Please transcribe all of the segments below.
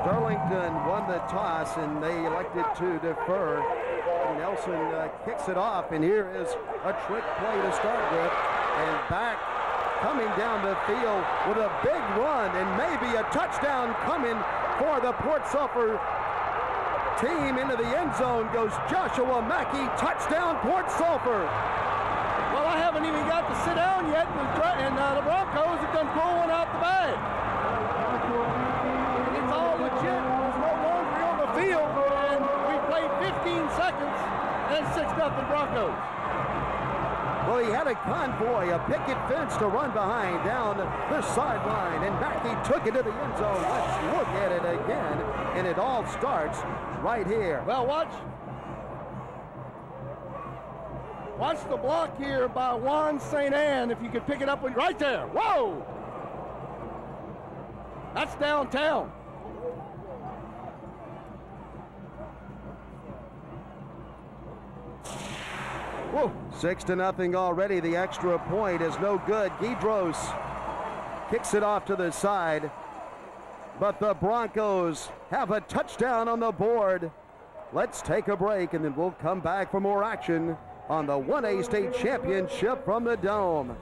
Sterlington won the toss, and they elected to defer. Nelson kicks it off, and here is a trick play to start with. And back coming down the field with a big run, and maybe a touchdown coming for the Port Sulphur team. Into the end zone goes Joshua Mackey. Touchdown, Port Sulphur. Well, I haven't even got to sit down yet, and the Broncos have done pull one out the bag. It's all legit. There's no laundry on the field, and we played 15 seconds, and 6-0 Broncos. Well, he had a convoy, a picket fence to run behind down the sideline, and Mackey took it to the end zone. Let's look at it again, and it all starts right here. Well, watch the block here by Juan St. Anne, if you could pick it up right there. Whoa! That's downtown. Whoa. 6-0 already. The extra point is no good. Guidros kicks it off to the side, but the Broncos have a touchdown on the board. Let's take a break, and then we'll come back for more action on the 1A state championship from the Dome.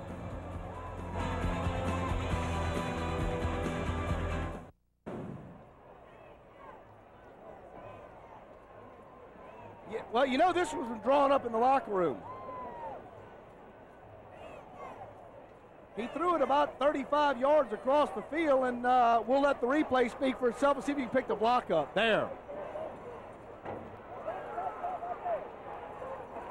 Yeah, well, you know, this was drawn up in the locker room. He threw it about 35 yards across the field, and we'll let the replay speak for itself and see if you can pick the block up. There.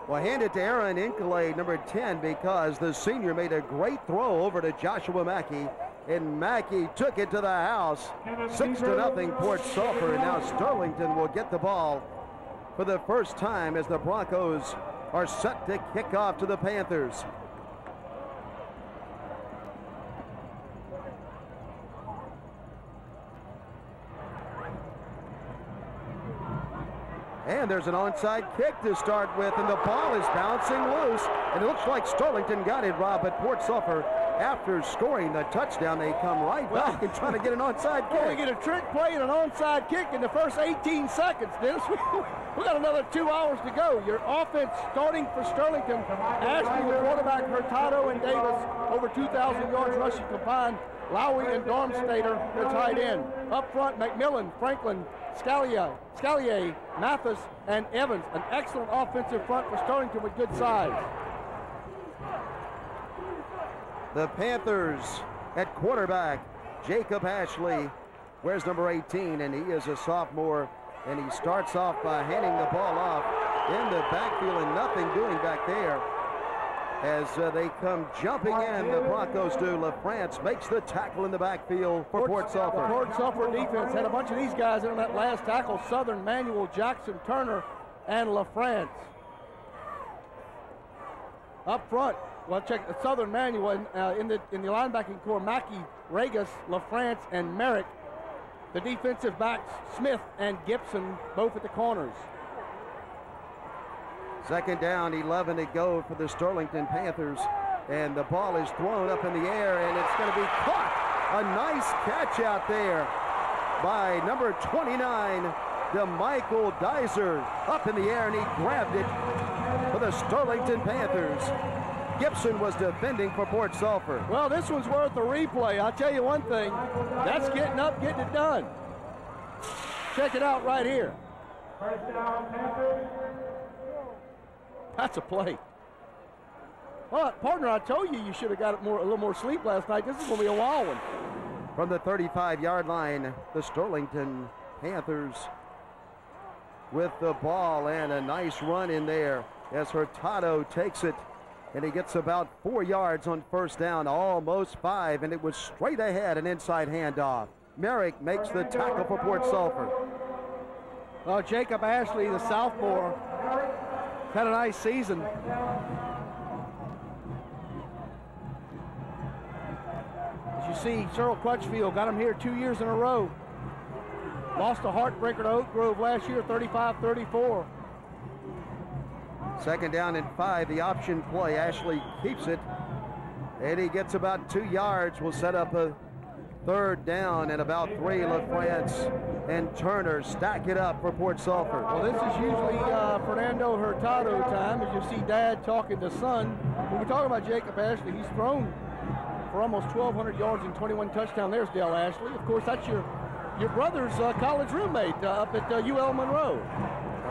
Well, hand it to Aaron Inkelay, number 10, because the senior made a great throw over to Joshua Mackey, and Mackey took it to the house. 6-0 Port Sulphur, and now Sterlington will get the ball for the first time as the Broncos are set to kick off to the Panthers. And there's an onside kick to start with, and the ball is bouncing loose. And it looks like Sterlington got it, Rob, but Port Sulphur, after scoring the touchdown, they come right back and try to get an onside kick. We get a trick play and an onside kick in the first 18 seconds, Dennis. We got another 2 hours to go. Your offense starting for Sterlington. Ashley, the quarterback, Hurtado and Davis, over 2,000 yards rushing combined. Lowry and Darmstader, the tight end. Up front, McMillan, Franklin, Scallier, Mathis, and Evans. An excellent offensive front for Sterlington with good size. The Panthers at quarterback, Jacob Ashley wears number 18, and he is a sophomore, and he starts off by handing the ball off in the backfield, and nothing doing back there. As they come jumping in, the Broncos do. LaFrance makes the tackle in the backfield for Port Sulphur. The Port Sulphur defense had a bunch of these guys in on that last tackle: Southern, Manuel, Jackson, Turner, and LaFrance. Up front, well, check Southern Manuel in the linebacking core: Mackey, Regas, LaFrance, and Merrick. The defensive backs: Smith and Gibson, both at the corners. Second down, 11 to go for the Sterlington Panthers, and the ball is thrown up in the air, and it's going to be caught. A nice catch out there by number 29, DeMichael Dizer, up in the air, and he grabbed it for the Sterlington Panthers. Gibson was defending for Port Sulphur. Well, this one's worth a replay. I'll tell you one thing, that's getting up, getting it done. Check it out right here. First down, Panthers. That's a play. Well, partner, I told you should have got a little more sleep last night. This is going to be a wild one. From the 35-yard line, the Sterlington Panthers with the ball, and a nice run in there as Hurtado takes it, and he gets about 4 yards on first down, almost 5, and it was straight ahead, an inside handoff. Merrick makes the tackle for Port Sulphur. Well, Jacob Ashley, the sophomore, had a nice season. As you see, Cyril Crutchfield got him here 2 years in a row. Lost a heartbreaker to Oak Grove last year, 35-34. Second down and 5, the option play. Ashley keeps it, and he gets about 2 yards. Will set up a 3rd down and about 3. LaFrance and Turner stack it up for Port Sulphur. Well, this is usually Fernando Hurtado time, as you see Dad talking to son. When we're talking about Jacob Ashley, he's thrown for almost 1,200 yards and 21 touchdowns. There's Dale Ashley. Of course, that's your brother's college roommate up at UL Monroe.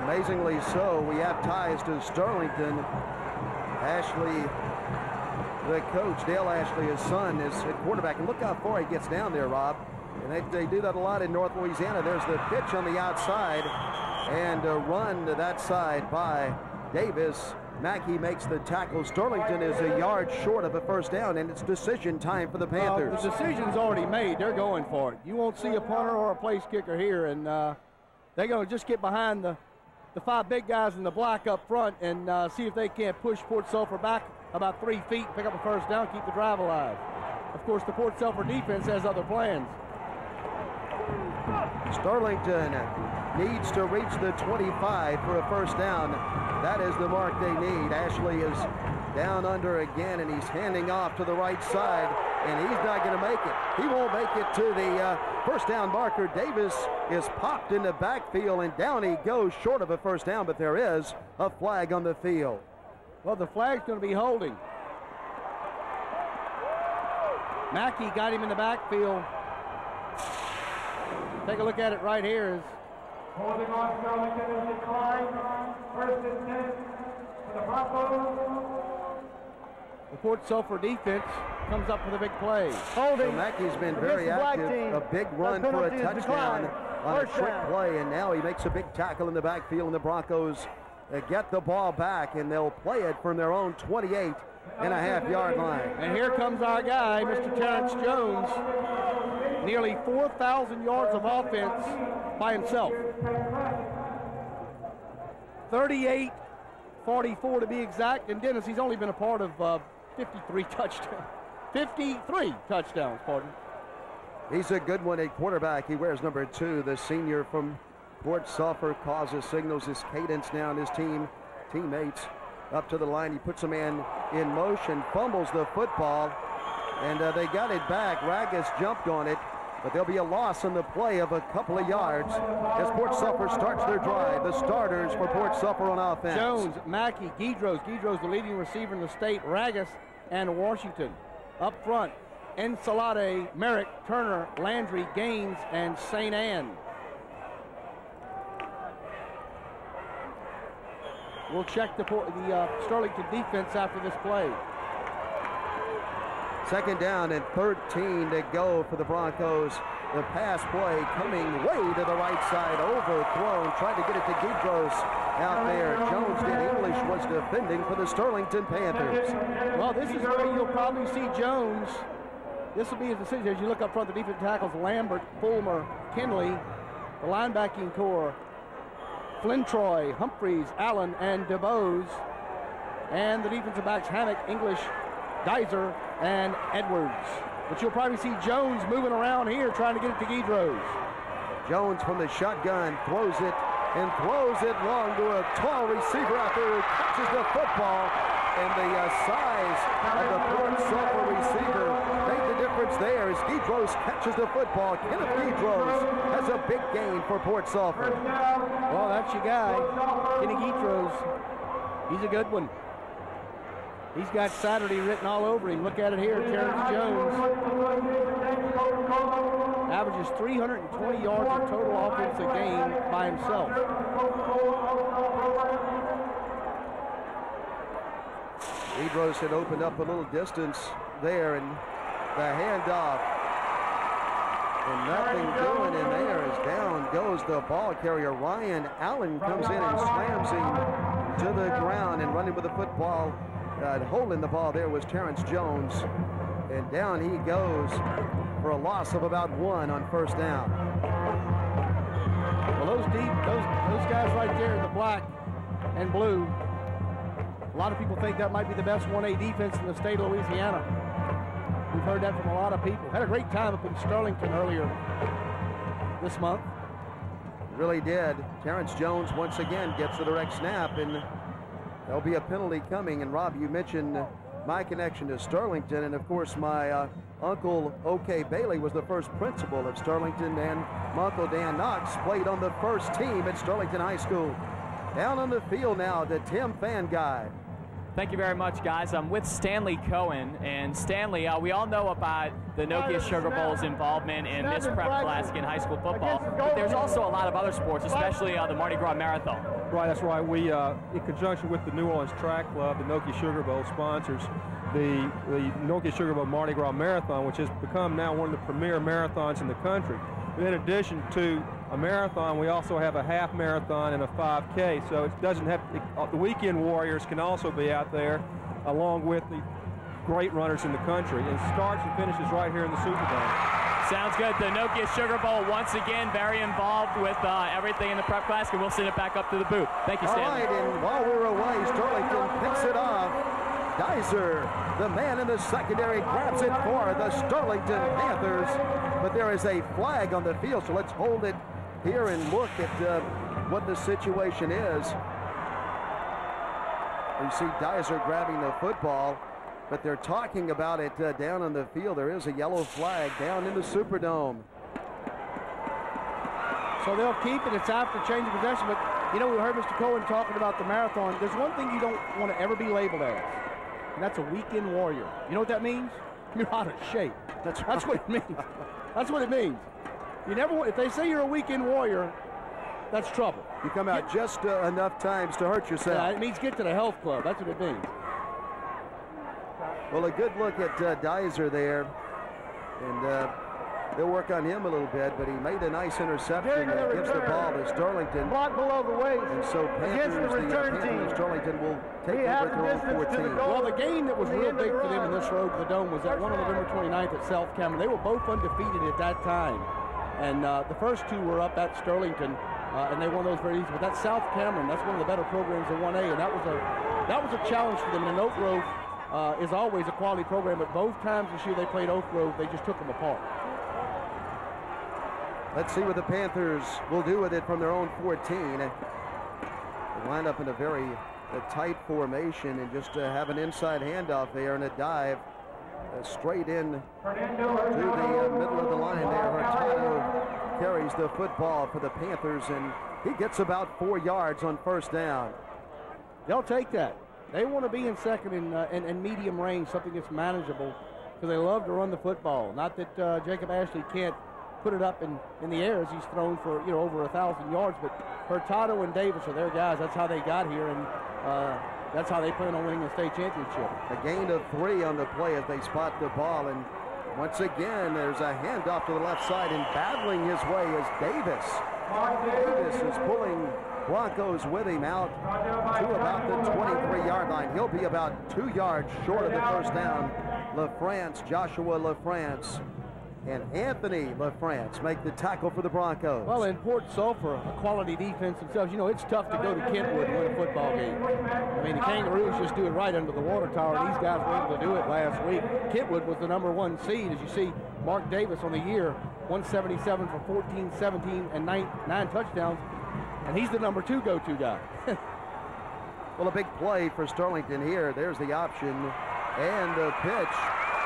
Amazingly so, we have ties to Sterlington. Ashley, the coach, Dale Ashley, his son, is at quarterback. And look how far he gets down there, Rob. And they do that a lot in North Louisiana. There's the pitch on the outside and a run to that side by Davis. Mackey makes the tackle. Sterlington is a yard short of a 1st down, and it's decision time for the Panthers. The decision's already made. They're going for it. You won't see a punter or a place kicker here, and they're going to just get behind the 5 big guys in the black up front and see if they can't push Port Sulphur back about 3 feet, pick up a 1st down, keep the drive alive. Of course, the Port Sulphur defense has other plans. Sterlington needs to reach the 25 for a 1st down. That is the mark they need. Ashley is down under again, and he's handing off to the right side, and he's not going to make it. He won't make it to the 1st down marker. Davis is popped in the backfield, and down he goes short of a 1st down, but there is a flag on the field. Well, the flag's going to be holding. Mackey got him in the backfield. Take a look at it right here. Is Holding on Sterlington is declined. 1st and 10 for the Broncos. the Port Sulphur defense comes up with a big play. So Mackey's been very active. A big run for a touchdown on a trick play, and now he makes a big tackle in the backfield, and the Broncos get the ball back, and they'll play it from their own 28.5-yard line. And here comes our guy, Mr. Terrence Jones. Nearly 4,000 yards of offense by himself. 38-44 to be exact. And Dennis, he's only been a part of 53 touchdowns. 53 touchdowns, pardon. He's a good one at quarterback. He wears number 2. The senior from Port Sulphur causes signals his cadence now, and his teammates up to the line. He puts a man in motion, fumbles the football, and they got it back. Ragus jumped on it, but there'll be a loss on the play of a couple of yards as Port Sulphur starts their drive. The starters for Port Sulphur on offense: Jones, Mackey, Guidros. Guidros, the leading receiver in the state. Ragus and Washington. Up front, Ensalade, Merrick, Turner, Landry, Gaines, and St. Anne. We'll check the Sterlington defense after this play. 2nd down and 13 to go for the Broncos. The pass play coming way to the right side, overthrown, trying to get it to Guidros out there. Jones did. English was defending for the Sterlington Panthers. Well, this is where you'll probably see Jones. This will be his decision as you look up front. The defensive tackles: Lambert, Fulmer, Kinley. The linebacking core: Flynn Troy, Humphreys, Allen, and DeBose. And the defensive backs: Hammock, English, Geyser, and Edwards. But you'll probably see Jones moving around here trying to get it to Guidros. Jones from the shotgun throws it long to a tall receiver out there who catches the football. And the size of the Port Sulphur receiver made the difference there as Guidros catches the football. Kenneth Guidros has a big gain for Port Sulphur. Well, that's your guy, Kenny Guidros. He's a good one. He's got Saturday written all over him. Look at it here. Terrence Jones averages 320 yards of total offensive gain by himself. Guidros had opened up a little distance there, and the handoff, and nothing doing in there as down goes the ball carrier. Ryan Allen comes in and slams him to the ground, and running with the football, holding the ball there was Terrence Jones, and down he goes for a loss of about 1 on 1st down. Well, those guys right there in the black and blue, a lot of people think that might be the best 1A defense in the state of Louisiana. We've heard that from a lot of people. Had a great time up in Sterlington earlier this month. Really did. Terrence Jones once again gets the direct snap, and there'll be a penalty coming. And Rob, you mentioned my connection to Sterlington, and of course my uncle O.K. Bailey was the first principal of Sterlington, and my uncle Dan Knox played on the first team at Sterlington High School. Down on the field now to Tim Fanguy. Thank you very much, guys. I'm with Stanley Cohen, and Stanley, we all know about the Nokia Sugar Bowl's involvement in Miss Prep Classic in high school football, but there's also a lot of other sports, especially the Mardi Gras Marathon. Right, that's right. We, in conjunction with the New Orleans Track Club, the Nokia Sugar Bowl sponsors the Nokia Sugar Bowl Mardi Gras Marathon, which has become now one of the premier marathons in the country. But in addition to a marathon, we also have a half marathon and a 5K. So it doesn't have the weekend warriors can also be out there, along with the great runners in the country. And starts and finishes right here in the Superdome. Sounds good. The Nokia Sugar Bowl once again very involved with everything in the Prep Classic, and we'll send it back up to the booth. Thank you, Stanley. All right, and while we're away, Sterlington picks it off. Dizer, the man in the secondary, grabs it for the Sterlington Panthers, but there is a flag on the field, so let's hold it here and look at what the situation is. You see Dizer grabbing the football, but they're talking about it down on the field. There is a yellow flag down in the Superdome. So they'll keep it. It's after change of possession, but you know, we heard Mr. Cohen talking about the marathon. There's one thing you don't want to ever be labeled as, and that's a weekend warrior. You know what that means? You're out of shape. That's what it means. That's what it means. You never want, if they say you're a weekend warrior, that's trouble. You come out just enough times to hurt yourself. Yeah, it means get to the health club. That's what it means. Well, a good look at Dizer there, and they'll work on him a little bit, but he made a nice interception that gives the ball to Sterlington. Block below the waist. And so Panthers, the return Panthers, team. Sterlington will take it with their own 14. Well, the game that was real big for them in this road to the Dome was that one on November 29th at South Cameron. They were both undefeated at that time. And the first two were up at Sterlington, and they won those very easy. But that South Cameron, that's one of the better programs in 1A, and that was a challenge for them. And Oak Grove is always a quality program, but both times this year they played Oak Grove, they just took them apart. Let's see what the Panthers will do with it from their own 14. They line up in a very tight formation and just have an inside handoff there and a dive straight in to the middle of the line there. Hurtado carries the football for the Panthers, and he gets about 4 yards on first down. They'll take that. They want to be in second in medium range, something that's manageable, because they love to run the football. Not that Jacob Ashley can't put it up in the air as he's thrown for over 1,000 yards, but Hurtado and Davis are their guys. That's how they got here, and that's how they plan on winning the state championship. A gain of 3 on the play as they spot the ball, and once again there's a handoff to the left side, and battling his way is Davis. Davis is pulling Broncos with him out to about the 23-yard line. He'll be about 2 yards short of the first down. Joshua LaFrance and Anthony LaFrance make the tackle for the Broncos. Well, in Port Sulphur, a quality defense themselves. You know, it's tough to go to Kentwood and win a football game. I mean, the Kangaroos just do it right under the water tower, and these guys were able to do it last week. Kentwood was the #1 seed. As you see, Mark Davis on the year, 177 for 14, 17, and 9 touchdowns, and he's the #2 go-to guy. Well, a big play for Sterlington here. There's the option and the pitch.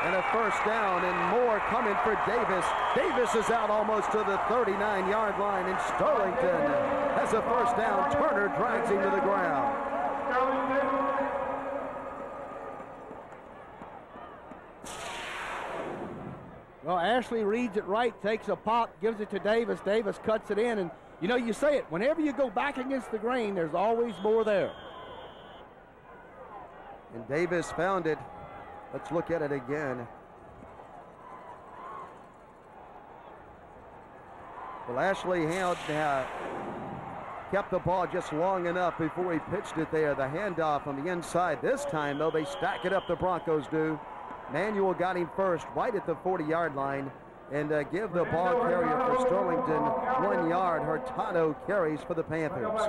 And a first down, and more coming for Davis. Davis is out almost to the 39-yard line, and Sterlington has a first down. Turner drags him to the ground. Well, Ashley reads it right, takes a pop, gives it to Davis. Davis cuts it in, and you know, you say it, whenever you go back against the grain, there's always more there. And Davis found it. Let's look at it again. Well, Ashley kept the ball just long enough before he pitched it there. The handoff on the inside. This time, though, they stack it up, the Broncos do. Manuel got him first right at the 40-yard line, and give the ball carrier for Sterlington 1 yard. Hurtado carries for the Panthers.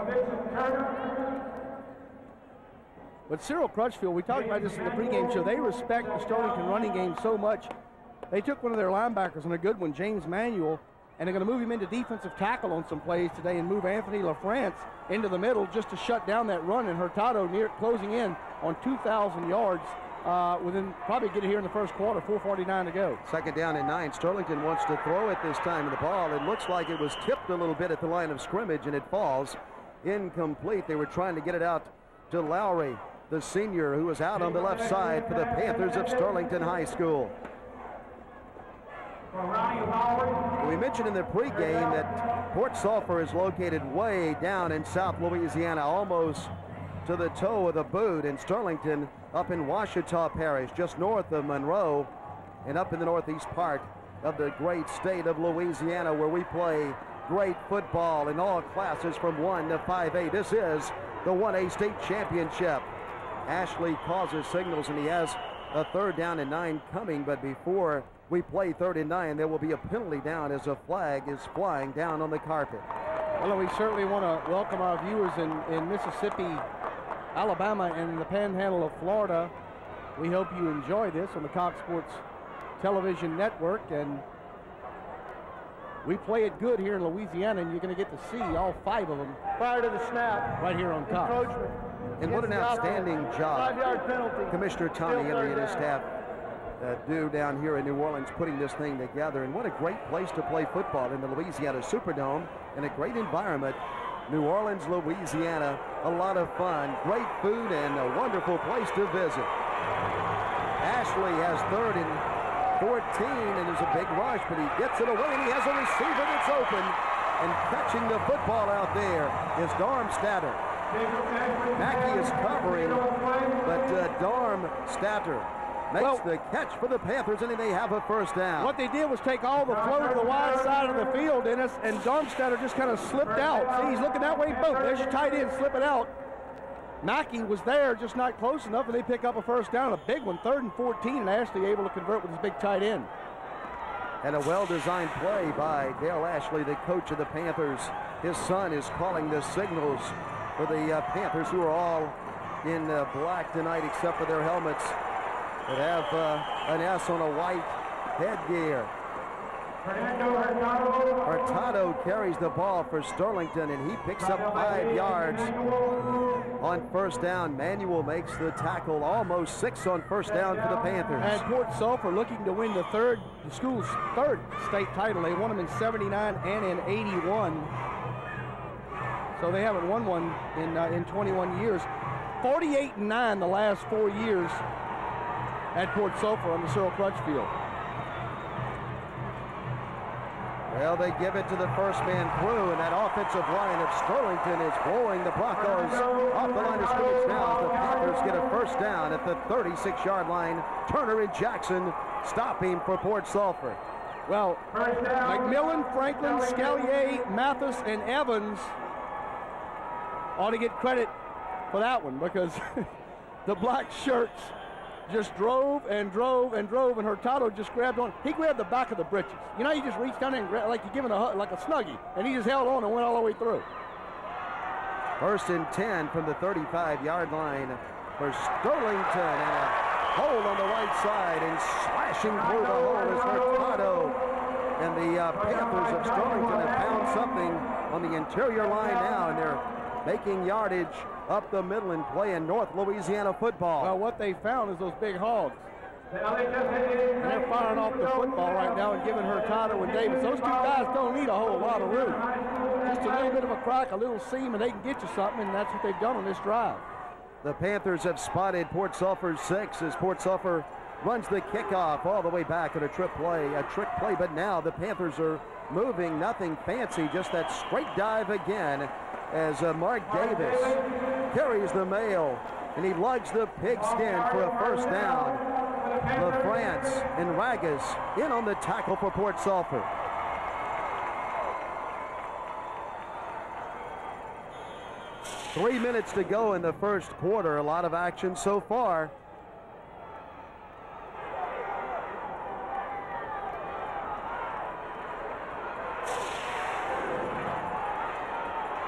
But Cyril Crutchfield, we talked about this in the pregame show, they respect the Sterlington running game so much. They took one of their linebackers, and a good one, James Manuel, and they're going to move him into defensive tackle on some plays today and move Anthony LaFrance into the middle just to shut down that run, and Hurtado closing in on 2,000 yards probably get it here in the first quarter, 4:49 to go. 2nd down and 9. Sterlington wants to throw it this time. The ball, it looks like it was tipped a little bit at the line of scrimmage, and it falls incomplete. They were trying to get it out to Lowry, the senior, who was out on the left side for the Panthers of Sterlington High School. We mentioned in the pregame that Port Sulphur is located way down in South Louisiana, almost to the toe of the boot, and Sterlington up in Ouachita Parish, just north of Monroe, and up in the northeast part of the great state of Louisiana, where we play great football in all classes from 1 to 5A. This is the 1A state championship. Ashley causes signals, and he has a 3rd down and 9 coming, but before we play 3rd and 9, there will be a penalty down as a flag is flying down on the carpet. Well, we certainly want to welcome our viewers in Mississippi, Alabama, and the Panhandle of Florida. We hope you enjoy this on the Cox Sports Television Network, and we play it good here in Louisiana, and you're going to get to see all 5 of them Prior to the snap. right here on Cox. Encroachment. And what an outstanding job 5-yard penalty. Commissioner Tommy Henry and his staff do down here in New Orleans, putting this thing together. And what a great place to play football in the Louisiana Superdome, and a great environment. New Orleans, Louisiana, a lot of fun, great food, and a wonderful place to visit. Ashley has 3rd and 14, and there's a big rush, but he gets it away, and he has a receiver that's open. And catching the football out there is Darmstadter. Mackey is covering, but Darmstadter makes the catch for the Panthers, and they have a 1st down. What they did was take all the flow to the wide side of the field, Dennis, and Darmstadter just kind of slipped out. See, he's looking that way, boom, there's your tight end slipping out. Mackey was there, just not close enough, and they pick up a 1st down, a big one, 3rd and 14, and Ashley able to convert with his big tight end. And a well-designed play by Dale Ashley, the coach of the Panthers. His son is calling the signals for the Panthers, who are all in black tonight except for their helmets that have an S on a white headgear. Hurtado carries the ball for Sterlington, and he picks up 5 yards on 1st down. Manuel makes the tackle, almost 6 on 1st down for the Panthers. And Port Sulphur looking to win the school's 3rd state title. They won them in 79 and in 81. So they haven't won one in 21 years. 48-9 the last 4 years at Port Sulphur on the Cyril Crutchfield. Well, they give it to the first man through, and that offensive line of Sterlington is blowing the Broncos off the line of scrimmage now. The Panthers get a 1st down at the 36-yard line. Turner and Jackson stopping for Port Sulphur. Well, McMillan, Franklin, Scallier, Mathis, and Evans ought to get credit for that one, because the black shirts just drove and drove and drove, and Hurtado just grabbed on. He grabbed the back of the breeches. You know, you just reach down there and grab, like you're giving like a snuggie, and he just held on and went all the way through. 1st and 10 from the 35-yard line for Sterlington, and a hole on the right side, and slashing through the hole is Hurtado. And the Panthers of Sterlington have found something on the interior line now, and they're making yardage up the middle and playing North Louisiana football. Well, what they found is those big hogs. And they're firing off the football right now and giving Hurtado and Davis. Those 2 guys don't need a whole lot of room. Just a little bit of a crack, a little seam, and they can get you something, and that's what they've done on this drive. The Panthers have spotted Port Sulphur's 6 as Port Sulphur runs the kickoff all the way back at a trick play, but now the Panthers are moving, nothing fancy, just that straight dive again, as Mark Davis carries the mail, and he lugs the pigskin for a 1st down. LaFrance and Ragas in on the tackle for Port Sulphur. Three minutes to go in the first quarter. A lot of action so far.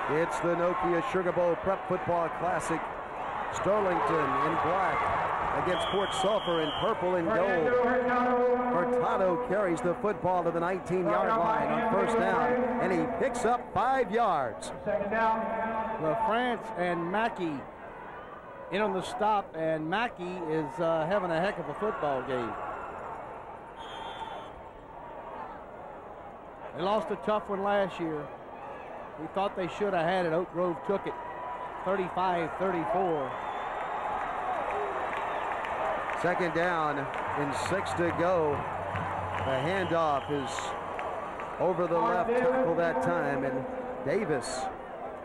It's the Nokia Sugar Bowl Prep Football Classic. Sterlington in black against Port Sulphur in purple and gold. Hurtado carries the football to the 19-yard line on 1st down, and he picks up 5 yards. 2nd down. LaFrance and Mackey in on the stop, and Mackey is having a heck of a football game. They lost a tough one last year. We thought they should have had it. Oak Grove took it 35-34. Second down and 6 to go. The handoff is over the left tackle that time, and Davis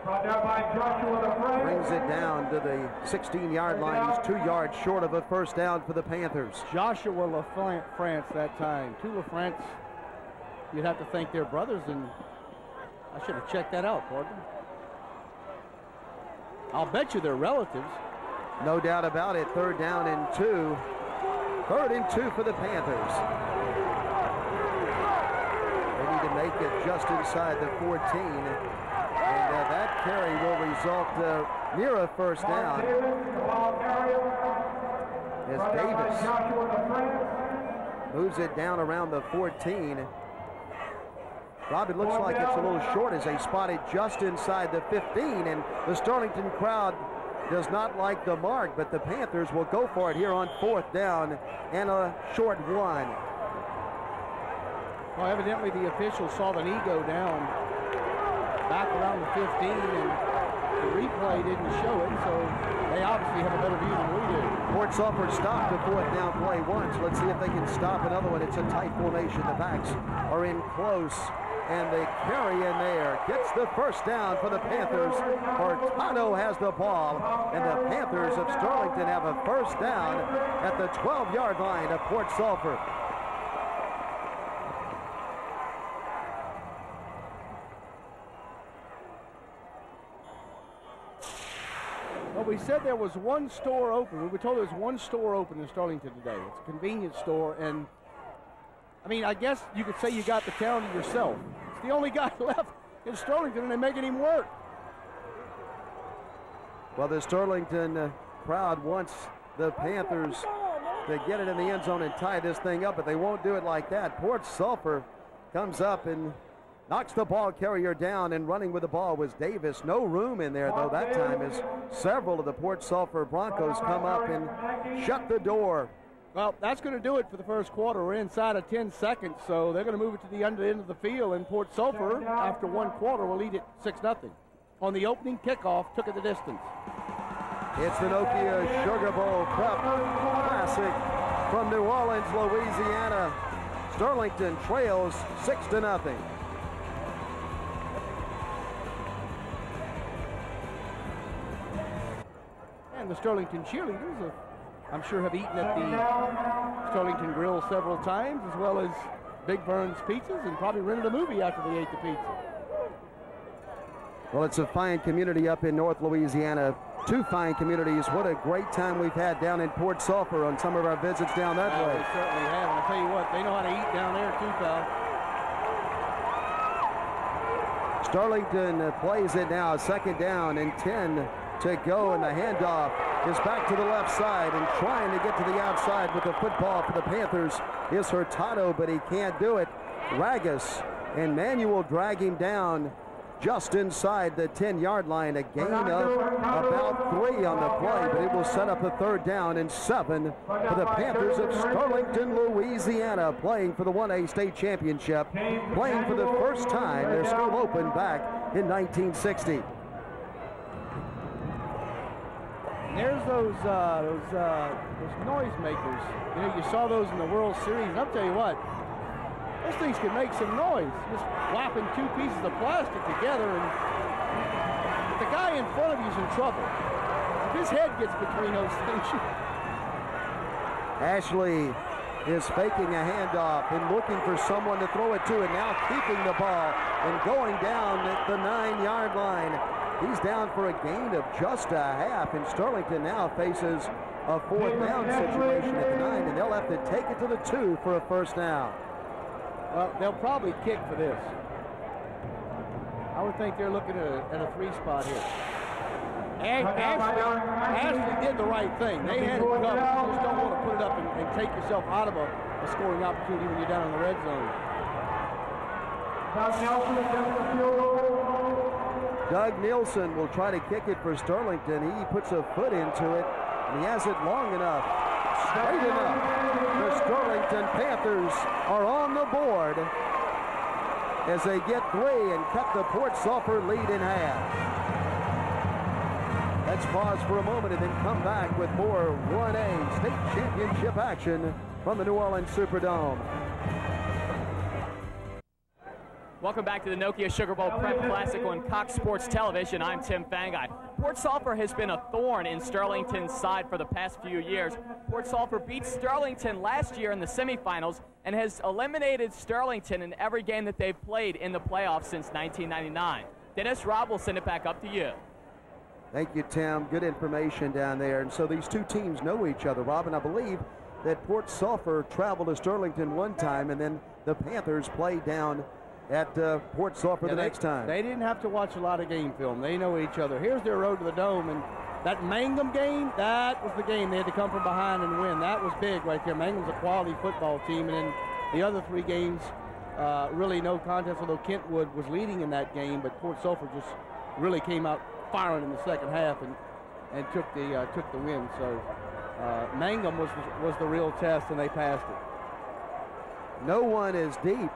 brings it down to the 16-yard line. He's 2 yards short of a first down for the Panthers. Joshua LaFrance that time. Two LaFrance, you'd have to think they're brothers, and I should have checked that out, partner. I'll bet you they're relatives. No doubt about it. 3rd down and 2. 3rd and 2 for the Panthers. They need to make it just inside the 14. And that carry will result near a first down. As Davis moves it down around the 14. Rob, it looks like it's a little short as they spot it just inside the 15, and the Sterlington crowd does not like the mark, but the Panthers will go for it here on 4th down and a short one. Well, evidently the officials saw the knee go down back around the 15, and the replay didn't show it, so they obviously have a better view than we do. Port Sulphur stopped the 4th down play once. Let's see if they can stop another one. It's a tight formation. The backs are in close, and the carry in there gets the first down for the Panthers. Hurtado has the ball, and the Panthers of Sterlington have a first down at the 12-yard line of Port Sulphur. Well, we said there was one store open. We were told there was one store open in Sterlington today. It's a convenience store, and I mean, I guess you could say you got the town to yourself. It's the only guy left in Sterlington, and they're making him work. Well, the Sterlington crowd wants the Panthers to get it in the end zone and tie this thing up, but they won't do it like that. Port Sulphur comes up and knocks the ball carrier down, and running with the ball was Davis. No room in there, though, that time, as several of the Port Sulphur Broncos come up and shut the door. Well, that's going to do it for the first quarter. We're inside of 10 seconds, so they're going to move it to the under end of the field, and Port Sulphur, after one quarter, will lead it 6-0. On the opening kickoff, took it the distance. It's the Nokia Sugar Bowl Cup Classic from New Orleans, Louisiana. Sterlington trails 6-0. And the Sterlington cheerleaders, I'm sure, have eaten at the Sterlington Grill several times, as well as Big Burn's Pizzas, and probably rented a movie after they ate the pizza. Well, it's a fine community up in North Louisiana. 2 fine communities. What a great time we've had down in Port Sulphur on some of our visits down that way. They certainly have. And I'll tell you what, they know how to eat down there too, pal. Sterlington plays it now. 2nd down and 10 to go, and the handoff is back to the left side, and trying to get to the outside with the football for the Panthers is Hurtado, but he can't do it. Ragus and Manuel drag him down just inside the 10-yard line. A gain of about 3 on the play, but it will set up a 3rd down and 7 for the Panthers of Sterlington, Louisiana, playing for the 1A state championship, playing for the first time their school opened back in 1960. There's those noisemakers. You know, you saw those in the World Series, and I'll tell you what, those things can make some noise. Just whapping 2 pieces of plastic together, and the guy in front of you is in trouble. If his head gets between those things. Ashley is faking a handoff and looking for someone to throw it to, and now keeping the ball and going down at the 9-yard line. He's down for a gain of just a half, and Sterlington now faces a 4th down situation at the 9, and they'll have to take it to the 2 for a first down. Well, they'll probably kick for this. I would think they're looking at a 3 spot here. Ashley did the right thing. They had it covered. You just don't want to put it up and take yourself out of a scoring opportunity when you're down in the red zone. Doug Nielsen will try to kick it for Sterlington. He puts a foot into it, and he has it long enough, straight enough. The Sterlington Panthers are on the board as they get 3 and cut the Port Sulphur lead in half. Let's pause for a moment and then come back with more 1A state championship action from the New Orleans Superdome. Welcome back to the Nokia Sugar Bowl Prep Classic on Cox Sports Television. I'm Tim Fangai. Port Sulphur has been a thorn in Sterlington's side for the past few years. Port Sulphur beat Sterlington last year in the semifinals and has eliminated Sterlington in every game that they've played in the playoffs since 1999. Dennis, Rob, will send it back up to you. Thank you, Tim. Good information down there. And so these two teams know each other. Robin, I believe that Port Sulphur traveled to Sterlington one time, and then the Panthers played down at Port Sulphur the next time. They didn't have to watch a lot of game film. They know each other. Here's their road to the Dome, and that Mangum game, that was the game they had to come from behind and win. That was big right there. Mangum's a quality football team, and then the other 3 games, really no contest, although Kentwood was leading in that game, but Port Sulphur just really came out firing in the second half and took the win. So Mangum was the real test, and they passed it. No one is deep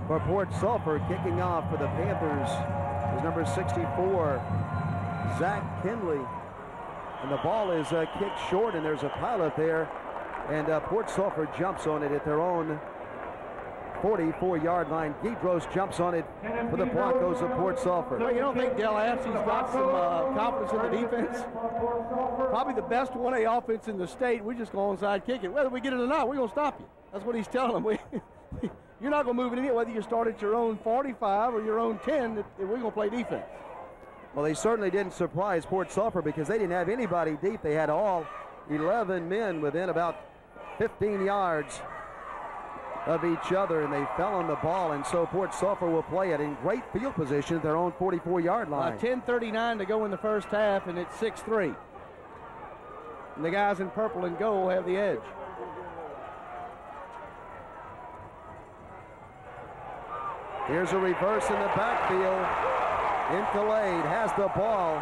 for Port Sulphur. Kicking off for the Panthers is number 64, Zach Kinley. And the ball is kicked short, and there's a pilot there. And Port Sulphur jumps on it at their own 44-yard line. Guidros jumps on it for the Broncos of Port Sulphur. No, you don't think Del Apsey's got some confidence in the defense? Probably the best 1A offense in the state. We just go onside kick it. Whether we get it or not, we're going to stop you. That's what he's telling them. You're not going to move it in, whether you start at your own 45 or your own 10. We're going to play defense. Well, they certainly didn't surprise Port Sulphur because they didn't have anybody deep. They had all 11 men within about 15 yards of each other, and they fell on the ball, and so Port Sulphur will play it in great field position at their own 44-yard line. 10:39 to go in the first half, and it's 6-3. And the guys in purple and gold have the edge. Here's a reverse in the backfield. Incalade has the ball,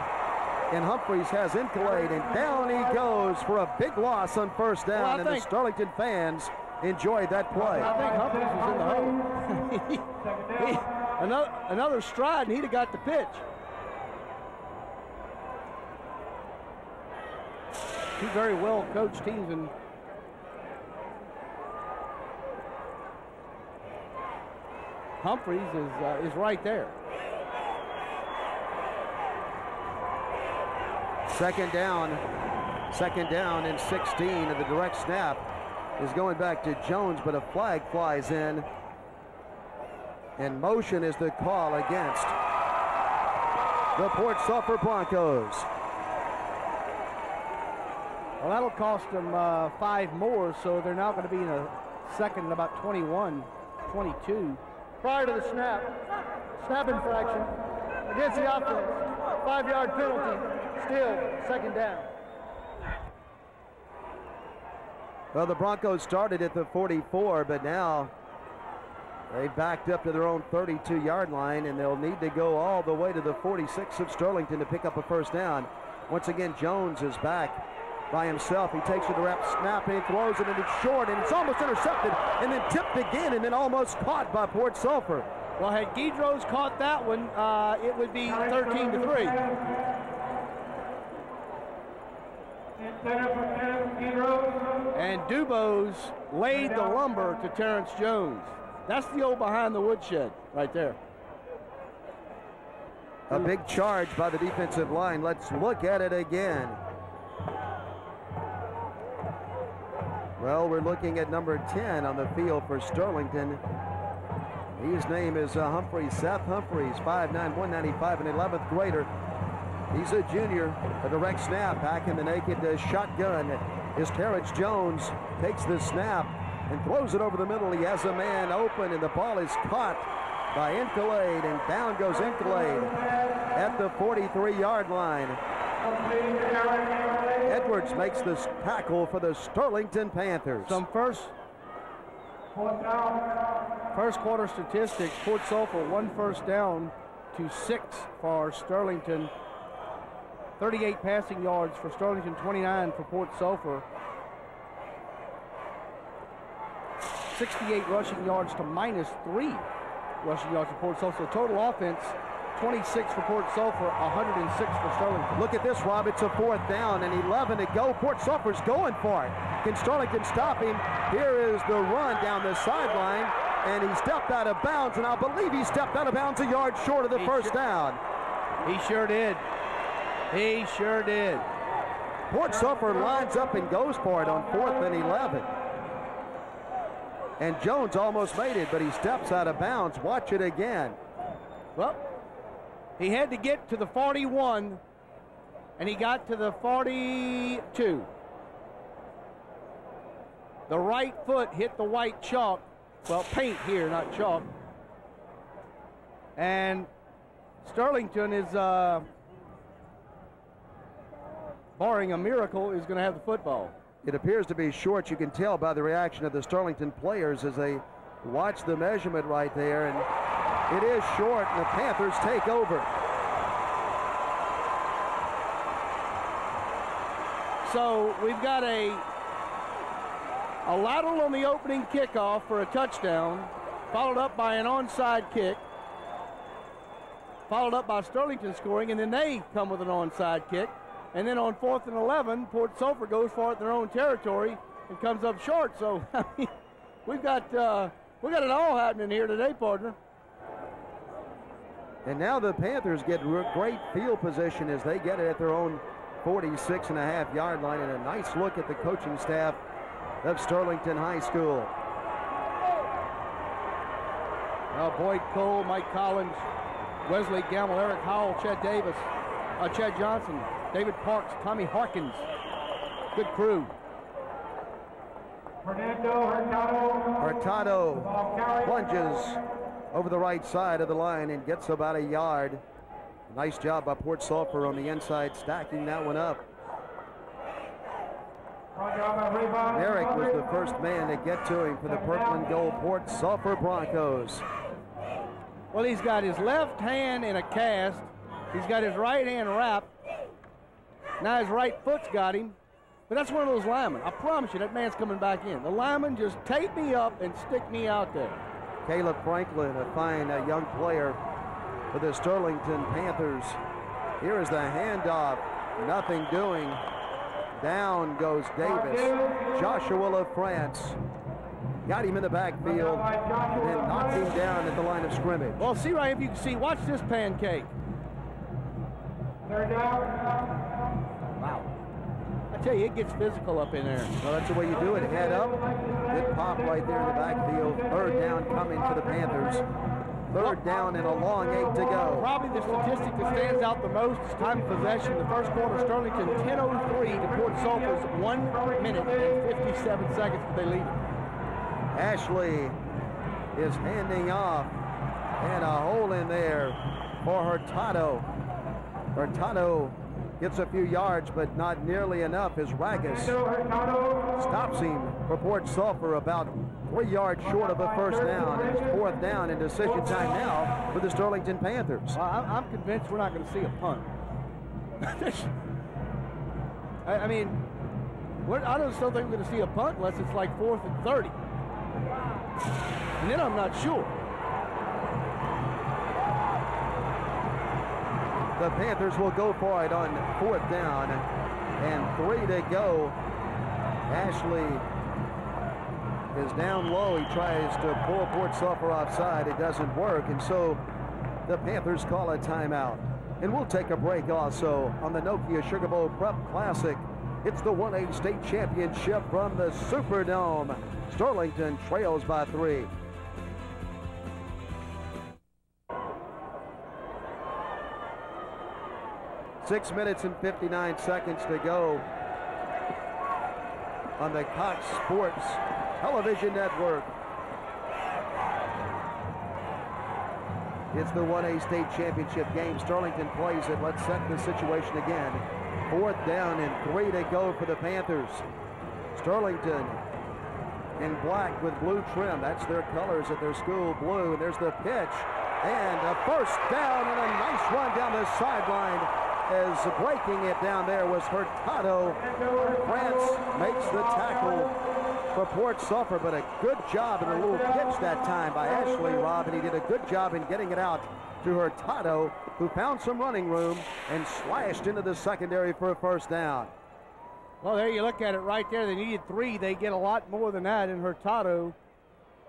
and Humphreys has Incalade, and down he goes for a big loss on first down, and the Sterlington fans enjoyed that play. I think Humphreys was in the hole. Another stride, and he'd have got the pitch. Two very well coached teams, and Humphreys is right there. Second down and 16, and the direct snap is going back to Jones, but a flag flies in, and motion is the call against the Port Sulphur Broncos. Well, that'll cost them 5 more, so they're now going to be in a second and about 21, 22. Prior to the snap infraction against the offense, 5-yard penalty, still second down. Well, the Broncos started at the 44, but now they backed up to their own 32-yard line, and they'll need to go all the way to the 46 of Sterlington to pick up a first down. Once again, Jones is back by himself. He takes a direct snap, and he throws it, and it's short, and it's almost intercepted, and then tipped again, and then almost caught by Port Sulphur. Well, had Guidros caught that one, it would be 13-3. And Dubose laid the lumber to Terrence Jones. That's the old behind the woodshed right there. A big charge by the defensive line. Let's look at it again. Well, we're looking at number 10 on the field for Sterlington. His name is Humphreys, Seth Humphreys, 5'9", 195, an 11th grader. He's a junior. A direct snap back in the naked shotgun. Is Terrence Jones takes the snap and throws it over the middle. He has a man open, and the ball is caught by Incalade, and down goes Incalade at the 43-yard line. Edwards makes the tackle for the Sterlington Panthers. Some first. First quarter statistics, Port Sulphur 1 first down to 6 for Sterlington. 38 passing yards for Sterlington, 29 for Port Sulphur. 68 rushing yards to -3 rushing yards for Port Sulphur. So total offense, 26 for Port Sulphur, 106 for Sterlington. Look at this, Rob. It's a 4th down and 11 to go. Port Sulphur's going for it. Can Sterlington stop him? Here is the run down the sideline, and he stepped out of bounds, and I believe he stepped out of bounds a yard short of the first down. He sure did. He sure did. Port Sulphur lines up and goes for it on 4th and 11. And Jones almost made it, but he steps out of bounds. Watch it again. Well, he had to get to the 41, and he got to the 42. The right foot hit the white chalk. Well, paint here, not chalk. And Sterlington is, barring a miracle, is going to have the football. It appears to be short. You can tell by the reaction of the Sterlington players as they watch the measurement right there. And it is short, and the Panthers take over. So we've got a lateral on the opening kickoff for a touchdown, followed up by an onside kick, followed up by Sterlington scoring, and then they come with an onside kick. And then on 4th and 11, Port Sulphur goes for it in their own territory and comes up short. So I mean, we've got it all happening here today, partner. And now the Panthers get great field position as they get it at their own 46.5-yard line, and a nice look at the coaching staff of Sterlington High School. Now Boyd Cole, Mike Collins, Wesley Gamble, Eric Howell, Chad Johnson, David Parks, Tommy Harkins. Good crew. Hurtado plunges over the right side of the line and gets about a yard. Nice job by Port Sulphur on the inside, stacking that one up. Merrick was the first man to get to him for the purple and gold Port Sulphur Broncos. Well, he's got his left hand in a cast. He's got his right hand wrapped. Now his right foot's got him. But that's one of those linemen. I promise you, that man's coming back in. The lineman just tape me up and stick me out there. Caleb Franklin, a fine young player for the Sterlington Panthers. Here is the handoff. Nothing doing. Down goes Davis. Joshua LaFrance got him in the backfield and then knocked him down at the line of scrimmage. Well, see right if you can see. Watch this pancake. Wow. I tell you, it gets physical up in there. Well, that's the way you do it. Head up. Good pop right there in the backfield. 3rd down coming for the Panthers. 3rd down and a long 8 to go. Probably the statistic that stands out the most is time of possession. The first quarter, Sterlington 10:03 to Port Sulphur's 1 minute and 57 seconds, but they lead it. Ashley is handing off, and a hole in there for Hurtado. Hurtado gets a few yards, but not nearly enough as Ragus stops him for Port Sulphur about 3 yards short of a first down. It's 4th down and decision time now for the Sterlington Panthers. I'm convinced we're not going to see a punt. I mean, I don't still think we're going to see a punt unless it's like 4th and 30. And then I'm not sure. The Panthers will go for it on 4th down and 3 to go. Ashley is down low. He tries to pull Port Sulphur offside. It doesn't work, and so the Panthers call a timeout. And we'll take a break also on the Nokia Sugar Bowl Prep Classic. It's the 1A state championship from the Superdome. Sterlington trails by 3. Six minutes and 59 seconds to go on the Cox Sports Television Network. It's the 1A state championship game. Sterlington plays it. Let's set the situation again. 4th down and 3 to go for the Panthers. Sterlington in black with blue trim. That's their colors at their school, blue. And there's the pitch. And a first down and a nice run down the sideline. As breaking it down there was Hurtado. France makes the tackle for Port Sulphur, but a good job in a little pitch that time by Ashley, Rob, and he did a good job in getting it out to Hurtado, who found some running room and slashed into the secondary for a first down. Well, there you look at it right there. They needed 3. They get a lot more than that, and Hurtado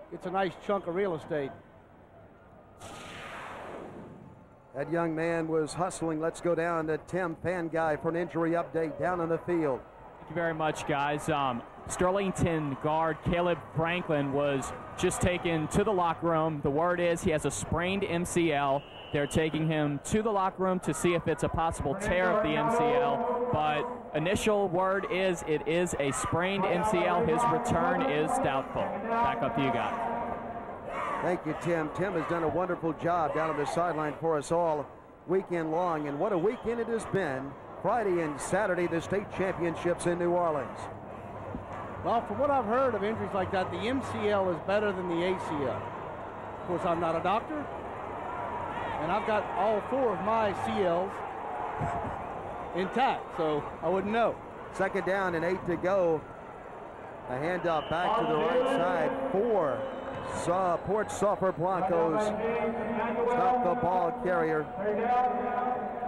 gets a nice chunk of real estate. That young man was hustling. Let's go down to Tim Panguy for an injury update down on the field. Thank you very much, guys. Sterlington guard Caleb Franklin was just taken to the locker room. The word is he has a sprained MCL. They're taking him to the locker room to see if it's a possible tear of the MCL, but initial word is it is a sprained MCL. His return is doubtful. Back up to you guys. Thank you, Tim. Tim has done a wonderful job down on the sideline for us all weekend long, and what a weekend it has been. Friday and Saturday, the state championships in New Orleans. Well, from what I've heard of injuries like that, the MCL is better than the ACL. Of course, I'm not a doctor, and I've got all 4 of my CLs intact, so I wouldn't know. Second down and 8 to go. A handoff back to the right side for Port Sulphur Broncos. Stop the ball carrier.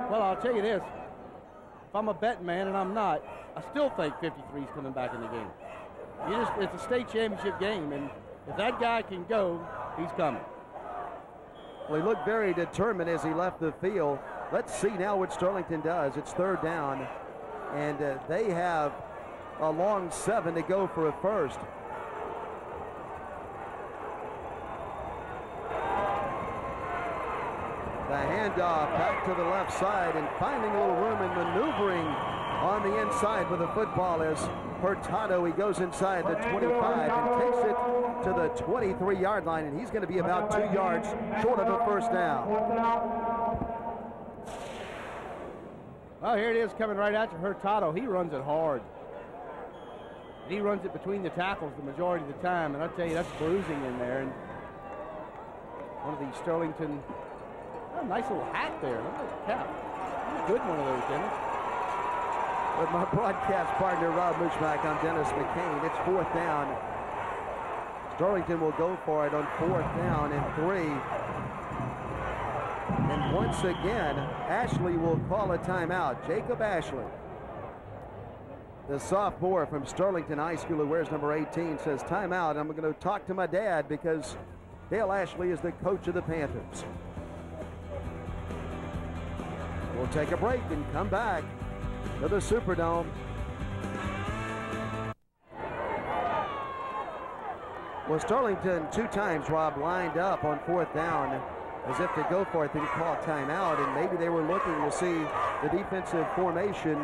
Well, I'll tell you this. If I'm a betting man, and I'm not, I still think 53 is coming back in the game. It's a state championship game, and if that guy can go, he's coming. Well, he looked very determined as he left the field. Let's see now what Sterlington does. It's third down, and they have a long 7 to go for a first. The handoff back to the left side and finding a little room and maneuvering on the inside with the football is Hurtado. He goes inside the 25 and takes it to the 23-yard line, and he's going to be about 2 yards short of a first down. Well, here it is coming right at you, Hurtado. He runs it hard. He runs it between the tackles the majority of the time, and I'll tell you, that's bruising in there. And one of these Sterlington, oh, nice little hat there. Look at the cap. That's a good one of those, Dennis. With my broadcast partner, Rob Mushback, I'm Dennis McCain. It's 4th down. Sterlington will go for it on 4th down and 3. And once again, Ashley will call a timeout. Jacob Ashley, the sophomore from Sterlington High School who wears number 18, says timeout. I'm going to talk to my dad because Dale Ashley is the coach of the Panthers. We'll take a break and come back to the Superdome. Well, Sterlington 2 times, Rob, lined up on 4th down as if to go for it. Then he called timeout, and maybe they were looking to see the defensive formation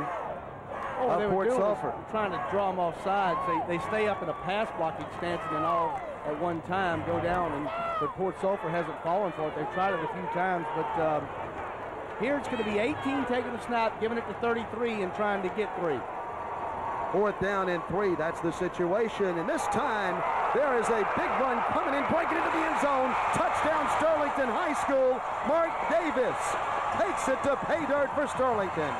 of Port Sulphur. Trying to draw them off sides. They stay up in a pass blocking stance and then all at one time go down, but Port Sulphur hasn't fallen for it. They've tried it a few times, but here it's going to be 18 taking a snap, giving it to 33 and trying to get 3. 4th down and 3, that's the situation. And this time, there is a big run coming in, breaking into the end zone. Touchdown, Sterlington High School. Mark Davis takes it to pay dirt for Sterlington.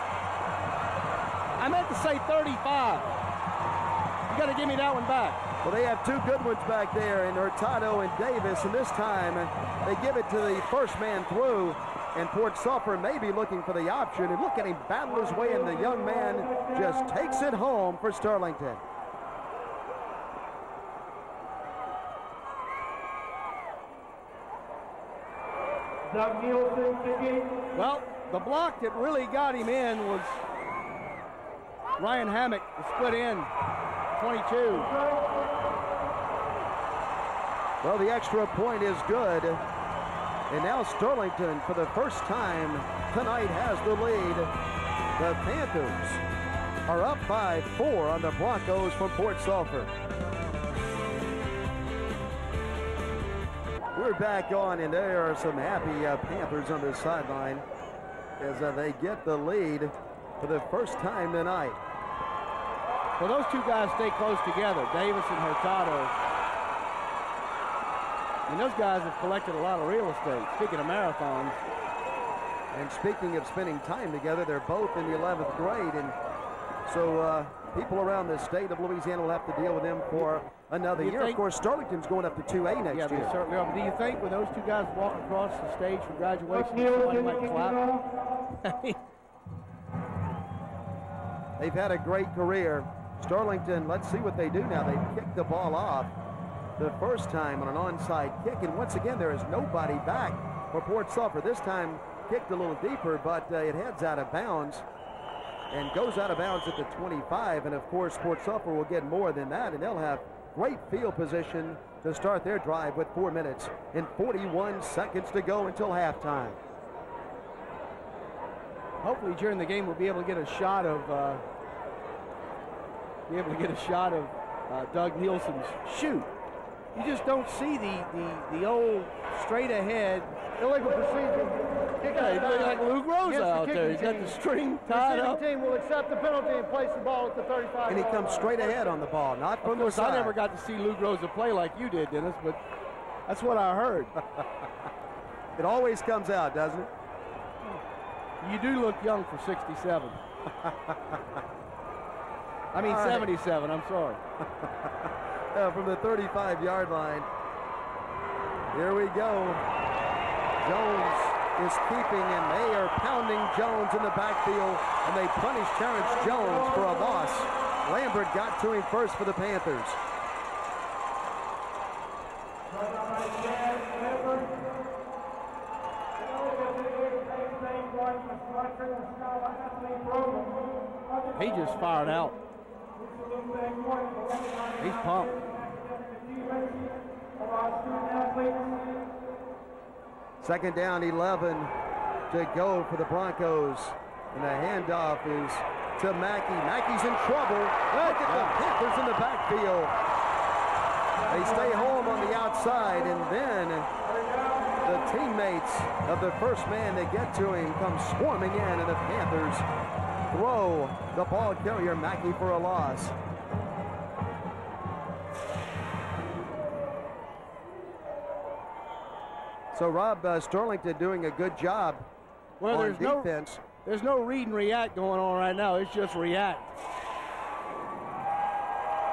I meant to say 35. You got to give me that one back. Well, they have 2 good ones back there in Hurtado and Davis, and this time they give it to the first man through. And Port Sulphur may be looking for the option. And look at him battle his way, and the young man just takes it home for Sterlington. Well, the block that really got him in was Ryan Hammock, the split end, 22. Well, the extra point is good. And now Sterlington, for the first time tonight, has the lead. The Panthers are up by 4 on the Broncos from Port Sulphur. We're back on, and there are some happy Panthers on the sideline as they get the lead for the first time tonight. Well, those 2 guys stay close together, Davis and Hurtado. And those guys have collected a lot of real estate. Speaking of marathons. And speaking of spending time together, they're both in the 11th grade. And so people around the state of Louisiana will have to deal with them for another year. Of course, Sterlington's going up to 2A next year. Yeah, they certainly are. But do you think when those two guys walk across the stage for graduation, somebody might clap? They've had a great career. Sterlington, let's see what they do now. They kicked the ball off the first time on an onside kick. And once again, there is nobody back for Port Sulphur. This time kicked a little deeper, but it heads out of bounds and goes out of bounds at the 25. And of course, Port Sulphur will get more than that, and they'll have great field position to start their drive with 4 minutes and 41 seconds to go until halftime. Hopefully during the game we'll be able to get a shot of Doug Nielsen's shoot. You just don't see the old straight ahead illegal procedure. Yeah, he's looking like Luke Rose out there. He's got the string tied up. The team will accept the penalty and place the ball at the 35. And he comes straight ahead on the ball, not from the side. Of course, I never got to see Luke Rose play like you did, Dennis, but that's what I heard. It always comes out, doesn't it? You do look young for 67. I mean 77, I'm sorry. From the 35-yard line. Here we go. Jones is keeping, and they are pounding Jones in the backfield, and they punish Terrence Jones for a loss. Lambert got to him first for the Panthers. He just fired out. He's pumped. Second down, 11 to go for the Broncos. And the handoff is to Mackey. Mackey's in trouble. Look at the Panthers in the backfield. They stay home on the outside, and then the teammates of the first man that get to him come swarming in, and the Panthers throw the ball carrier Mackey for a loss. So Rob, Sterlington doing a good job on defense. There's no read and react going on right now. It's just react.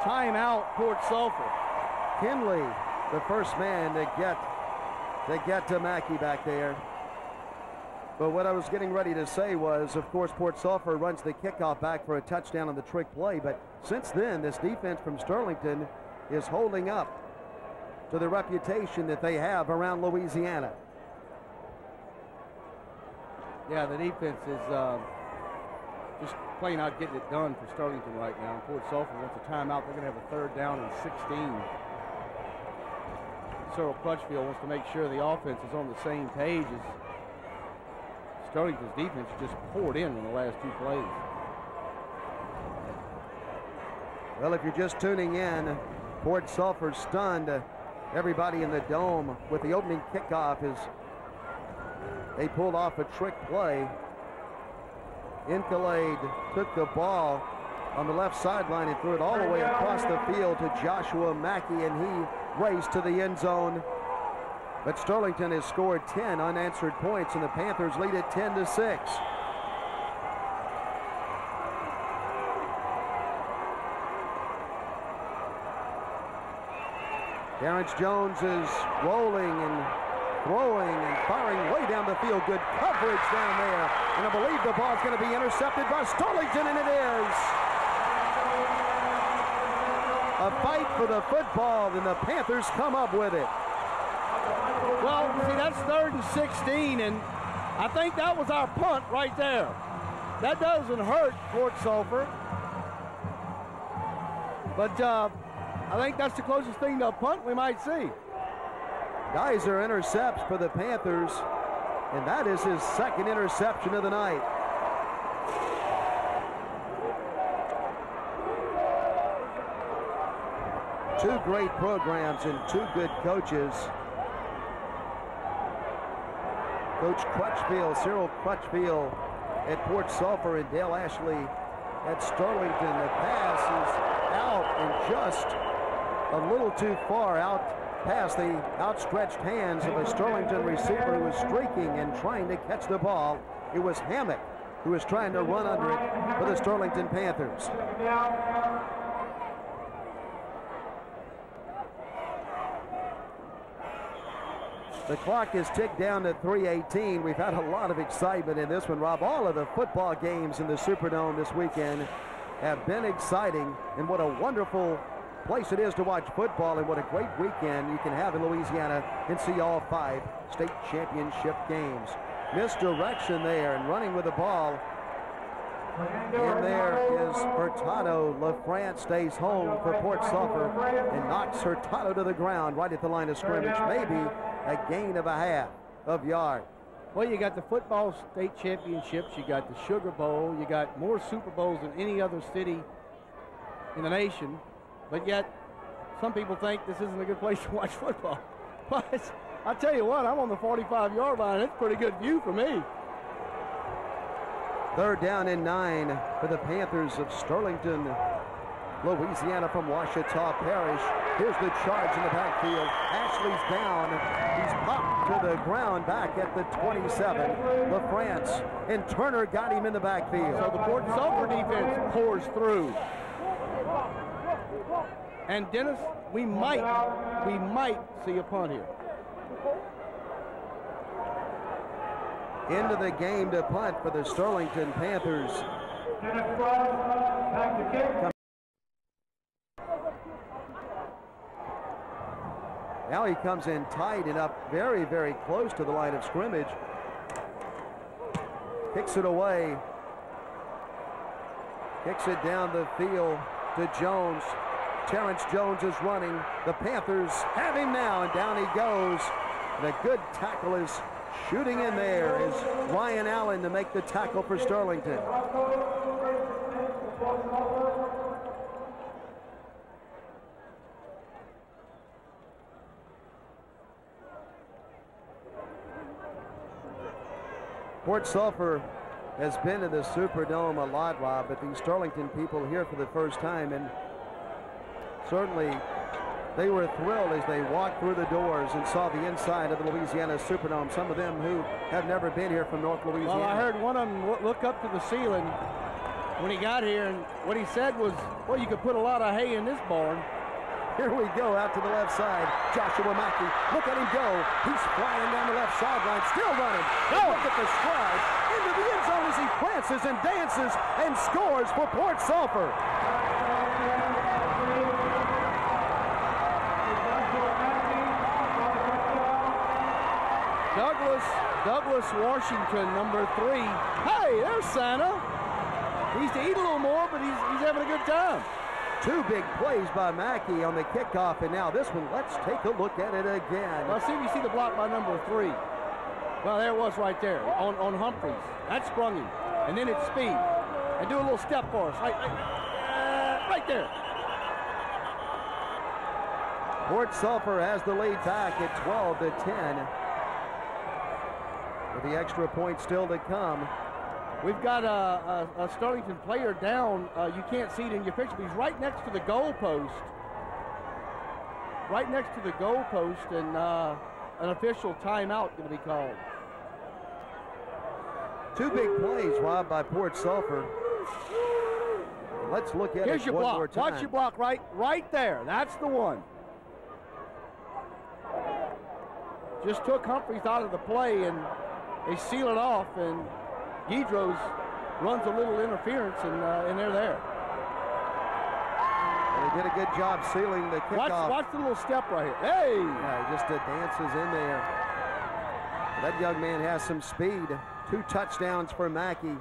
Timeout, Port Sulphur. Kinley, the first man to get to Mackey back there. But what I was getting ready to say was, of course, Port Sulphur runs the kickoff back for a touchdown on the trick play. But since then, this defense from Sterlington is holding up to the reputation that they have around Louisiana. Yeah, the defense is just plain out getting it done for Sterlington right now. Port Sulphur wants a timeout. They're going to have a 3rd down and 16. Cyril Crutchfield wants to make sure the offense is on the same page as Sterlington's defense just poured in the last 2 plays. Well, if you're just tuning in, Port Sulphur stunned everybody in the dome with the opening kickoff as they pulled off a trick play. Incalade took the ball on the left sideline and threw it all the way across the field to Joshua Mackey, and he raced to the end zone. But Sterlington has scored 10 unanswered points, and the Panthers lead it 10-6. Terrence Jones is rolling and throwing and firing way down the field. Good coverage down there. And I believe the ball's going to be intercepted by Sterlington, and it is. A fight for the football, and the Panthers come up with it. Well, see, that's 3rd and 16, and I think that was our punt right there. That doesn't hurt Port Sulphur. But I think that's the closest thing to a punt we might see. Geyser intercepts for the Panthers, and that is his 2nd interception of the night. Two great programs and 2 good coaches. Coach Crutchfield, Cyril Crutchfield at Port Sulphur, and Dale Ashley at Sterlington. The pass is out and just a little too far out past the outstretched hands of a Sterlington receiver who was streaking and trying to catch the ball. It was Hammock who was trying to run under it for the Sterlington Panthers. The clock is ticked down to 3:18. We've had a lot of excitement in this one, Rob. All of the football games in the Superdome this weekend have been exciting, and what a wonderful place it is to watch football, and what a great weekend you can have in Louisiana and see all 5 state championship games. Misdirection there, and running with the ball. And there is Hurtado. LaFrance stays home for Port Sulphur and knocks Hurtado to the ground right at the line of scrimmage. Maybe a gain of a half of yard. Well, you got the football state championships, you got the Sugar Bowl, you got more Super Bowls than any other city in the nation, but yet some people think this isn't a good place to watch football. But I tell you what, I'm on the 45-yard line. It's a pretty good view for me. 3rd down and 9 for the Panthers of Sterlington, Louisiana, from Ouachita Parish. Here's the charge in the backfield. Ashley's down. He's popped to the ground back at the 27. LaFrance and Turner got him in the backfield. So the Port Sulphur defense pours through. And Dennis, we might see a punt here. Into the game to punt for the Sterlington Panthers. Now he comes in tight and up very, very close to the line of scrimmage. Kicks it away. Kicks it down the field to Jones. Terrence Jones is running. The Panthers have him now, and down he goes. The good tackle is shooting in there is Ryan Allen to make the tackle for Sterlington. Port Sulphur has been to the Superdome a lot, Rob, but these Sterlington people here for the first time, and certainly they were thrilled as they walked through the doors and saw the inside of the Louisiana Superdome. Some of them who have never been here from North Louisiana. Well, I heard one of them look up to the ceiling when he got here, and what he said was, well, you could put a lot of hay in this barn. Here we go out to the left side. Joshua Mackey, look at him go. He's flying down the left sideline, still running. Look at the stride into the end zone as he prances and dances and scores for Port Sulphur. Douglas Washington, number 3. Hey, there's Santa. He needs to eat a little more, but he's having a good time. 2 big plays by Mackey on the kickoff, and now this one, let's take a look at it again. Well, see if you see the block by number 3. Well, there it was right there on Humphreys. That sprung him. And then it's speed. And do a little step for us. Right there. Port Sulphur has the lead back at 12-10. With the extra point still to come. We've got a Sterlington player down. You can't see it in your picture, but he's right next to the goal post. Right next to the goal post, and an official timeout going to be called. 2 big plays, Rob, by Port Sulphur. Let's look at Here's it your one block. more time. Watch your block right there. That's the one. Just took Humphreys out of the play, and they seal it off, and Guidros runs a little interference, and they're there. They did a good job sealing the kickoff. Watch the little step right here. Hey! Yeah, just dances in there. That young man has some speed. 2 touchdowns for Mackey.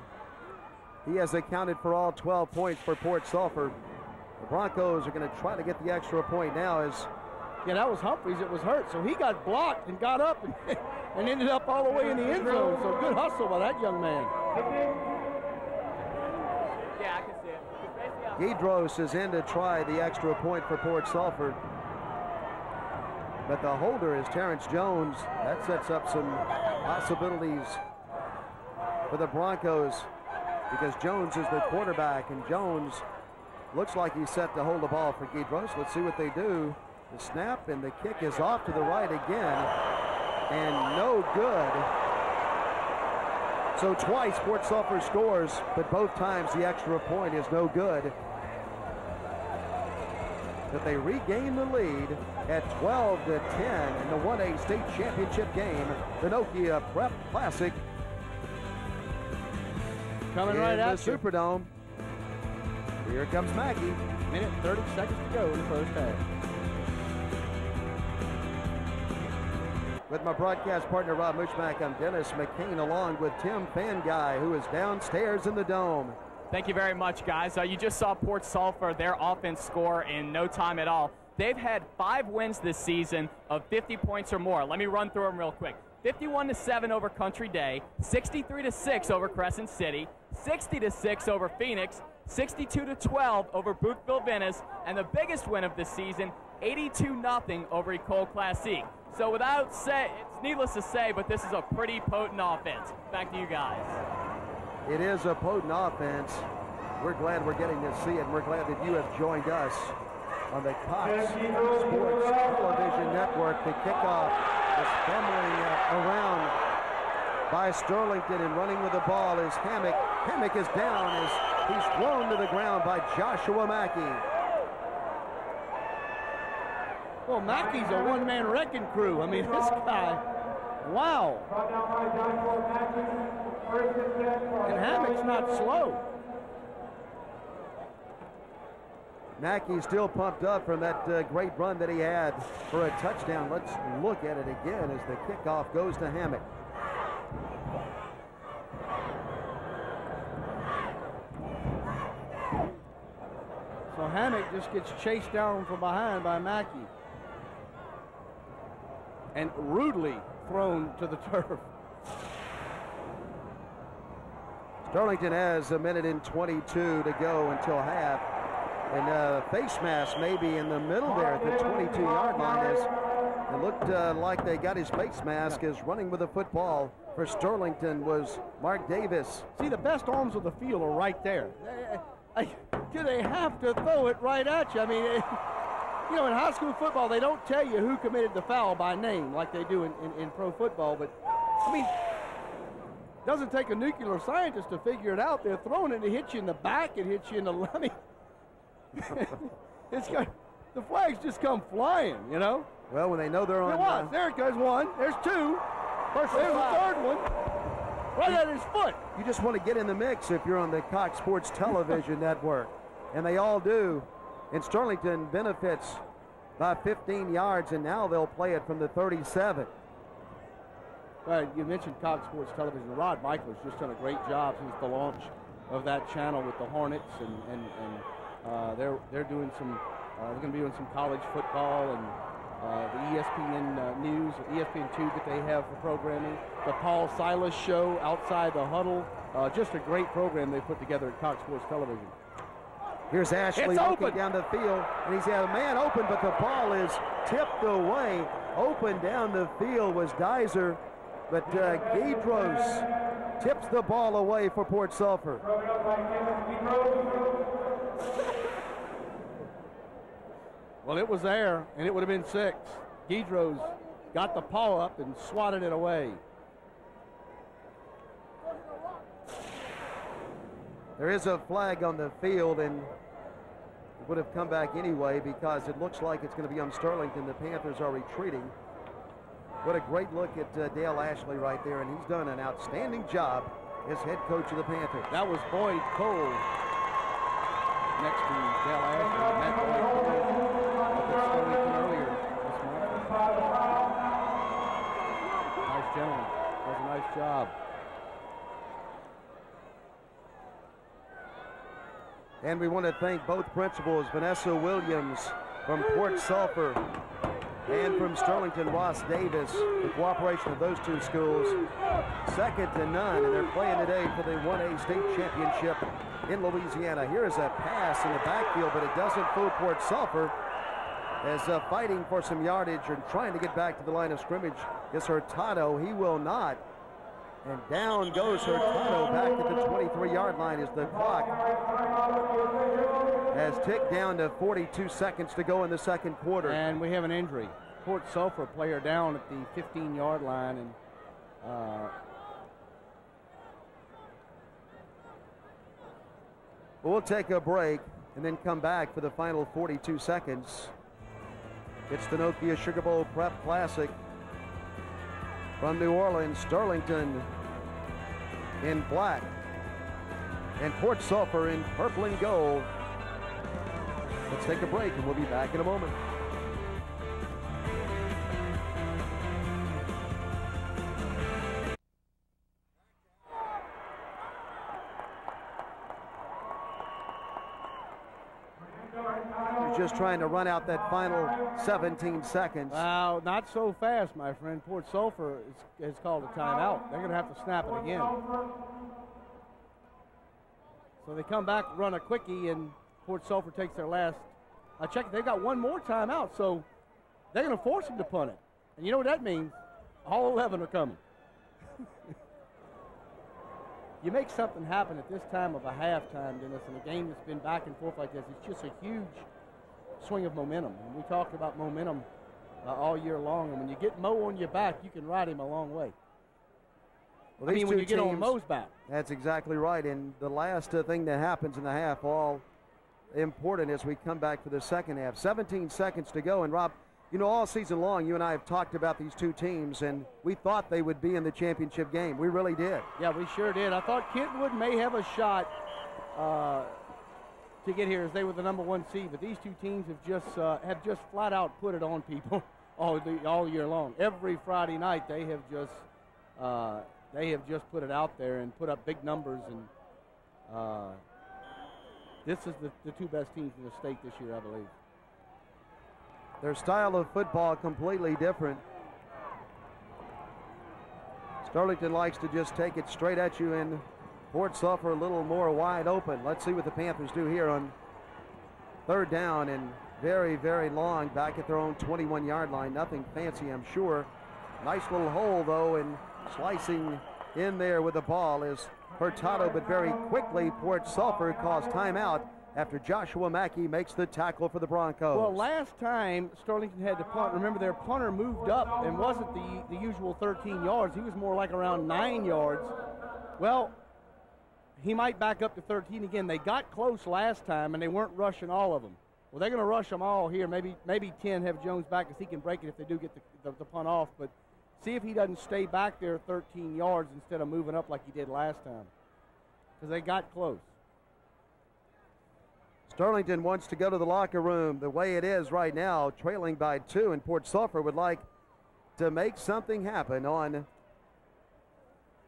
He has accounted for all 12 points for Port Sulphur. The Broncos are going to try to get the extra point now as... Yeah, that was Humphreys. It was hurt. So he got blocked and got up and ended up all the way in the end zone. So good hustle by that young man. Yeah, I can see it. Guidros is in to try the extra point for Port Sulphur. But the holder is Terrence Jones. That sets up some possibilities for the Broncos because Jones is the quarterback, and Jones looks like he's set to hold the ball for Guidros. Let's see what they do. The snap and the kick is off to the right again, and no good. So twice Port Sulphur scores, but both times the extra point is no good. But they regain the lead at 12-10 in the 1A state championship game, the Nokia Prep Classic. Coming right out the Superdome. Here comes Mackey. Minute 30 seconds to go in the first half. With my broadcast partner, Rob Mushmack, I'm Dennis McCain, along with Tim Fanguy, who is downstairs in the dome. Thank you very much, guys. You just saw Port Sulphur, their offense score in no time at all. They've had 5 wins this season of 50 points or more. Let me run through them real quick. 51-7 over Country Day, 63-6 over Crescent City, 60-6 over Phoenix, 62-12 over Boothville Venice, and the biggest win of the season, 82-0 over Ecole Classique. So it's needless to say, but this is a pretty potent offense. Back to you guys. It is a potent offense. We're glad we're getting to see it, and we're glad that you have joined us on the Cox Sports Television Network. The kickoff is fumbling around by Sterlington, and running with the ball is Hammock. Hammock is down as he's thrown to the ground by Joshua Mackey. Well, Mackey's a one-man wrecking crew. I mean, this guy, wow. And Hammock's not slow. Mackey's still pumped up from that great run that he had for a touchdown. Let's look at it again as the kickoff goes to Hammock. So Hammock just gets chased down from behind by Mackey and rudely thrown to the turf. Sterlington has a minute and 22 to go until half. And face mask maybe in the middle there at the 22-yard line. As it looked like they got his face mask. Is running with the football for Sterlington was Mark Davis. See, the best arms of the field are right there. Do they have to throw it right at you? I mean, you know, in high school football, they don't tell you who committed the foul by name like they do in pro football. But, I mean, it doesn't take a nuclear scientist to figure it out. They're throwing it, it hits you in the back, it hits you in the, I mean, the flags just come flying, you know? Well, when they know they're on. There it goes, one. There's two. There's a third one. Right at his foot. You just want to get in the mix if you're on the Cox Sports Television Network. And they all do. And Sterlington benefits by 15 yards, and now they'll play it from the 37. Right, you mentioned Cox Sports Television. Rod Michael's just done a great job since the launch of that channel with the Hornets, and they're doing some. They're going to be doing some college football and the ESPN News, ESPN2 that they have for programming. The Paul Silas Show, Outside the Huddle. Just a great program they put together at Cox Sports Television. Here's Ashley looking down the field, and he's got a man open, but the ball is tipped away. Open down the field was Dizer, but Guidros tips the ball away for Port Sulphur. Well, it was there, and it would have been 6. Guidros got the paw up and swatted it away. There is a flag on the field, and it would have come back anyway because it looks like it's going to be on Sterlington. The Panthers are retreating. What a great look at Dale Ashley right there, and he's done an outstanding job as head coach of the Panthers. That was Boyd Cole next to Dale Ashley. Matt Boyd Cole up at Sterlington earlier this month. Nice gentleman. Does a nice job. And we want to thank both principals, Vanessa Williams from Port Sulphur and from Sterlington, Ross Davis. The cooperation of those two schools, second to none, and they're playing today for the 1A state championship in Louisiana. Here is a pass in the backfield, but it doesn't fool Port Sulphur as fighting for some yardage and trying to get back to the line of scrimmage is Hurtado. He will not. And down goes Hurtado back at the 23-yard line as the clock has ticked down to 42 seconds to go in the second quarter. And we have an injury. Port Sulphur player down at the 15-yard line, and we'll take a break and then come back for the final 42 seconds. It's the Nokia Sugar Bowl Prep Classic from New Orleans. Sterlington in black and Port Sulphur in purple and gold. Let's take a break and we'll be back in a moment. Just trying to run out that final 17 seconds. Wow, not so fast, my friend. Port Sulphur has called a timeout. They're going to have to snap it again. So they come back, run a quickie, and Port Sulphur takes their last. I checked, they've got one more timeout, so they're going to force them to punt it. And you know what that means? All 11 are coming. You make something happen at this time of a halftime, Dennis, in a game that's been back and forth like this. It's just a huge swing of momentum. And we talked about momentum all year long. And when you get Mo on your back, you can ride him a long way. Well, I mean, when you get on Mo's back. That's exactly right. And the last thing that happens in the half, all important as we come back for the second half. 17 seconds to go. And, Rob, you know, all season long, you and I have talked about these two teams, and we thought they would be in the championship game. We really did. Yeah, we sure did. I thought Kentwood may have a shot to get here as they were the number 1 seed, but these two teams have just flat out put it on people all year long. Every Friday night they have just put it out there and put up big numbers, and this is the two best teams in the state this year, I believe. Their style of football completely different. Sterlington likes to just take it straight at you, and Port Sulphur a little more wide open. Let's see what the Panthers do here on third down and very, very long back at their own 21-yard line. Nothing fancy, I'm sure. Nice little hole, though, and slicing in there with the ball is Hurtado, but very quickly Port Sulphur calls timeout after Joshua Mackey makes the tackle for the Broncos. Well, last time Sterlington had to punt, remember their punter moved up and wasn't the usual 13 yards. He was more like around 9 yards. Well, he might back up to 13 again. They got close last time, and they weren't rushing all of them. Well, they're going to rush them all here. Maybe 10 have Jones back because he can break it if they do get the punt off. But see if he doesn't stay back there 13 yards instead of moving up like he did last time, because they got close. Sterlington wants to go to the locker room the way it is right now, trailing by 2, and Port Sulphur would like to make something happen on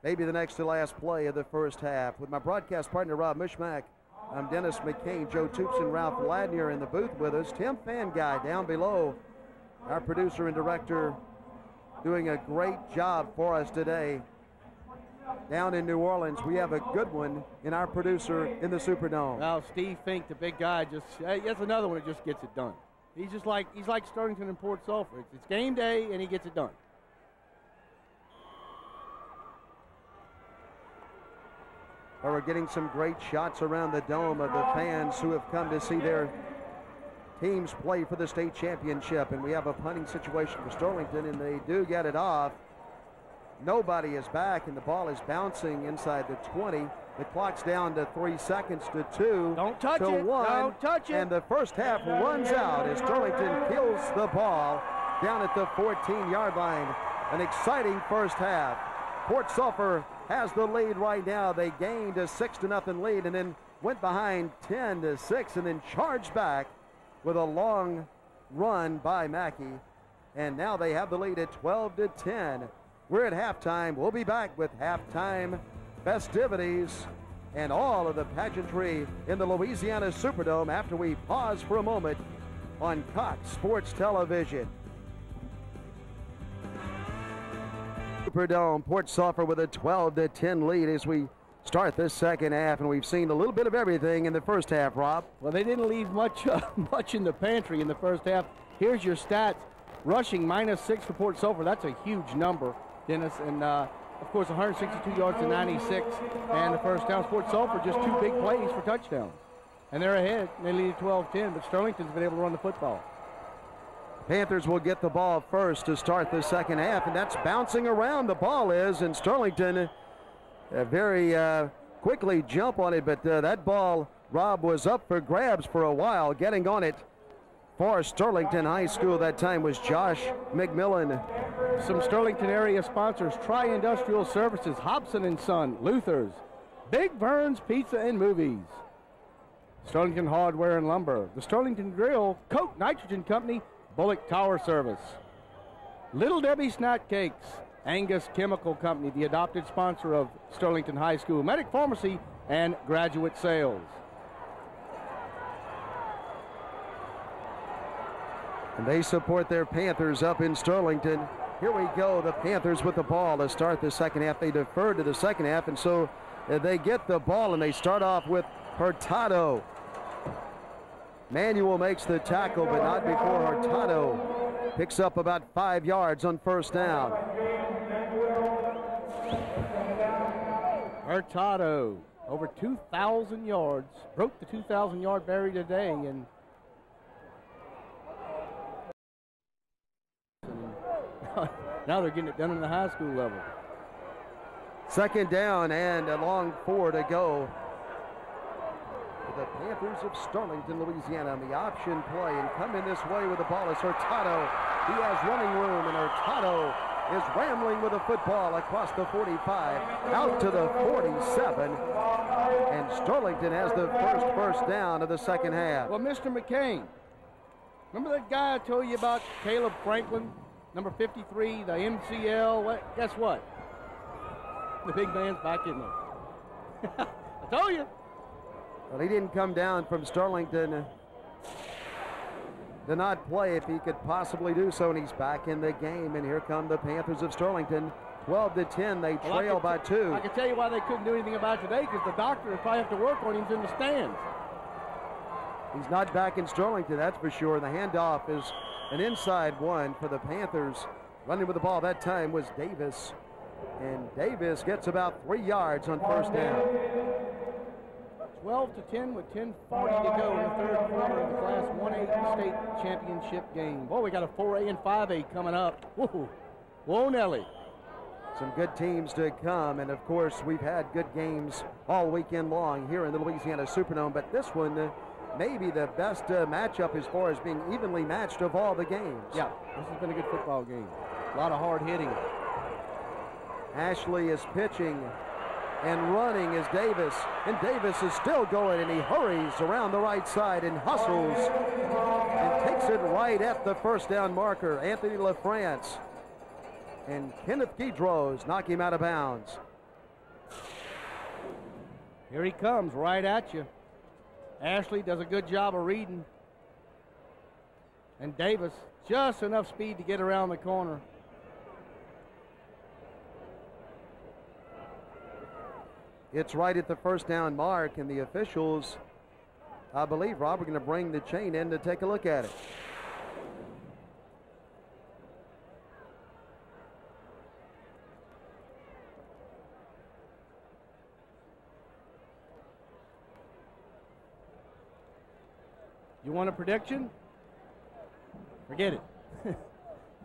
maybe the next to last play of the first half. With my broadcast partner, Rob Mishmack, I'm Dennis McCain, Joe Toops, and Ralph Ladnier in the booth with us. Tim Fanguy down below, our producer and director, doing a great job for us today. Down in New Orleans, we have a good one in our producer in the Superdome. Well, Steve Fink, the big guy, that's another one that just gets it done. He's like Sterlington and Port Sulphur. It's game day, and he gets it done. Well, we're getting some great shots around the dome of the fans who have come to see their teams play for the state championship. And we have a punting situation for Sterlington, and they do get it off. Nobody is back, and the ball is bouncing inside the 20. The clock's down to 3 seconds to 2. Don't touch it. 1. Don't touch it. And the first half runs out as Sterlington kills the ball down at the 14-yard line. An exciting first half. Port Sulphur has the lead right now. They gained a 6-0 lead and then went behind 10-6 and then charged back with a long run by Mackey. And now they have the lead at 12-10. We're at halftime. We'll be back with halftime festivities and all of the pageantry in the Louisiana Superdome after we pause for a moment on Cox Sports Television. Superdome, Port Sulphur with a 12-10 lead as we start this second half, and we've seen a little bit of everything in the first half, Rob. Well, they didn't leave much in the pantry in the first half. Here's your stats. Rushing -6 for Port Sulphur. That's a huge number, Dennis. And of course, 162 yards to 96, and the first down. Fort Sulphur just 2 big plays for touchdowns. And they're ahead. They lead 12-10, but Sterlington's been able to run the football. Panthers will get the ball first to start the second half, and that's bouncing around. The ball is, and Sterlington very quickly jump on it, but that ball, Rob, was up for grabs for a while. Getting on it for Sterlington High School that time was Josh McMillan. Some Sterlington area sponsors: Tri-Industrial Services, Hobson & Son, Luther's, Big Vern's Pizza and Movies, Sterlington Hardware and Lumber, the Sterlington Grill, Coke Nitrogen Company, Bullock Tower Service, Little Debbie Snack Cakes, Angus Chemical Company, the adopted sponsor of Sterlington High School, Medic Pharmacy, and Graduate Sales. And they support their Panthers up in Sterlington. Here we go, the Panthers with the ball to start the second half. They deferred to the second half, and so they get the ball, and they start off with Hurtado. Manuel makes the tackle, but not before Hurtado picks up about 5 yards on first down. Hurtado, over 2,000 yards, broke the 2,000-yard barrier today, and now they're getting it done in the high school level. Second down and a long 4 to go. The Panthers of Sterlington, Louisiana, on the option play, and coming this way with the ball is Hurtado. He has running room, and Hurtado is rambling with the football across the 45, out to the 47, and Sterlington has the first down of the second half. Well, Mr. McCain, remember that guy I told you about, Caleb Franklin, number 53, the MCL? Guess what? The big man's back in there. I told you. Well, he didn't come down from Sterlington to not play if he could possibly do so, and he's back in the game. And here come the Panthers of Sterlington. 12-10, they trail by 2. I can tell you why they couldn't do anything about it today, because the doctor would probably have to work on him in the stands. He's not back in Sterlington, that's for sure. The handoff is an inside one for the Panthers. Running with the ball that time was Davis, and Davis gets about 3 yards on first down. 12-10 with 10:40 to go in the third quarter of the Class 1A state championship game. Boy, we got a 4A and 5A coming up. Whoa, whoa, Nelly. Some good teams to come, and of course we've had good games all weekend long here in the Louisiana Superdome, but this one may be the best matchup as far as being evenly matched of all the games. Yeah, this has been a good football game. A lot of hard hitting. Ashley is pitching, and running is Davis, and Davis is still going, and he hurries around the right side and hustles and takes it right at the first down marker. Anthony LaFrance and Kenneth Guidros knock him out of bounds. Here he comes right at you. Ashley does a good job of reading, and Davis just enough speed to get around the corner. It's right at the first down mark, and the officials, I believe, Rob, are going to bring the chain in to take a look at it. You want a prediction? Forget it.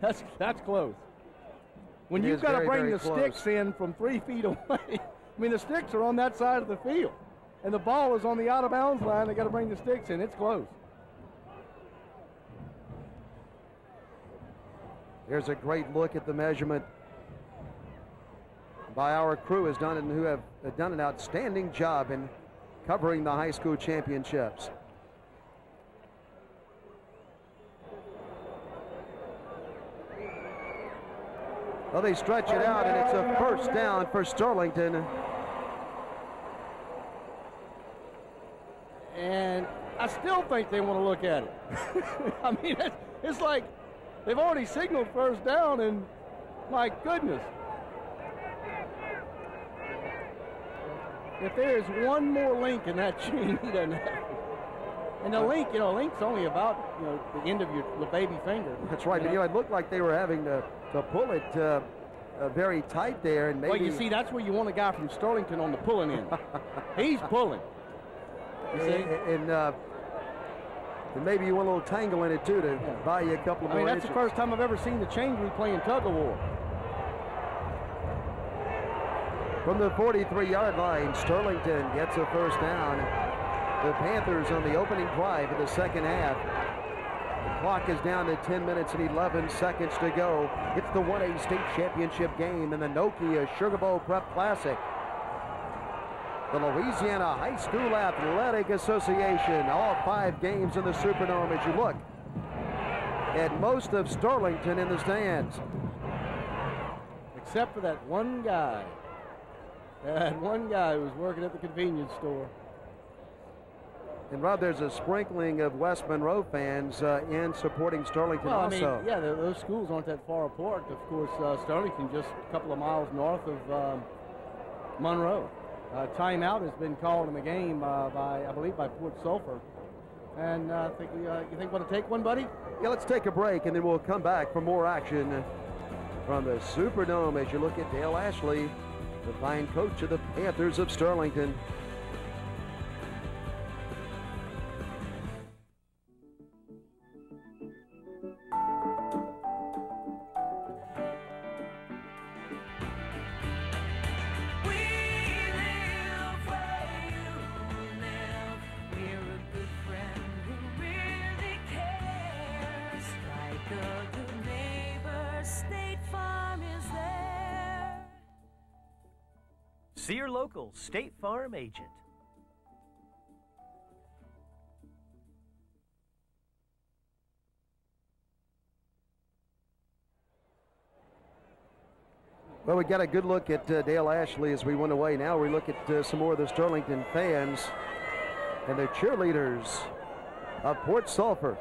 That's close. When you've got to bring the sticks in from 3 feet away, I mean, the sticks are on that side of the field, and the ball is on the out-of-bounds line. They got to bring the sticks in. It's close. Here's a great look at the measurement by our crew who have done an outstanding job in covering the high school championships. Well, they stretch it out, and it's a first down for Sterlington. And I still think they want to look at it. I mean, it's like they've already signaled first down, and my goodness. If there is one more link in that chain, he doesn't have it. And the link, link's only about, the end of the baby finger. That's right. But, it looked like they were having to pull it very tight there. And maybe well, you see, that's where you want a guy from Sterlington on the pulling end. He's pulling. You see? And maybe you want a little tangle in it, too, to buy you a couple of more that's inches. the first time I've ever seen the chain group playing tug-of-war. From the 43-yard line, Sterlington gets a first down. The Panthers on the opening drive of the second half. The clock is down to 10 minutes and 11 seconds to go. It's the 1A state championship game in the Nokia Sugar Bowl Prep Classic. The Louisiana High School Athletic Association, all 5 games in the Superdome as you look at most of Sterlington in the stands. Except for that one guy. That one guy who was working at the convenience store. And Rob, there's a sprinkling of West Monroe fans in supporting Sterlington also. I mean, yeah, those schools aren't that far apart. Of course, Sterlington just a couple of miles north of Monroe. Timeout has been called in the game I believe by Port Sulphur. And I think you think want to take one, buddy? Yeah, let's take a break, and then we'll come back for more action from the Superdome as you look at Dale Ashley, the fine coach of the Panthers of Sterlington. See your local State Farm agent. Well, we got a good look at Dale Ashley as we went away. Now we look at some more of the Sterlington fans and the cheerleaders of Port Sulphur.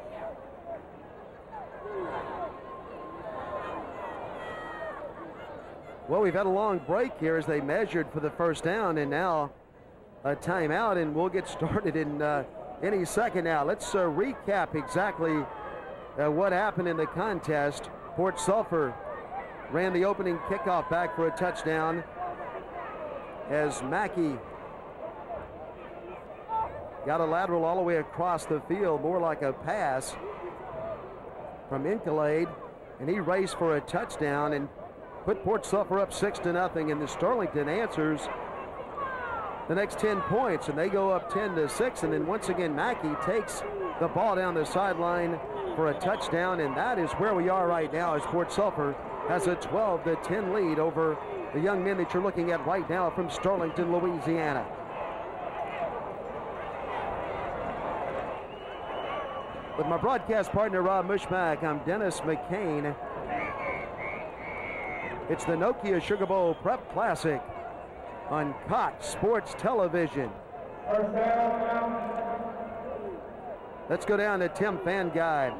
Well, we've had a long break here as they measured for the first down, and now a timeout, and we'll get started in any second now. Let's recap exactly what happened in the contest. Port Sulphur ran the opening kickoff back for a touchdown as Mackey got a lateral all the way across the field, more like a pass from Incolade, and he raced for a touchdown and put Port Sulphur up 6-0, and the Sterlington answers the next 10 points, and they go up 10-6, and then once again Mackey takes the ball down the sideline for a touchdown, and that is where we are right now as Port Sulphur has a 12-10 lead over the young men that you're looking at right now from Sterlington, Louisiana. With my broadcast partner Rob Mushmack, I'm Dennis McCain. It's the Nokia Sugar Bowl Prep Classic on Cox Sports Television. Let's go down to Tim Fangide.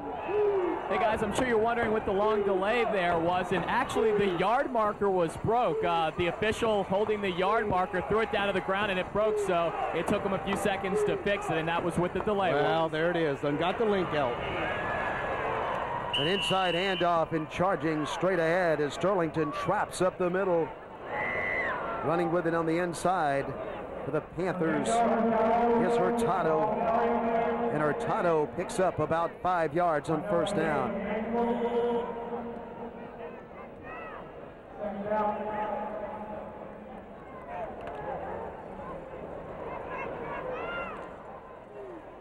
Hey guys, I'm sure you're wondering what the long delay there was, and actually the yard marker was broke. The official holding the yard marker threw it down to the ground and it broke, so it took him a few seconds to fix it, and that was what the delay was. Well, there it is. Done got the link out. An inside handoff and charging straight ahead as Sterlington traps up the middle. Running with it on the inside for the Panthers is Hurtado. And Hurtado picks up about 5 yards on first down.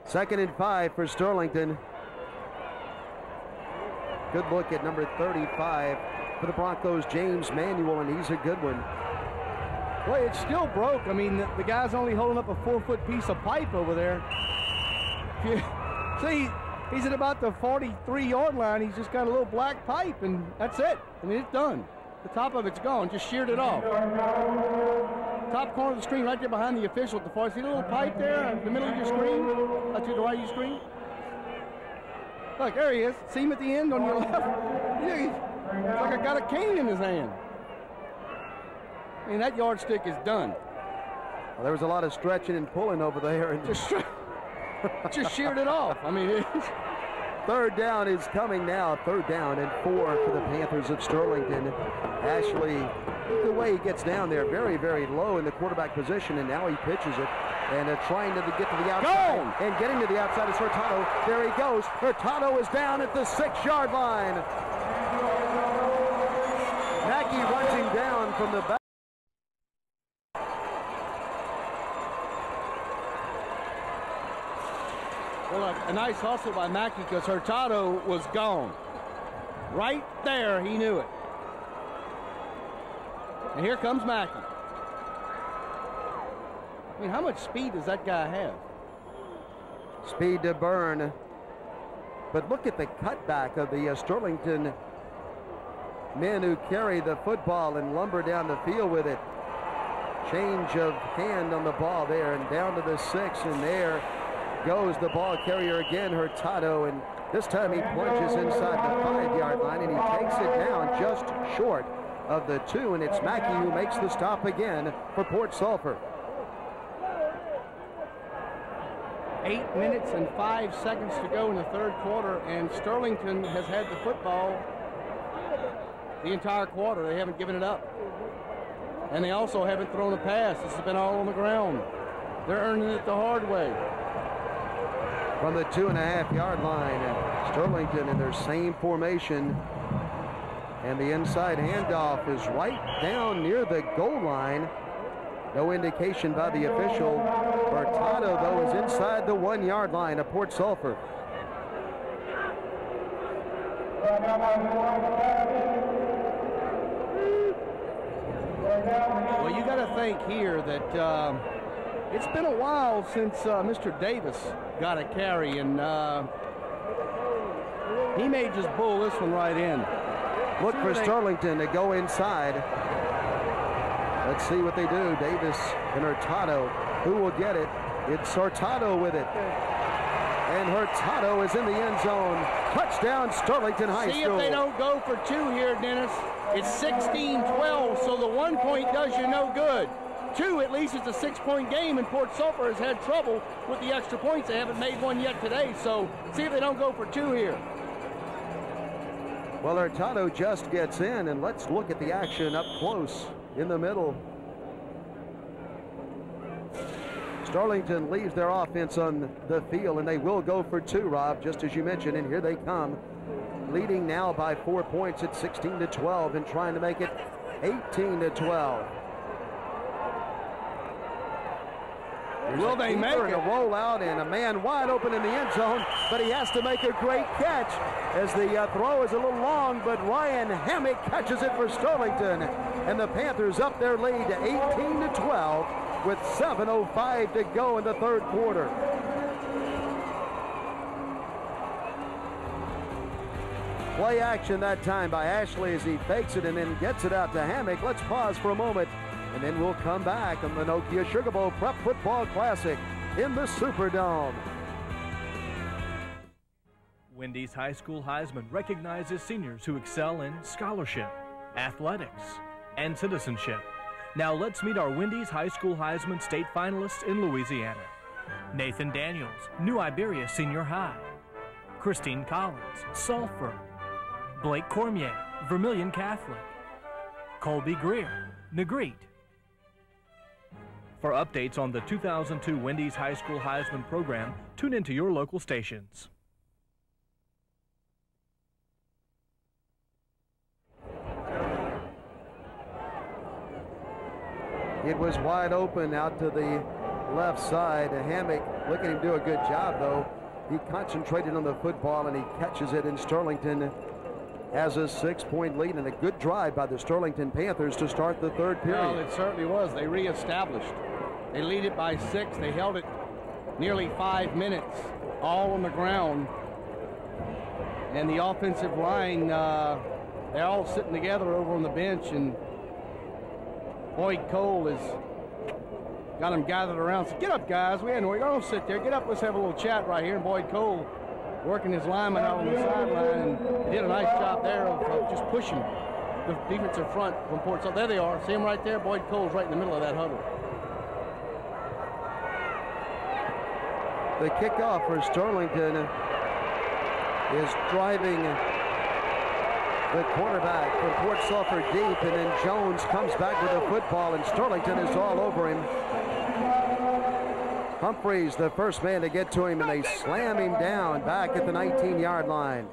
Second and 5 for Sterlington. Good look at number 35 for the Broncos, James Manuel, and he's a good one. Well, it still broke. I mean, the guy's only holding up a 4-foot piece of pipe over there. See, he's at about the 43-yard line. He's just got a little black pipe, and that's it. I mean, it's done. The top of it's gone. Just sheared it off. Top corner of the screen, right there behind the official at the far. See the little pipe there in the middle of your screen? To the right of your screen? Look, there he is. See him at the end on your left? Yeah, it's like I got a cane in his hand. I mean, that yardstick is done. Well, there was a lot of stretching and pulling over there. And just sheared it off. I mean, third down is coming now. 3rd down and 4 for the Panthers of Sterlington. Ashley, the way he gets down there, very, very low in the quarterback position, and now he pitches it. And trying to get to the outside. And getting to the outside is Hurtado. There he goes. Hurtado is down at the 6-yard line. Mackey runs him down from the back. Well, a nice hustle by Mackey because Hurtado was gone. Right there, he knew it. And here comes Mackey. I mean, how much speed does that guy have? Speed to burn. But look at the cutback of the Sterlington men who carry the football and lumber down the field with it. Change of hand on the ball there and down to the 6, and there goes the ball carrier again, Hurtado, and this time he plunges inside the 5-yard line and he takes it down just short of the 2, and it's Mackey who makes the stop again for Port Sulphur. 8 minutes and 5 seconds to go in the 3rd quarter, and Sterlington has had the football the entire quarter. They haven't given it up. And they also haven't thrown a pass. This has been all on the ground. They're earning it the hard way. From the 2.5-yard line, Sterlington in their same formation. And the inside handoff is right down near the goal line. No indication by the official. Hurtado, though, is inside the 1-yard line of Port Sulphur. Well, you got to think here that it's been a while since Mr. Davis got a carry, and he may just bull this one right in. Look for Sterlington to go inside. Let's see what they do. Davis and Hurtado. Who will get it? It's Hurtado with it. And Hurtado is in the end zone. Touchdown, Sterlington High School. See if they don't go for 2 here, Dennis. It's 16-12, so the 1 point does you no good. 2, at least it's a 6-point game, and Port Sulphur has had trouble with the extra points. They haven't made one yet today, so see if they don't go for 2 here. Well, Hurtado just gets in, and let's look at the action up close in the middle. Sterlington leaves their offense on the field, and they will go for 2, Rob, just as you mentioned, and here they come. Leading now by 4 points at 16-12 and trying to make it 18-12. Will they make it? A rollout and a man wide open in the end zone, but he has to make a great catch as the throw is a little long, but Ryan Hammock catches it for Sterlington, and the Panthers up their lead to 18-12 with 7:05 to go in the 3rd quarter. Play action that time by Ashley as he fakes it and then gets it out to Hammock. Let's pause for a moment, and then we'll come back on the Nokia Sugar Bowl Prep Football Classic in the Superdome. Wendy's High School Heisman recognizes seniors who excel in scholarship, athletics, and citizenship. Now let's meet our Wendy's High School Heisman state finalists in Louisiana. Nathan Daniels, New Iberia Senior High. Christine Collins, Sulphur. Blake Cormier, Vermilion Catholic. Colby Greer, Negrete. For updates on the 2002 Wendy's High School Heisman program, tune into your local stations. It was wide open out to the left side. Hammock, look at him do a good job, though. He concentrated on the football, and he catches it, and Sterlington has a 6-point lead, and a good drive by the Sterlington Panthers to start the 3rd period. Well, it certainly was. They reestablished. They lead it by 6. They held it nearly 5 minutes, all on the ground. And the offensive line, they're all sitting together over on the bench, and Boyd Cole has got them gathered around. So get up, guys. We don't sit there. Get up. Let's have a little chat right here. And Boyd Cole working his lineman out on the sideline, and he did a nice job there of just pushing the defensive front from Port Sulphur. There they are. See him right there? Boyd Cole's right in the middle of that huddle. The kickoff for Sterlington is driving the quarterback from Port Sulphur deep, and then Jones comes back with the football, and Sterlington is all over him. Humphreys, the first man to get to him, and they slam him down back at the 19-yard line.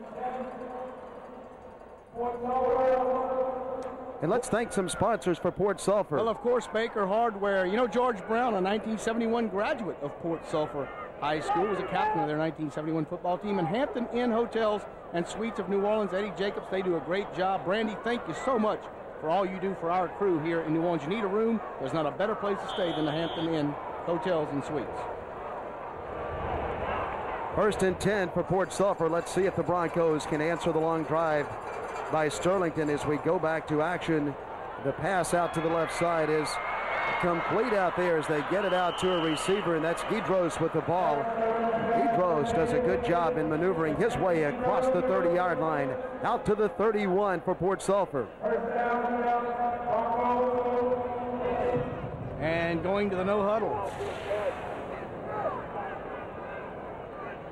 And let's thank some sponsors for Port Sulphur. Well, of course, Baker Hardware. You know, George Brown, a 1971 graduate of Port Sulphur High School, was a captain of their 1971 football team. And Hampton Inn Hotels and Suites of New Orleans, Eddie Jacobs, they do a great job. Brandy, thank you so much for all you do for our crew here in New Orleans. You need a room. There's not a better place to stay than the Hampton Inn Hotels and Suites. 1st and 10 for Port Sulphur. Let's see if the Broncos can answer the long drive by Sterlington as we go back to action. The pass out to the left side is complete out there as they get it out to a receiver, and that's Guidros with the ball. Guidros does a good job in maneuvering his way across the 30-yard line out to the 31 for Port Sulphur. And going to the no huddle.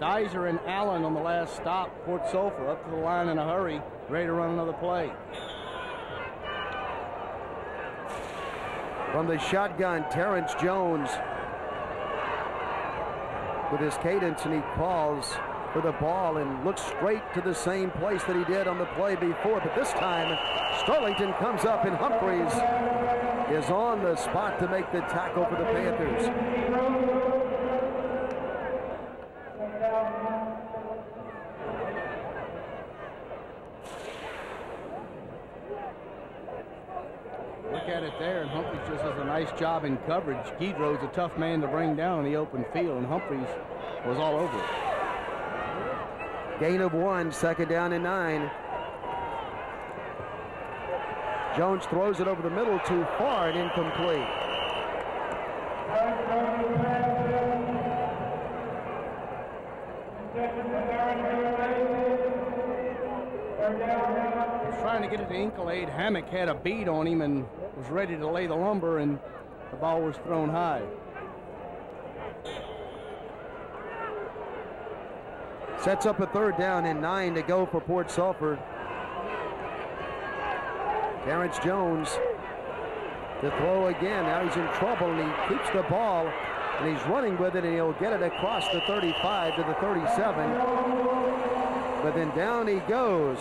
Dizer and Allen on the last stop. Port Sulphur up to the line in a hurry, ready to run another play. From the shotgun, Terrence Jones with his cadence, and he calls for the ball and looks straight to the same place that he did on the play before. But this time, Sterlington comes up, and Humphreys is on the spot to make the tackle for the Panthers. Look at it there, and Humphreys just does a nice job in coverage. Guidro's a tough man to bring down in the open field, and Humphreys was all over it. Gain of 1, 2nd down and 9. Jones throws it over the middle too far and incomplete. Trying to get it to Inkalade. Hammock had a bead on him and was ready to lay the lumber, and the ball was thrown high. Sets up a 3rd down and 9 to go for Port Sulphur. Terrence Jones to throw again. Now he's in trouble, and he keeps the ball, and he's running with it, and he'll get it across the 35 to the 37. But then down he goes.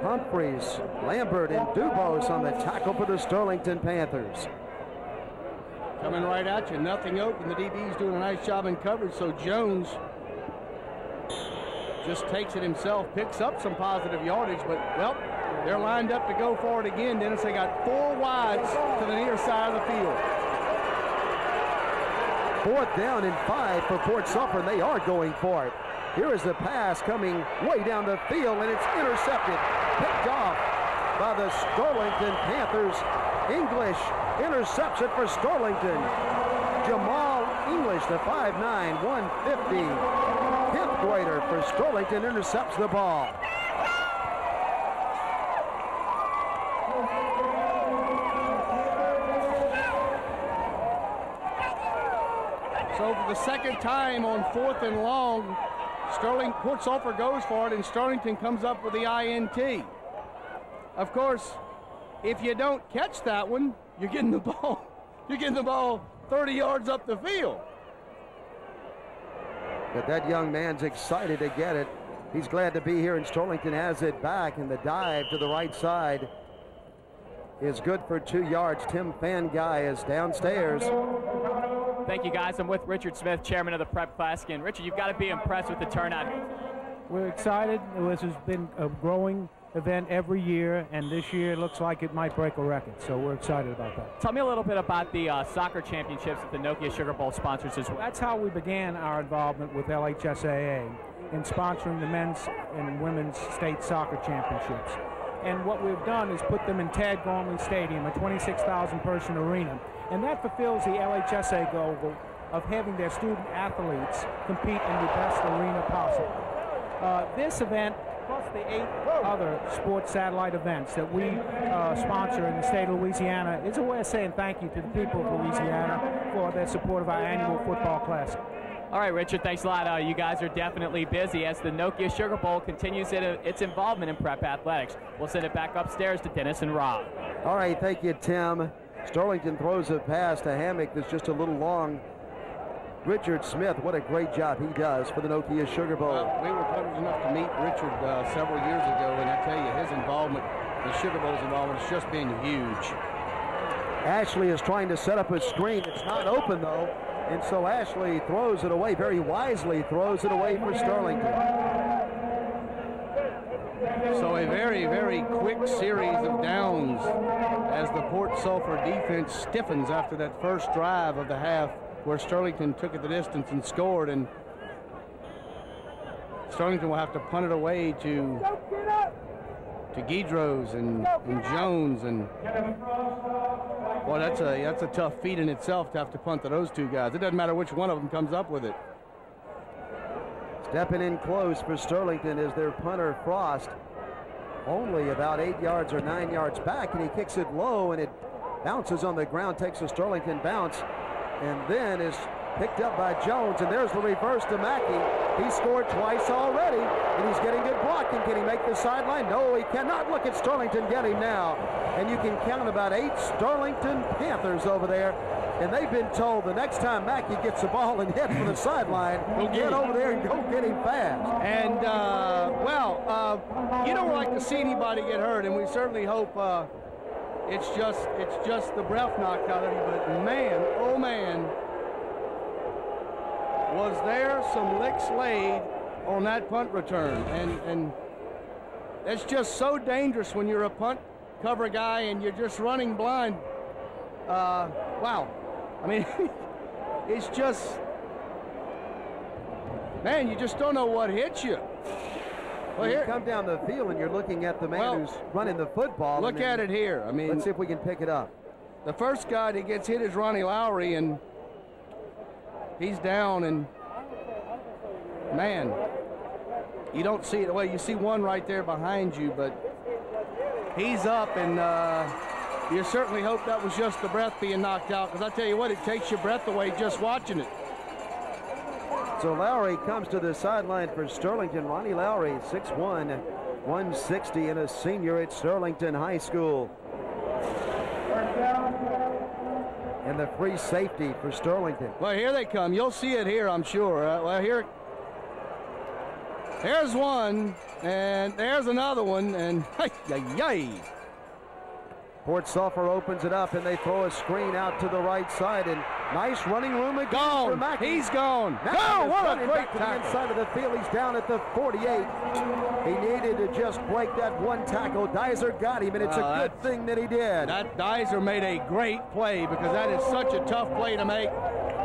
Humphreys, Lambert, and Dubose on the tackle for the Sterlington Panthers. Coming right at you, nothing open. The DB's doing a nice job in coverage, so Jones just takes it himself, picks up some positive yardage, but, well, they're lined up to go for it again, Dennis. They got 4 wides to the near side of the field. 4th down and 5 for Port Sulphur, and they are going for it. Here is the pass coming way down the field, and it's intercepted, picked off by the Sterlington Panthers. English interception for Sterlington. Jamal English, the 5'9", 150, 10th grader for Sterlington, intercepts the ball. So for the 2nd time on 4th and long, Port Sulphur goes for it, and Sterlington comes up with the INT. Of course, if you don't catch that one, you're getting the ball. You're getting the ball 30 yards up the field. But that young man's excited to get it. He's glad to be here, and Sterlington has it back, and the dive to the right side is good for 2 yards. Tim Fanguy is downstairs. Thank you, guys. I'm with Richard Smith, chairman of the Prep Classic. And Richard, you've got to be impressed with the turnout. We're excited. This has been a growing event every year, and this year it looks like it might break a record, so we're excited about that. Tell me a little bit about the soccer championships that the Nokia Sugar Bowl sponsors as well. That's how we began our involvement with LHSAA in sponsoring the men's and women's state soccer championships. And what we've done is put them in Tad Gormley Stadium, a 26,000-person arena. And that fulfills the LHSA goal of having their student athletes compete in the best arena possible. This event, plus the 8 other sports satellite events that we sponsor in the state of Louisiana, is a way of saying thank you to the people of Louisiana for their support of our annual football classic. All right, Richard, thanks a lot. You guys are definitely busy as the Nokia Sugar Bowl continues its involvement in prep athletics. We'll send it back upstairs to Dennis and Rob. All right, thank you, Tim. Sterlington throws a pass to Hammock that's just a little long. Richard Smith, what a great job he does for the Nokia Sugar Bowl. We were privileged enough to meet Richard several years ago, and I tell you, his involvement, the Sugar Bowl's involvement, has just been huge. Ashley is trying to set up a screen. It's not open, though, and so Ashley throws it away, very wisely throws it away for Sterlington. So a very, very quick series of downs as the Port Sulphur defense stiffens after that first drive of the half, where Sterlington took it the distance and scored, and Sterlington will have to punt it away to Guidros and Jones, and well, that's a tough feat in itself to have to punt to those two guys. It doesn't matter which one of them comes up with it. Stepping in close for Sterlington is their punter Frost, only about 8 yards or 9 yards back, and he kicks it low, and it bounces on the ground, takes a Sterlington bounce, and then is picked up by Jones, and there's the reverse to Mackey. He scored twice already, and he's getting good blocking. Can he make the sideline? No, he cannot. Look at Sterlington get him now. And you can count about 8 Sterlington Panthers over there, and they've been told the next time Mackey gets the ball and head for the sideline, get over there and go get him fast. And, you don't like to see anybody get hurt, and we certainly hope it's just the breath knocked out of him. But man, oh man, was there some licks laid on that punt return. And it's just so dangerous when you're a punt cover guy and you're just running blind. Wow. I mean, it's just, man, you just don't know what hits you. Well, you come down the field and you're looking at the man who's running the football. Look at it here. I mean, let's see if we can pick it up. The first guy that gets hit is Ronnie Lowry, and he's down, and man, you don't see it. Well, you see one right there behind you, but he's up, and you certainly hope that was just the breath being knocked out, because I tell you what, it takes your breath away just watching it. So Lowry comes to the sideline for Sterlington. Ronnie Lowry, 6'1", 160, and a senior at Sterlington High School. And the free safety for Sterlington. Well, here they come. You'll see it here, I'm sure. Well, there's one, and there's another one, and yay. Port Sulphur opens it up, and they throw a screen out to the right side, and nice running room again for Mackey. He's gone. Go! What a great tackle. The inside of the field. He's down at the 48. He needed to just break that one tackle. Dyser got him, and it's a good thing that he did. That Dyser made a great play, because that is such a tough play to make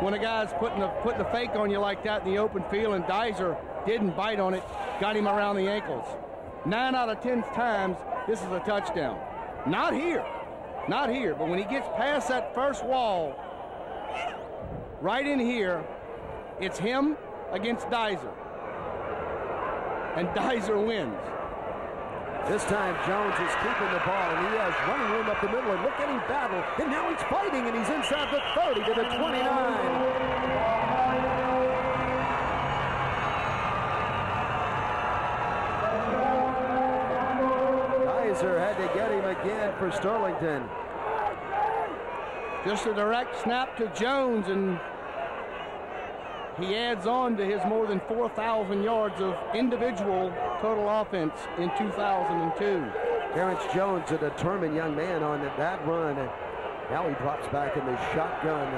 when a guy's putting the fake on you like that in the open field, and Dyser didn't bite on it, got him around the ankles. 9 out of 10 times, this is a touchdown. Not here, but when he gets past that first wall, right in here, it's him against Dyser, and Dyser wins. This time Jones is keeping the ball, and he has running room up the middle, and look at him battle, and now he's fighting, and he's inside the 30 to the 29. Had to get him again for Sterlington. Just a direct snap to Jones, and he adds on to his more than 4,000 yards of individual total offense in 2002. Terrence Jones, a determined young man on that run. Now he drops back in the shotgun.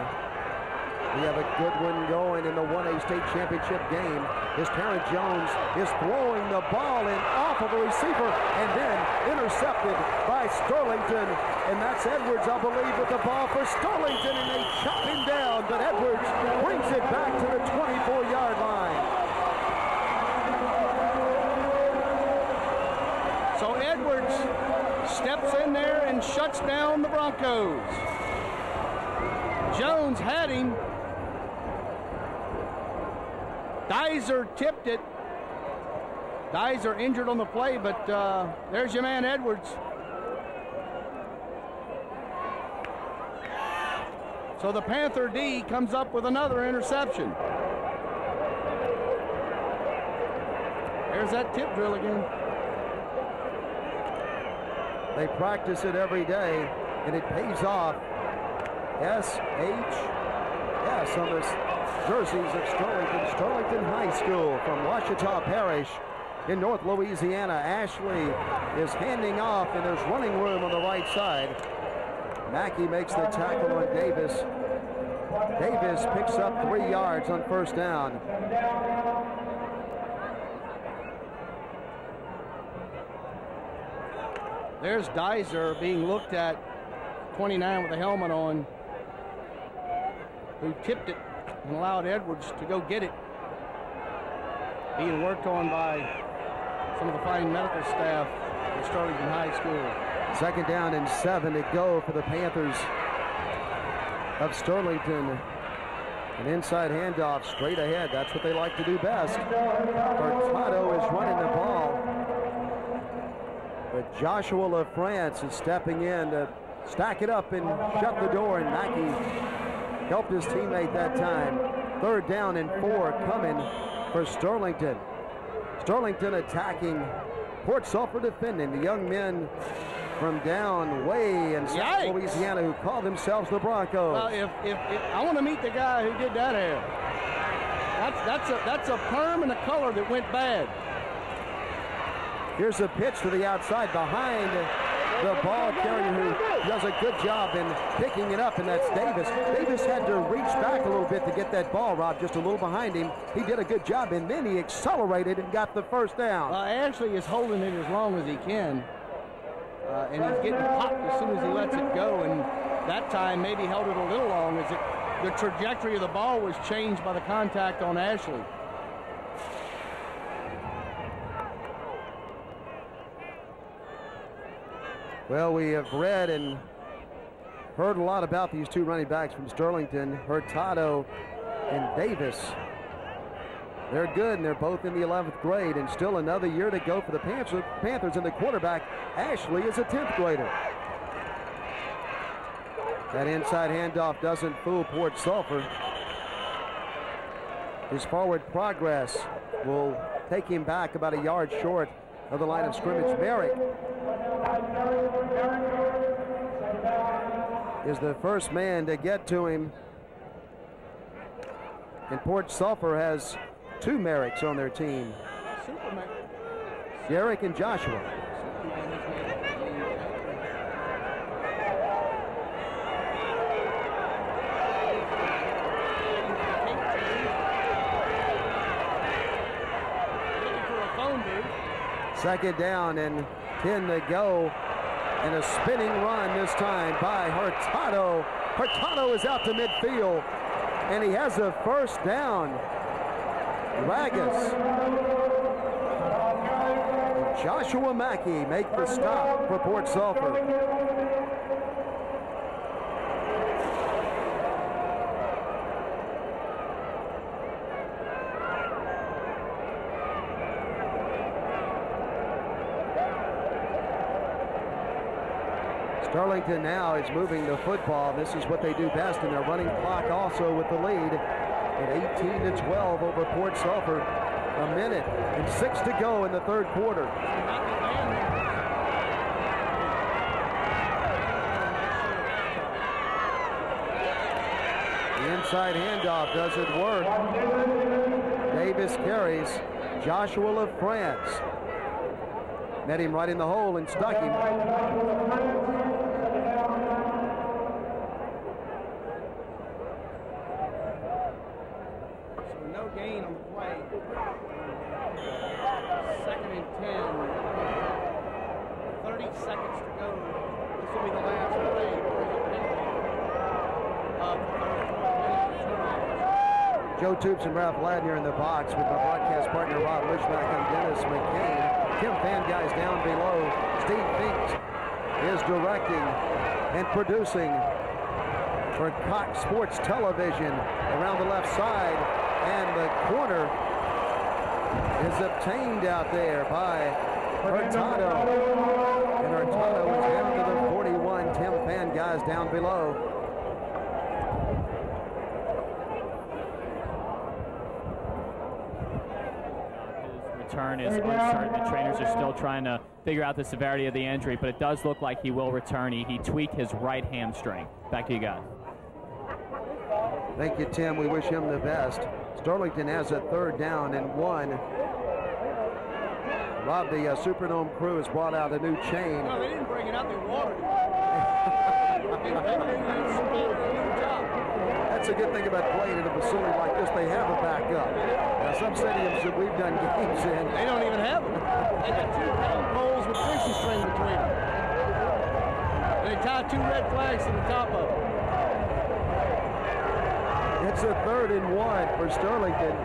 We have a good one going in the 1A state championship game. As Terrence Jones is throwing the ball in off of a receiver and then intercepted by Sterlington. And that's Edwards, I believe, with the ball for Sterlington, and they chop him down, but Edwards brings it back to the 24-yard line. So Edwards steps in there and shuts down the Broncos. Jones had him. Dyser tipped it. Dyser injured on the play, but there's your man Edwards. So the Panther D comes up with another interception. There's that tip drill again. They practice it every day, and it pays off. S-H-S on the jerseys of Sterlington High School from Ouachita Parish in North Louisiana. Ashley is handing off, and there's running room on the right side. Mackey makes the tackle on Davis. Davis picks up 3 yards on first down. There's Dizer being looked at, 29 with a helmet on, who tipped it and allowed Edwards to go get it. Being worked on by some of the fine medical staff at Sterlington High School. 2nd down and 7 to go for the Panthers of Sterlington. An inside handoff straight ahead. That's what they like to do best. Hurtado is running the ball. But Joshua LaFrance is stepping in to stack it up and shut the door, and Mackey helped his teammate that time. 3rd down and 4 coming for Sterlington. Sterlington attacking, Port Sulphur defending. The young men from down way in South Louisiana who call themselves the Broncos. Well, if I want to meet the guy who did that hair. That's a perm and a color that went bad. Here's a pitch to the outside behind the ball carrier who does a good job in picking it up, and that's Davis. Davis had to reach back a little bit to get that ball, Rob, just a little behind him. He did a good job, and then he accelerated and got the first down. Ashley is holding it as long as he can, and he's getting popped as soon as he lets it go, and that time maybe held it a little long as the trajectory of the ball was changed by the contact on Ashley. Well, we have read and heard a lot about these 2 running backs from Sterlington, Hurtado and Davis. They're good, and they're both in the 11th grade, and still another year to go for the Panthers, and the quarterback, Ashley, is a 10th grader. That inside handoff doesn't fool Port Sulphur. His forward progress will take him back about a yard short of the line of scrimmage. Merrick is the first man to get to him. And Port Sulphur has 2 Merricks on their team. Derek and Joshua. Second down and 10 to go. And a spinning run this time by Hurtado. Hurtado is out to midfield, and he has a first down. Ragus. Joshua Mackey make the stop for Port Sulphur. Sterlington now is moving the football. This is what they do best, and they're running clock also with the lead at 18-12 over Port Sulphur. A minute and 6 to go in the 3rd quarter. The inside handoff doesn't work. Davis carries. Joshua LaFrance met him right in the hole and stuck him. Gain on the play. 2nd and 10. 30 seconds to go. This will be the last play. Joe Toops and Ralph Ladner in the box with my broadcast partner Rob Lischbach and Dennis McCain. Tim Fan guys down below. Steve Finks is directing and producing for Cox Sports Television around the left side. And the corner is obtained out there by Hurtado. And Hurtado is down to the 41. Tim Fan guys down below. His return is uncertain. The trainers are still trying to figure out the severity of the injury, but it does look like he will return. He tweaked his right hamstring. Back to you guys. Thank you, Tim. We wish him the best. Sterlington has a 3rd down and 1. Rob, the Superdome crew has brought out a new chain. No, they didn't bring it out. They watered it. That's a good thing about playing in a facility like this. They have a backup. Now, some stadiums that we've done games in, They don't even have them. They got 2 cane poles with fishing string between them. And they tie 2 red flags to the top of them. it's a 3rd and 1 for Sterlington.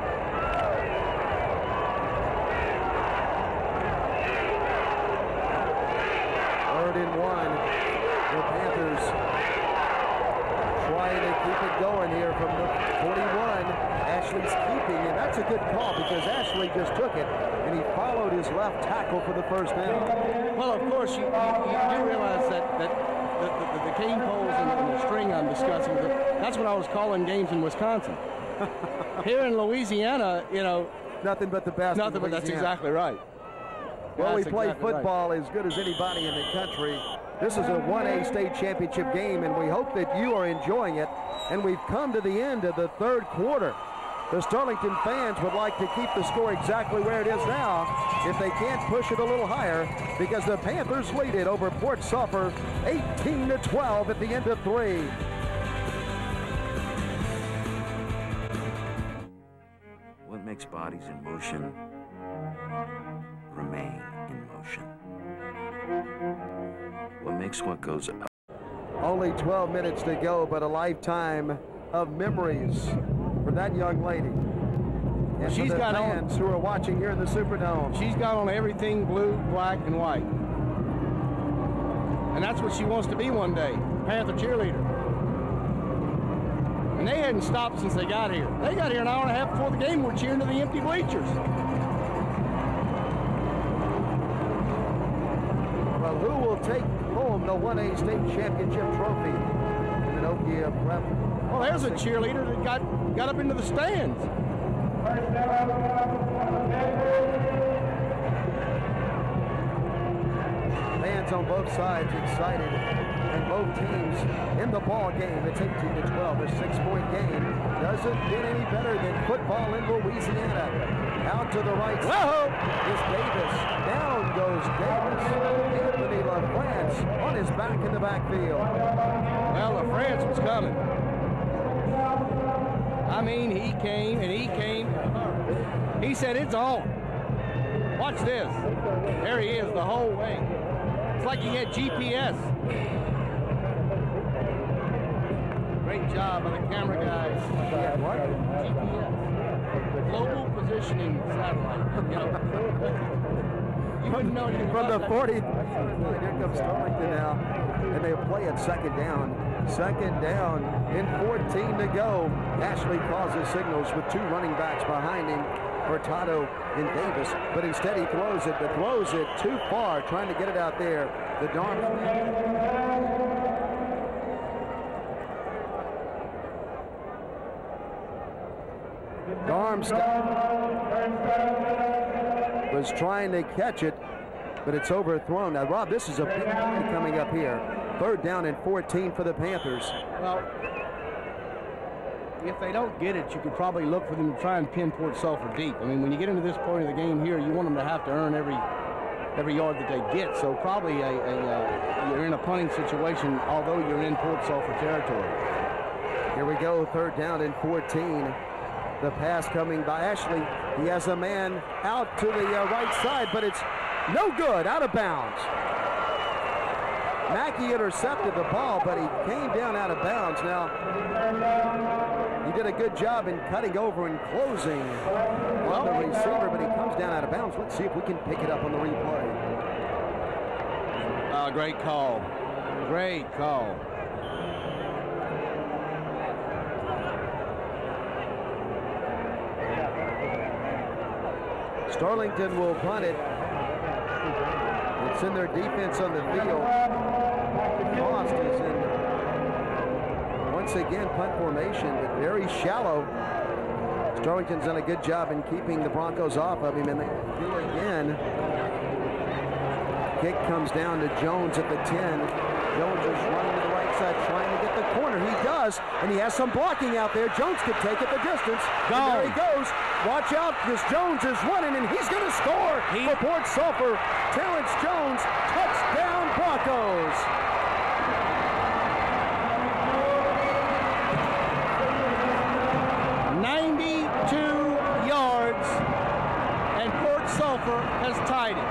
Third and 1. The Panthers trying to keep it going here from the 41. Ashley's keeping, and that's a good call because Ashley just took it, and he followed his left tackle for the 1st down. Well, of course, you do realize that the cane poles and the string I'm discussing, that's what I was calling games in Wisconsin. Here in Louisiana, you know, nothing but the best. Nothing but that's exactly right. Well, that's we play exactly football right. as good as anybody in the country. This is a 1A state championship game, and we hope that you are enjoying it. And we've come to the end of the 3rd quarter. The Sterlington fans would like to keep the score exactly where it is now if they can't push it a little higher, because the Panthers lead it over Port Sulphur 18-12 at the end of 3. What makes bodies in motion remain in motion? What makes what goes up? Only 12 minutes to go, but a lifetime of memories for that young lady. And She's for the got fans who are watching here in the Superdome. She's got on everything blue, black, and white. And that's what she wants to be one day, Panther cheerleader. And they hadn't stopped since they got here. They got here an hour and a half before the game. We're cheering to the empty bleachers. Well, who will take home the 1A state championship trophy? In Nokia Prep. Well, there's a cheerleader that got up into the stands. Fans on both sides excited, and both teams in the ball game. It's 18-12, a 6-point game. Doesn't get any better than football in Louisiana. Out to the right side is Davis. Down goes Davis. Anthony LaFrance on his back in the backfield. Well, LaFrance was coming. I mean, he came and he came. He said, it's on. Watch this. There he is the whole way. It's like he had GPS. Great job by the camera guys. Yeah, what? GPS. Global positioning satellite. You know. You wouldn't know anything From about the that. 40. Here comes Sterlington now. And they play it 2nd down. 2nd down and 14 to go. Ashley causes signals with 2 running backs behind him, Hurtado and Davis, but instead he throws it too far, trying to get it out there. The Darmstadt was trying to catch it, but it's overthrown. Now, Rob, this is a big play coming up here. 3rd down and 14 for the Panthers. Well, if they don't get it, you could probably look for them to try and pin Port Sulphur deep. I mean, when you get into this point of the game here, you want them to have to earn every yard that they get. So probably you're in a punting situation, although you're in Port Sulphur territory. Here we go, 3rd down and 14. The pass coming by Ashley. He has a man out to the right side, but it's no good, out of bounds. Mackey intercepted the ball, but he came down out of bounds. Now, he did a good job in cutting over and closing on the receiver, but he comes down out of bounds. Let's see if we can pick it up on the replay. Great call. Great call. Sterlington will punt it. It's in their defense on the field. Cost is in, once again, punt formation, but very shallow. Sterlington's done a good job in keeping the Broncos off of him, and they do again. Kick comes down to Jones at the 10. Jones is running to the right side, trying to get the corner. He does, and he has some blocking out there. Jones could take it the distance. And there he goes. Watch out, this Jones is running, and he's going to score for Port Sulphur. Terrence Jones, touchdown Broncos. And Port Sulphur has tied it.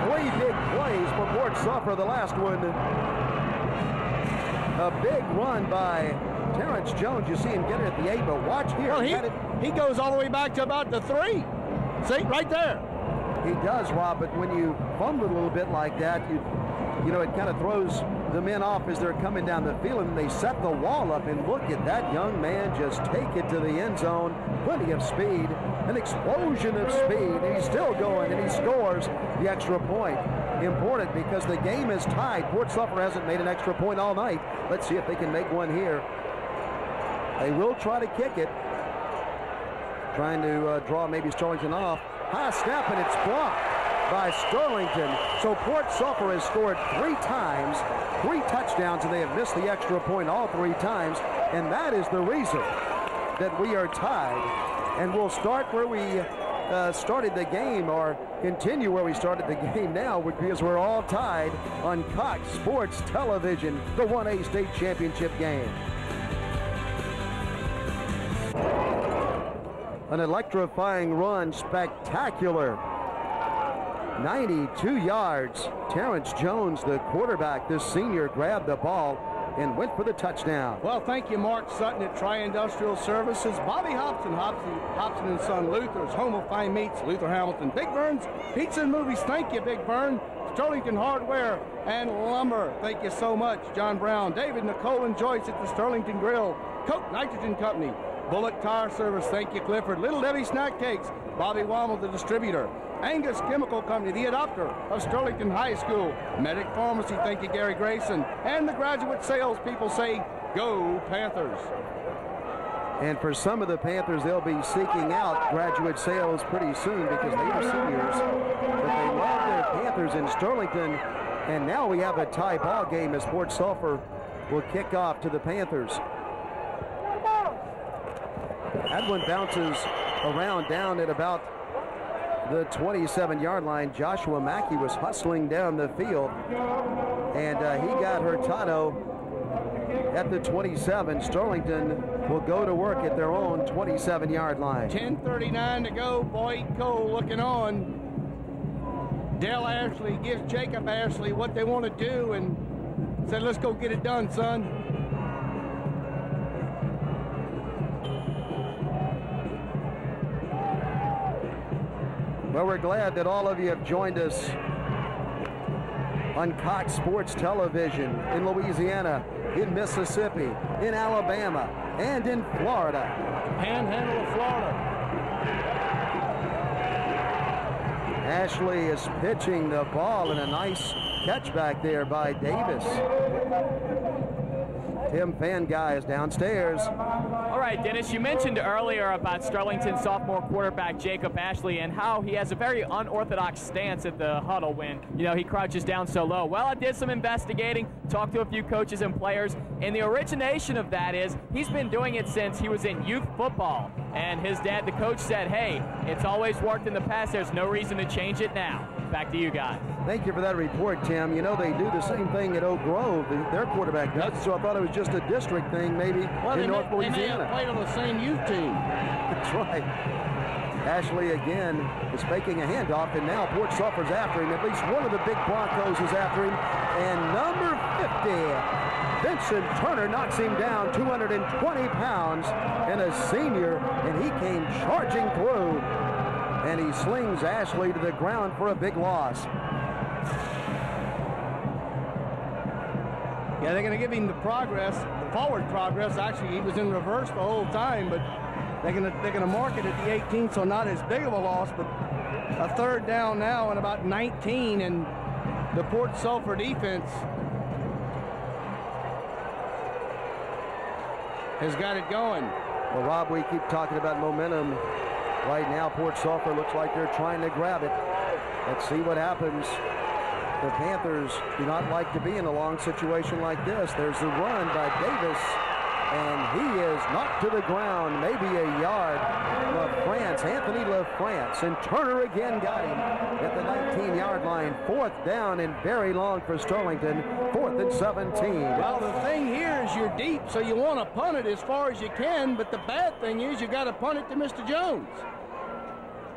Three big plays for Port Sulphur. The last one, a big run by Terrence Jones. You see him get it at the 8, but watch here. Well, he goes all the way back to about the 3. See, right there. He does, Rob, but when you fumble a little bit like that, you know, it kind of throws the men off as they're coming down the field, and they set the wall up. And look at that young man just take it to the end zone. Plenty of speed, an explosion of speed. He's still going, and he scores the extra point. Important because the game is tied. Port Sulphur hasn't made an extra point all night. Let's see if they can make one here. They will try to kick it. Trying to draw maybe Sterlington off. High snap, and it's blocked by Sterlington. So Port Sulphur has scored 3 times, 3 touchdowns, and they have missed the extra point all 3 times. And that is the reason that we are tied. And we'll start where we started the game, or continue where we started the game now, because we're all tied on Cox Sports Television, the 1A state championship game. An electrifying run, spectacular. 92 yards. Terrence Jones, the quarterback, this senior, grabbed the ball and went for the touchdown. Well, thank you, Mark Sutton at Tri-Industrial Services. Bobby Hobson, Hobson & Son, Luther's Home of Fine Meats, Luther Hamilton, Big Burn's Pizza and Movies, thank you, Big Burn. Sterlington Hardware and Lumber, thank you so much. John Brown, David, Nicole, and Joyce at the Sterlington Grill, Coke Nitrogen Company, Bullock Tire Service, thank you, Clifford. Little Debbie Snack Cakes, Bobby Wammel, the distributor. Angus Chemical Company, the adopter of Sterlington High School. Medic Pharmacy, thank you, Gary Grayson. And the graduate sales people say, go Panthers. And for some of the Panthers, they'll be seeking out graduate sales pretty soon because they are seniors. But they love their Panthers in Sterlington. And now we have a tie ball game as Port Sulphur will kick off to the Panthers. That one bounces around down at about the 27-yard line. Joshua Mackey was hustling down the field, and he got Hurtado at the 27. Sterlington will go to work at their own 27-yard line. 10:39 to go. Boyd Cole looking on. Dale Ashley gives Jacob Ashley what they want to do and said, let's go get it done, son. Well, we're glad that all of you have joined us on Cox Sports Television in Louisiana, in Mississippi, in Alabama, and in Florida. Panhandle of Florida. Ashley is pitching the ball, and a nice catch back there by Davis. Tim Fanguy is downstairs. All right, Dennis, you mentioned earlier about Sterlington sophomore quarterback Jacob Ashley and how he has a very unorthodox stance at the huddle when, you know, he crouches down so low. Well, I did some investigating, talked to a few coaches and players, and the origination of that is he's been doing it since he was in youth football. And his dad, the coach, said, hey, it's always worked in the past. There's no reason to change it now. Back to you guys. Thank you for that report, Tim. You know, they do the same thing at Oak Grove. Their quarterback does, so I thought it was just a district thing maybe in North Louisiana. They may have played on the same youth team. That's right. Ashley again is faking a handoff, and now Port Sulphur's after him. At least one of the big Broncos is after him. And number 50, Vincent Turner, knocks him down, 220 pounds, and a senior, and he came charging through. And he slings Ashley to the ground for a big loss. Yeah, they're going to give him the progress, the forward progress. Actually, he was in reverse the whole time, but they're going to mark it at the 18, so not as big of a loss, but a third down now and about 19, and the Port Sulphur defense has got it going. Well, Rob, we keep talking about momentum. Right now, Port Sulphur looks like they're trying to grab it. Let's see what happens. The Panthers do not like to be in a long situation like this. There's the run by Davis, and he is knocked to the ground, maybe a yard. LaFrance, Anthony LaFrance, and Turner again got him at the 19-yard line. 4th down and very long for Sterlington. 4th and 17. Well, the thing here is you're deep, so you want to punt it as far as you can, but the bad thing is you got to punt it to Mr. Jones.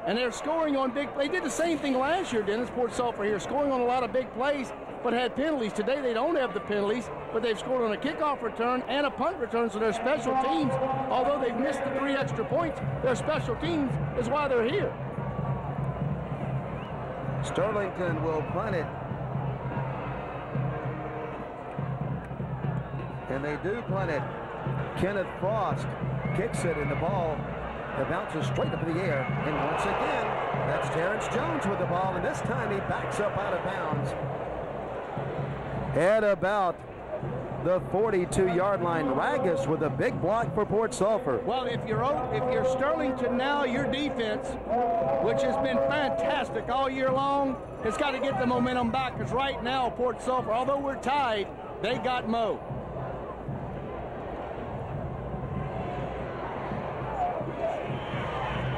And they're scoring on big plays. They did the same thing last year, Dennis, Port Sulphur here, scoring on a lot of big plays, but had penalties. Today they don't have the penalties, but they've scored on a kickoff return and a punt return, so their special teams, although they've missed the 3 extra points, their special teams is why they're here. Sterlington will punt it. And they do punt it. Kenneth Frost kicks it, and the ball bounces straight up in the air. And once again, that's Terrence Jones with the ball, and this time he backs up out of bounds at about the 42-yard line. Ragus with a big block for Port Sulphur. Well, if you're Sterlington now, your defense, which has been fantastic all year long, has got to get the momentum back, because right now Port Sulphur, although we're tied, they got Mo.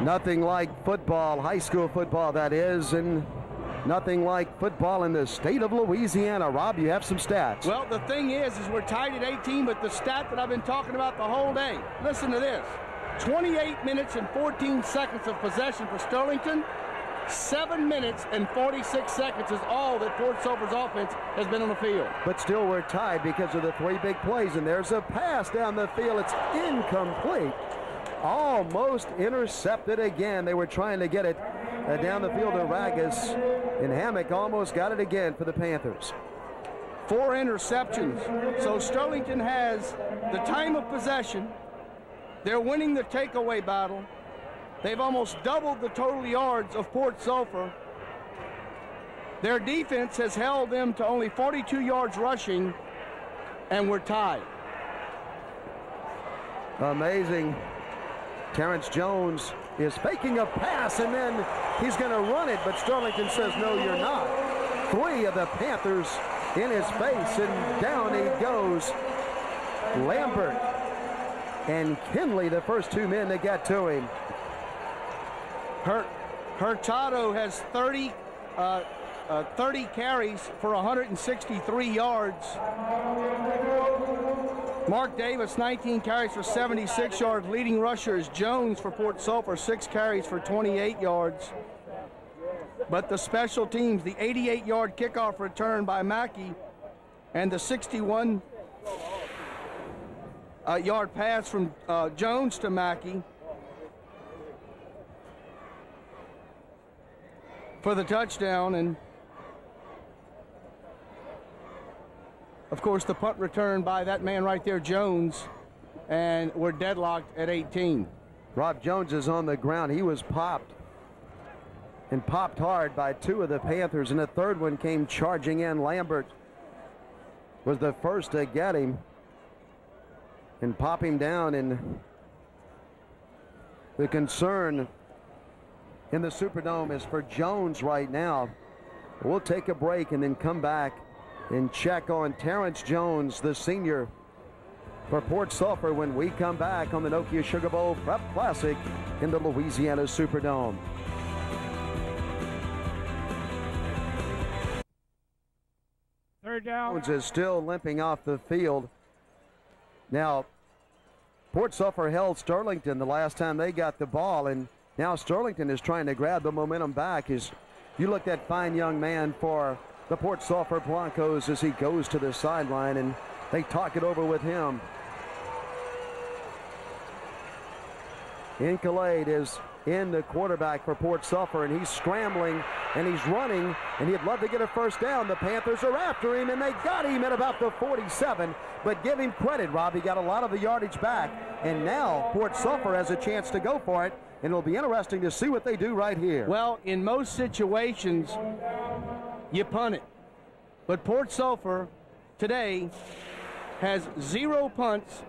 Nothing like football, high school football that is, and nothing like football in the state of Louisiana. Rob, you have some stats. Well, the thing is we're tied at 18, but the stat that I've been talking about the whole day, listen to this. 28 minutes and 14 seconds of possession for Sterlington. 7 minutes and 46 seconds is all that Port Sulphur's offense has been on the field. But still we're tied because of the 3 big plays, and there's a pass down the field. It's incomplete. Almost intercepted again. They were trying to get it down the field to Ragus, and Hammock almost got it again for the Panthers. 4 interceptions. So Sterlington has the time of possession. They're winning the takeaway battle. They've almost doubled the total yards of Port Sulphur. Their defense has held them to only 42 yards rushing, and we're tied. Amazing. Terrence Jones is faking a pass, and then he's going to run it, but Sterlington says, no, you're not. 3 of the Panthers in his face, and down he goes. Lambert and Kinley, the first 2 men that got to him. Hurtado has 30 carries for 163 yards. Mark Davis, 19 carries for 76 yards. Leading rusher is Jones for Port Sulphur, 6 carries for 28 yards. But the special teams, the 88-yard kickoff return by Mackey and the 61-yard pass from Jones to Mackey for the touchdown. And of course, the punt return by that man right there, Jones, and we're deadlocked at 18. Rob Jones is on the ground. He was popped, and popped hard by 2 of the Panthers, and the 3rd one came charging in. Lambert was the first to get him and pop him down, and the concern in the Superdome is for Jones right now. We'll take a break and then come back and check on Terrence Jones, the senior for Port Sulphur, when we come back on the Nokia Sugar Bowl Prep Classic in the Louisiana Superdome. Third down. Jones is still limping off the field. Now, Port Sulphur held Sterlington the last time they got the ball, and now Sterlington is trying to grab the momentum back. As you look at fine young man for the Port Sulphur Broncos as he goes to the sideline, and they talk it over with him. Incalade is in the quarterback for Port Sulphur, and he's scrambling and he's running, and he'd love to get a first down. The Panthers are after him, and they got him at about the 47. But give him credit, Rob. He got a lot of the yardage back, and now Port Sulphur has a chance to go for it, and it'll be interesting to see what they do right here. Well, in most situations, you punt it. But Port Sulphur today has 0 punts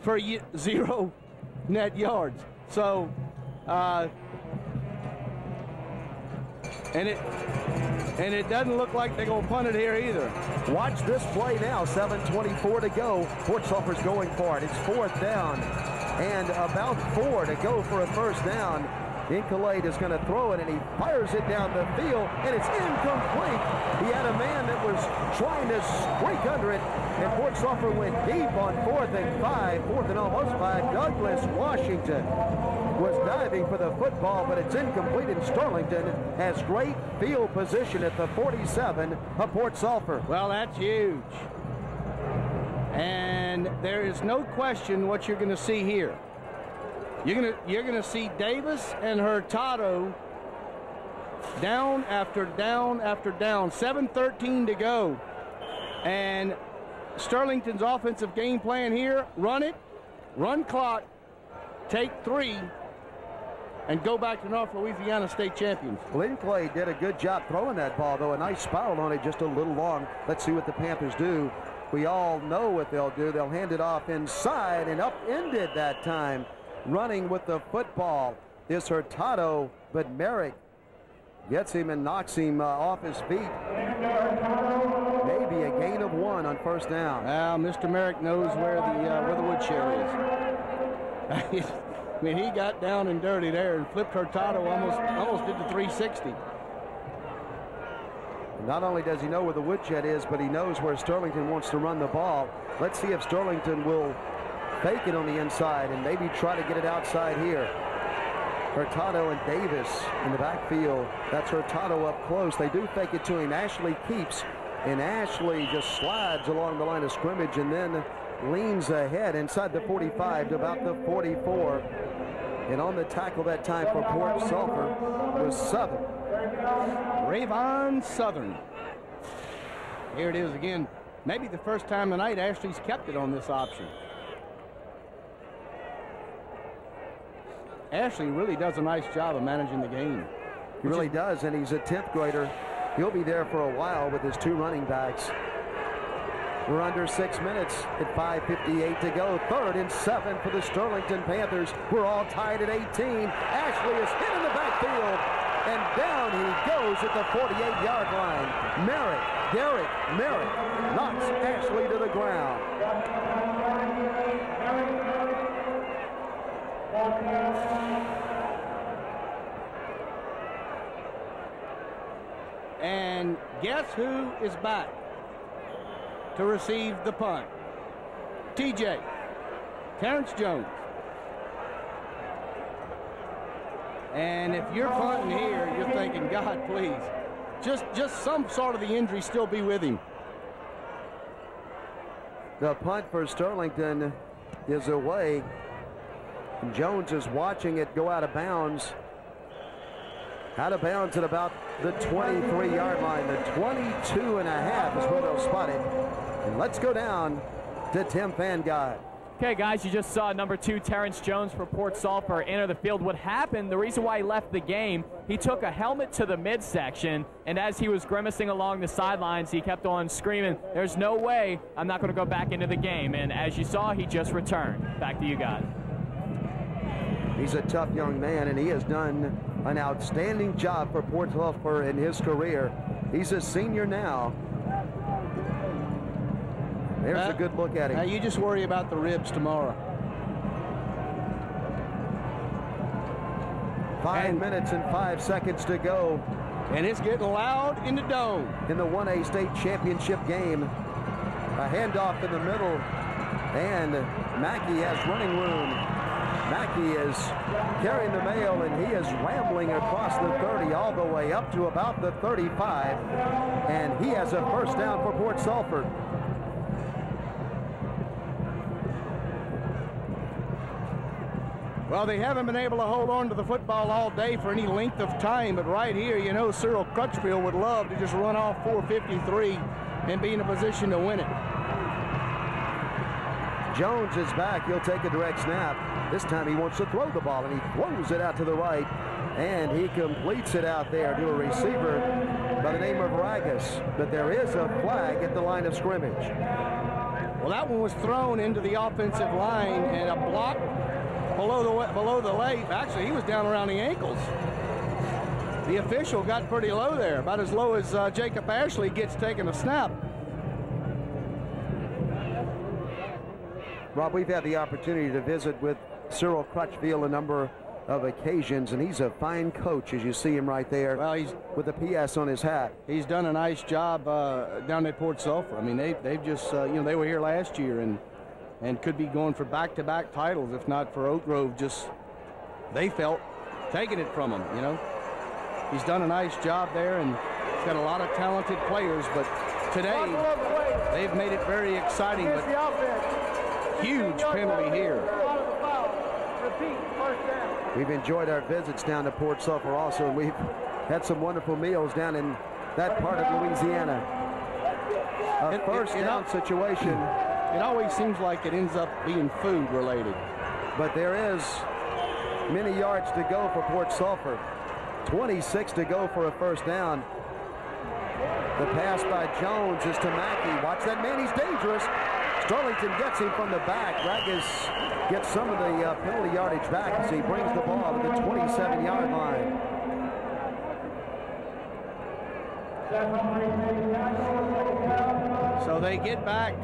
for 0 net yards. So, and it doesn't look like they're going to punt it here either. Watch this play now. 7:24 to go. Port Sulphur's going for it. It's 4th down and about 4 to go for a first down. Incolade is going to throw it, and he fires it down the field, and it's incomplete. He had a man that was trying to squeak under it, and Port Sulphur went deep on 4th and 5, 4th and almost 5. Douglas Washington was diving for the football, but it's incomplete, and Sterlington has great field position at the 47 of Port Sulphur. Well, that's huge. And there is no question what you're going to see here. You're gonna see Davis and Hurtado down after down after down. 7:13 to go, and Sterlington's offensive game plan here: run it, run clock, take 3, and go back to North Louisiana State champions. Clay did a good job throwing that ball, though. A nice spiral on it, just a little long. Let's see what the Panthers do. We all know what they'll do. They'll hand it off inside and upended that time. Running with the football is Hurtado, but Merrick gets him and knocks him off his feet. Maybe a gain of 1 on first down. Well, Mr. Merrick knows where the woodshed is. I mean, he got down and dirty there and flipped Hurtado, almost did the 360. Not only does he know where the woodshed is, but he knows where Sterlington wants to run the ball. Let's see if Sterlington will fake it on the inside and maybe try to get it outside here. Hurtado and Davis in the backfield. That's Hurtado up close. They do fake it to him. Ashley keeps, and Ashley just slides along the line of scrimmage and then leans ahead inside the 45 to about the 44. And on the tackle that time for Port Sulphur was Southern. Rayvon Southern. Here it is again. Maybe the first time tonight Ashley's kept it on this option. Ashley really does a nice job of managing the game. He really does, and he's a 10th grader. He'll be there for a while with his 2 running backs. We're under 6 minutes at 5:58 to go. 3rd and 7 for the Sterlington Panthers. We're all tied at 18. Ashley is hit in the backfield, and down he goes at the 48-yard line. Derek Merrick knocks Ashley to the ground. And guess who is back to receive the punt? TJ, Terrence Jones. And if you're punting here, you're thinking, God, please, just some sort of the injury still be with him. The punt for Sterlington is away. Jones is watching it go out of bounds. Out of bounds at about the 23-yard line. The 22.5 is where they'll spot it. And let's go down to Tim Fangad. Okay, guys, you just saw number 2, Terrence Jones for Port Sulphur enter the field. What happened, the reason why he left the game, he took a helmet to the midsection, and as he was grimacing along the sidelines, he kept on screaming, "There's no way I'm not going to go back into the game." And as you saw, he just returned. Back to you guys. He's a tough young man, and he has done an outstanding job for Port Sulphur in his career. He's a senior now. There's a good look at him. Now you just worry about the ribs tomorrow. 5 minutes and 5 seconds to go. And it's getting loud in the dome. In the 1A state championship game. A handoff in the middle. And Mackey has running room. Mackey is carrying the mail, and he is rambling across the 30 all the way up to about the 35. And he has a first down for Port Sulphur. Well, they haven't been able to hold on to the football all day for any length of time, but right here, you know, Cyril Crutchfield would love to just run off 453 and be in a position to win it. Jones is back. He'll take a direct snap. This time he wants to throw the ball, and he throws it out to the right, and he completes it out there to a receiver by the name of Ragus. But there is a flag at the line of scrimmage. Well, that one was thrown into the offensive line and a block below the leg. Actually, he was down around the ankles. The official got pretty low there, about as low as Jacob Ashley gets taking a snap. Rob, we've had the opportunity to visit with Cyril Crutchfield a number of occasions, and he's a fine coach, as you see him right there. Well, he's with the PS on his hat. He's done a nice job down at Port Sulphur. I mean, they've just they were here last year and could be going for back-to-back titles if not for Oak Grove just they felt taking it from him. He's done a nice job there, and he's got a lot of talented players. But today they've made it very exciting. But huge penalty here. We've enjoyed our visits down to Port Sulphur also, and we've had some wonderful meals down in that part of Louisiana. A first down situation. It always seems like it ends up being food related. But there is many yards to go for Port Sulphur. 26 to go for a first down. The pass by Jones is to Mackey. Watch that man, he's dangerous. Sterlington gets him from the back. Ragus gets some of the penalty yardage back as he brings the ball to the 27-yard line. So they get back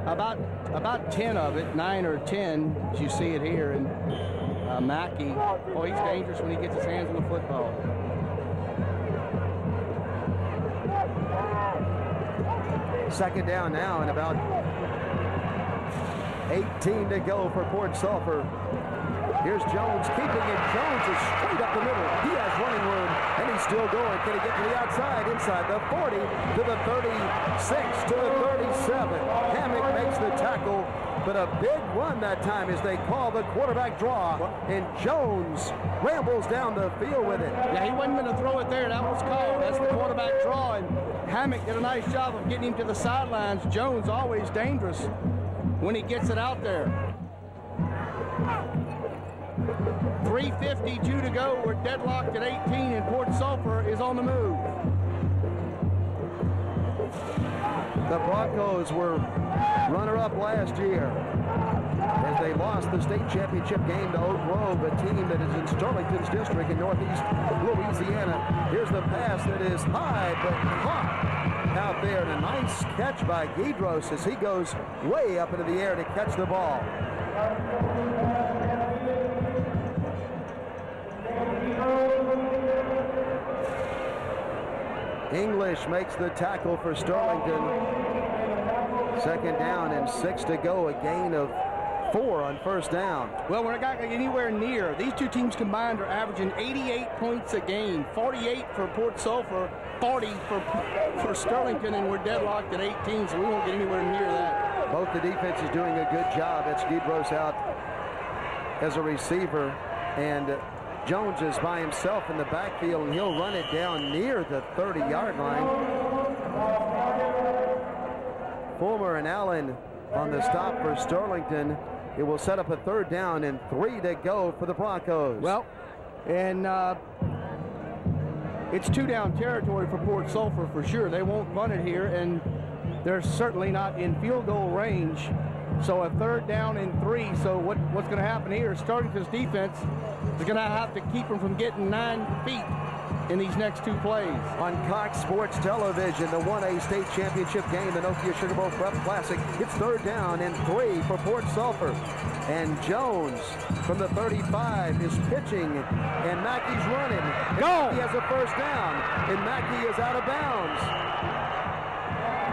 about 10 of it, 9 or 10, as you see it here. And Mackey, he's dangerous when he gets his hands on the football. Second down now and about 18 to go for Port Sulphur. Here's Jones keeping it. Jones is straight up the middle. He has running room, and he's still going. Can he get to the outside? Inside the 40 to the 36 to the 37. Hammock makes the tackle, but a big run that time as they call the quarterback draw, and Jones rambles down the field with it. Yeah, he wasn't going to throw it there. That was called. That's the quarterback draw, and Hammock did a nice job of getting him to the sidelines. Jones always dangerous when he gets it out there. 3:52 to go. We're deadlocked at 18, and Port Sulphur is on the move. The Broncos were runner-up last year as they lost the state championship game to Oak Grove, a team that is in Sterlington's district in northeast Louisiana. Here's the pass that is high but caught out there, and a nice catch by Guidros as he goes way up into the air to catch the ball. English makes the tackle for Sterlington. Second down and 6 to go, a gain of 4 on first down. Well, we're not anywhere near. These two teams combined are averaging 88 points a game, 48 for Port Sulphur, 40 for Sterlington, and we're deadlocked at 18, so we won't get anywhere near that. Both the defenses doing a good job. It's Guidros out as a receiver, and Jones is by himself in the backfield, and he'll run it down near the 30-yard line. Fulmer and Allen on the stop for Sterlington. It will set up a third down and 3 to go for the Broncos. Well, and it's 2-down territory for Port Sulphur for sure. They won't run it here, and they're certainly not in field goal range. So a third down and 3. So what's going to happen here? Sterlington's defense is going to have to keep them from getting 9 feet in these next 2 plays. On Cox Sports Television, the 1A state championship game, the Nokia Sugar Bowl Prep Classic. It's third down and 3 for Port Sulphur. And Jones from the 35 is pitching, and Mackey's running. Go! He has a first down, and Mackey is out of bounds.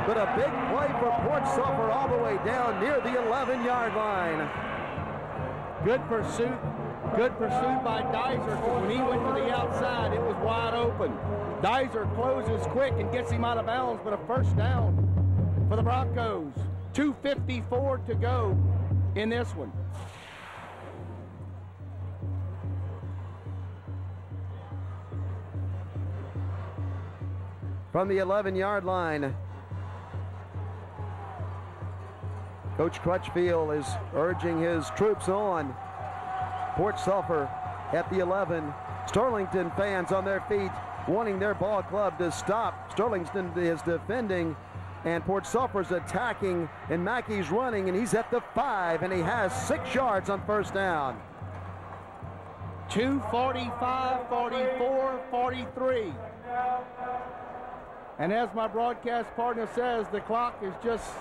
But a big play for Port Sulphur all the way down near the 11-yard line. Good pursuit. Good pursuit by Dizer, because when he went to the outside, it was wide open. Dizer closes quick and gets him out of bounds, but a first down for the Broncos. 2:54 to go in this one. From the 11-yard line, Coach Crutchfield is urging his troops on. Port Sulphur at the 11. Sterlington fans on their feet wanting their ball club to stop. Sterlington is defending, And Port Sulphur's attacking, and Mackey's running, and he's at the 5, and he has 6 yards on first down. 2:45, 44, 43. And as my broadcast partner says, the clock is just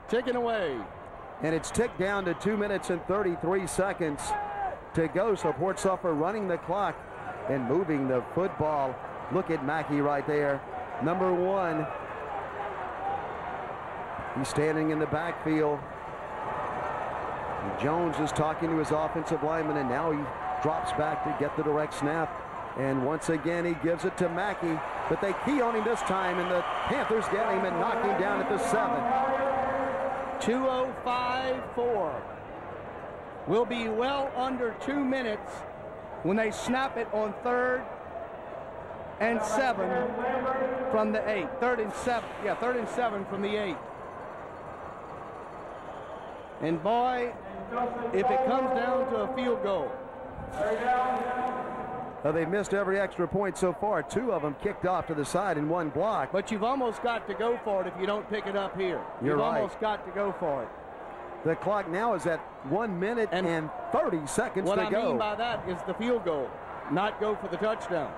ticking away. And it's ticked down to 2 minutes and 33 seconds to go. So Port Sulphur running the clock and moving the football. Look at Mackey right there. Number 1. He's standing in the backfield. Jones is talking to his offensive lineman, and now he drops back to get the direct snap. And once again, he gives it to Mackey, but they key on him this time, and the Panthers get him and knock him down at the 7. 2:05.4. Will be well under 2 minutes when they snap it on 3rd and 7 from the 8. 3rd and 7. Yeah, 3rd and 7 from the 8. And boy, if it comes down to a field goal. They've missed every extra point so far. 2 of them kicked off to the side and 1 block. But you've almost got to go for it if you don't pick it up here. You've right. Almost got to go for it. The clock now is at 1 minute and 30 seconds to go. What I mean by that is the field goal, not go for the touchdown.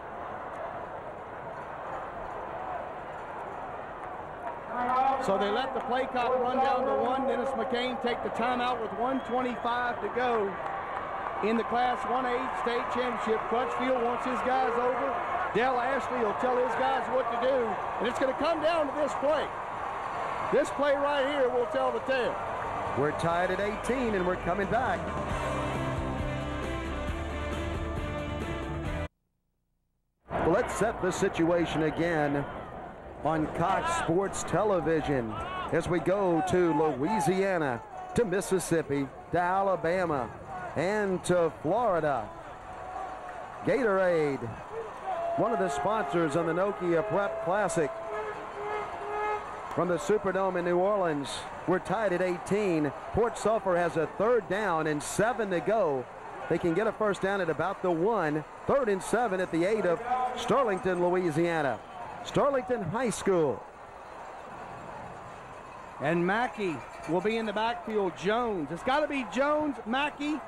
So they let the play clock run down to 1. Dennis McCain take the timeout with 1:25 to go in the Class 1A state championship. Crutchfield wants his guys over. Dell Ashley will tell his guys what to do. And it's going to come down to this play. This play right here will tell the tale. We're tied at 18, and we're coming back. Well, let's set the situation again on Cox Sports Television as we go to Louisiana, to Mississippi, to Alabama, and to Florida. Gatorade, one of the sponsors on the Nokia Prep Classic from the Superdome in New Orleans. We're tied at 18. Port Sulphur has a 3rd down and 7 to go. They can get a first down at about the 1. 3rd and 7 at the 8 of Sterlington, Louisiana. Sterlington High School. And Mackey will be in the backfield. Jones. It's got to be Jones, Mackey,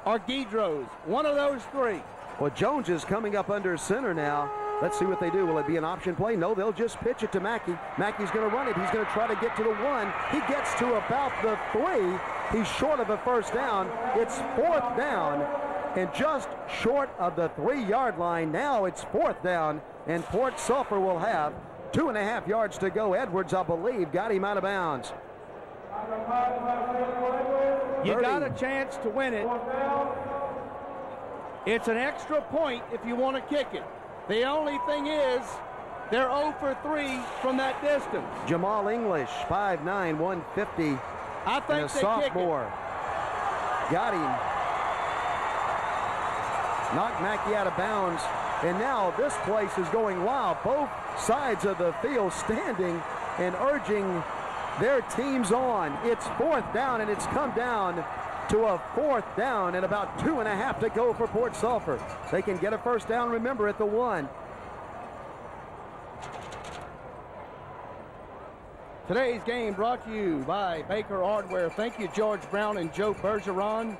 or Guidros. One of those 3. Well, Jones is coming up under center now. Let's see what they do. Will it be an option play? No, they'll just pitch it to Mackey. Mackey's going to run it. He's going to try to get to the 1. He gets to about the 3. He's short of a first down. It's 4th down and just short of the 3-yard line. Now it's 4th down, and Port Sulphur will have 2.5 yards to go. Edwards, I believe, got him out of bounds. You got a chance to win it. It's an extra point if you want to kick it. The only thing is, they're 0 for 3 from that distance. Jamal English, 5'9", 150. I think and a sophomore. Got him. Knocked Mackey out of bounds. And now this place is going wild. Both sides of the field standing and urging their teams on. It's 4th down, and it's come down to a 4th down and about 2.5 to go for Port Sulphur. They can get a first down, remember, at the 1. Today's game brought to you by Baker Hardware. Thank you, George Brown and Joe Bergeron.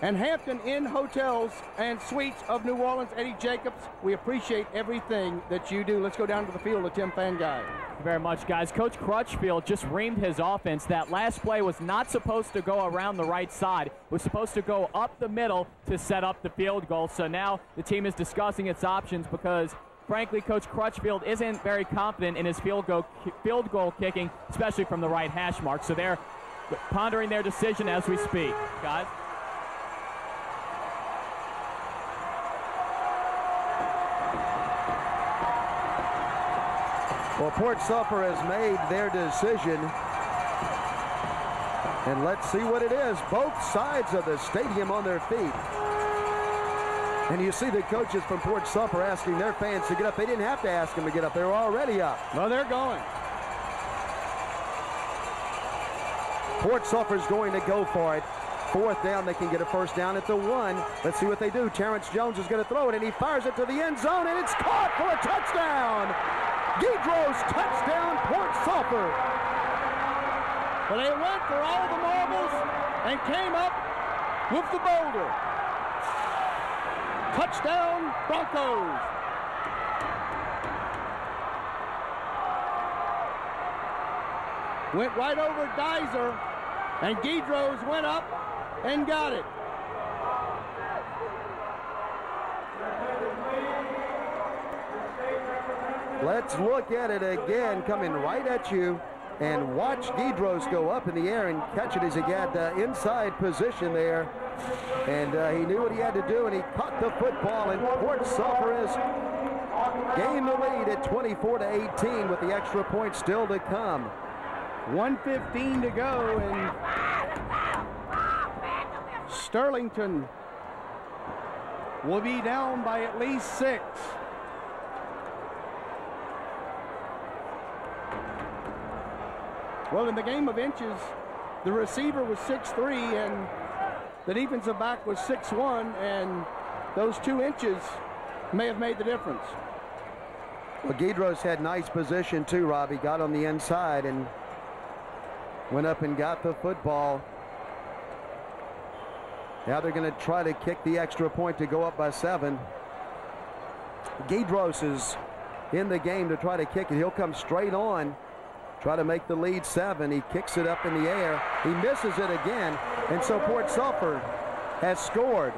And Hampton Inn Hotels and Suites of New Orleans, Eddie Jacobs. We appreciate everything that you do. Let's go down to the field with Tim Fanguy. Thank you very much, guys. Coach Crutchfield just reamed his offense. That last play was not supposed to go around the right side. It was supposed to go up the middle to set up the field goal. So now the team is discussing its options because, frankly, Coach Crutchfield isn't very confident in his field goal kicking, especially from the right hash mark. So they're pondering their decision as we speak. Guys? Well, Port Sulphur has made their decision. And let's see what it is. Both sides of the stadium on their feet. And you see the coaches from Port Sulphur asking their fans to get up. They didn't have to ask them to get up. They were already up. Well, they're going. Port Sulphur's going to go for it. 4th down, they can get a first down at the 1. Let's see what they do. Terrence Jones is going to throw it, and he fires it to the end zone, and it's caught for a touchdown. Guidros touchdown, Port Sulphur. But they went for all the marbles and came up with the boulder. Touchdown, Broncos. Went right over Dyser, and Guidros went up and got it. Let's look at it again, coming right at you, and watch Guidros go up in the air and catch it as he got inside position there. And he knew what he had to do, and he caught the football, and Port Sulphur has gained the lead at 24-18 with the extra point still to come. 1:15 to go, and Sterlington will be down by at least 6. Well, in the game of inches, the receiver was 6'3", and the defensive back was 6'1", and those 2 inches may have made the difference. Well, Guidros had nice position too, Rob. He got on the inside and went up and got the football. Now they're going to try to kick the extra point to go up by 7. Guidros is in the game to try to kick it. He'll come straight on, try to make the lead 7. He kicks it up in the air. He misses it again. And so Port Sulphur has scored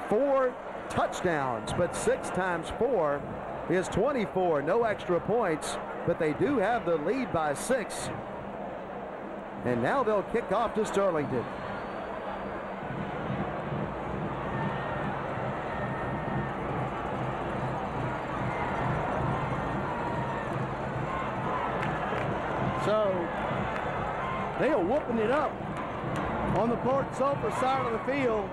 4 touchdowns, but 6 times 4 is 24. No extra points, but they do have the lead by 6. And now they'll kick off to Sterlington. So they are whooping it up on the Port Sulphur side of the field.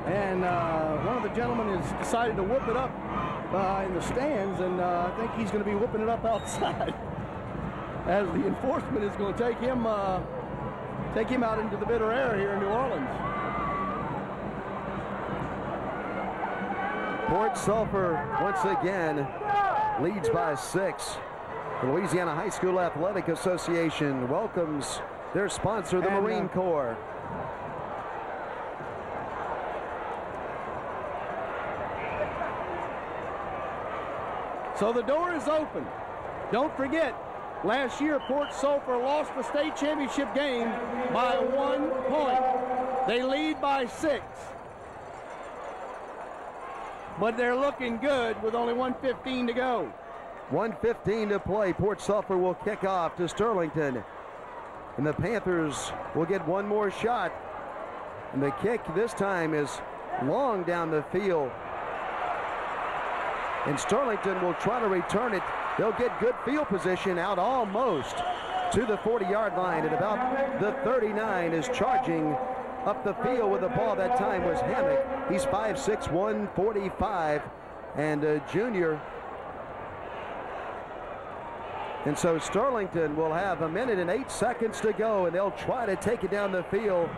And one of the gentlemen has decided to whoop it up in the stands, and I think he's going to be whooping it up outside as the enforcement is going to take him out into the bitter air here in New Orleans. Port Sulphur once again leads by 6. The Louisiana High School Athletic Association welcomes their sponsor, the Marine Corps. So the door is open. Don't forget, last year Port Sulphur lost the state championship game by 1 point. They lead by 6. But they're looking good with only 1:15 to go. 1:15 to play. Port Sulphur will kick off to Sterlington. And the Panthers will get one more shot. And the kick this time is long down the field. And Sterlington will try to return it. They'll get good field position out almost to the 40-yard line. At about the 39 is charging up the field with the ball. That time was Hammock. He's 5'6", 145, and a junior. And so Sterlington will have 1 minute and 8 seconds to go, and they'll try to take it down the field.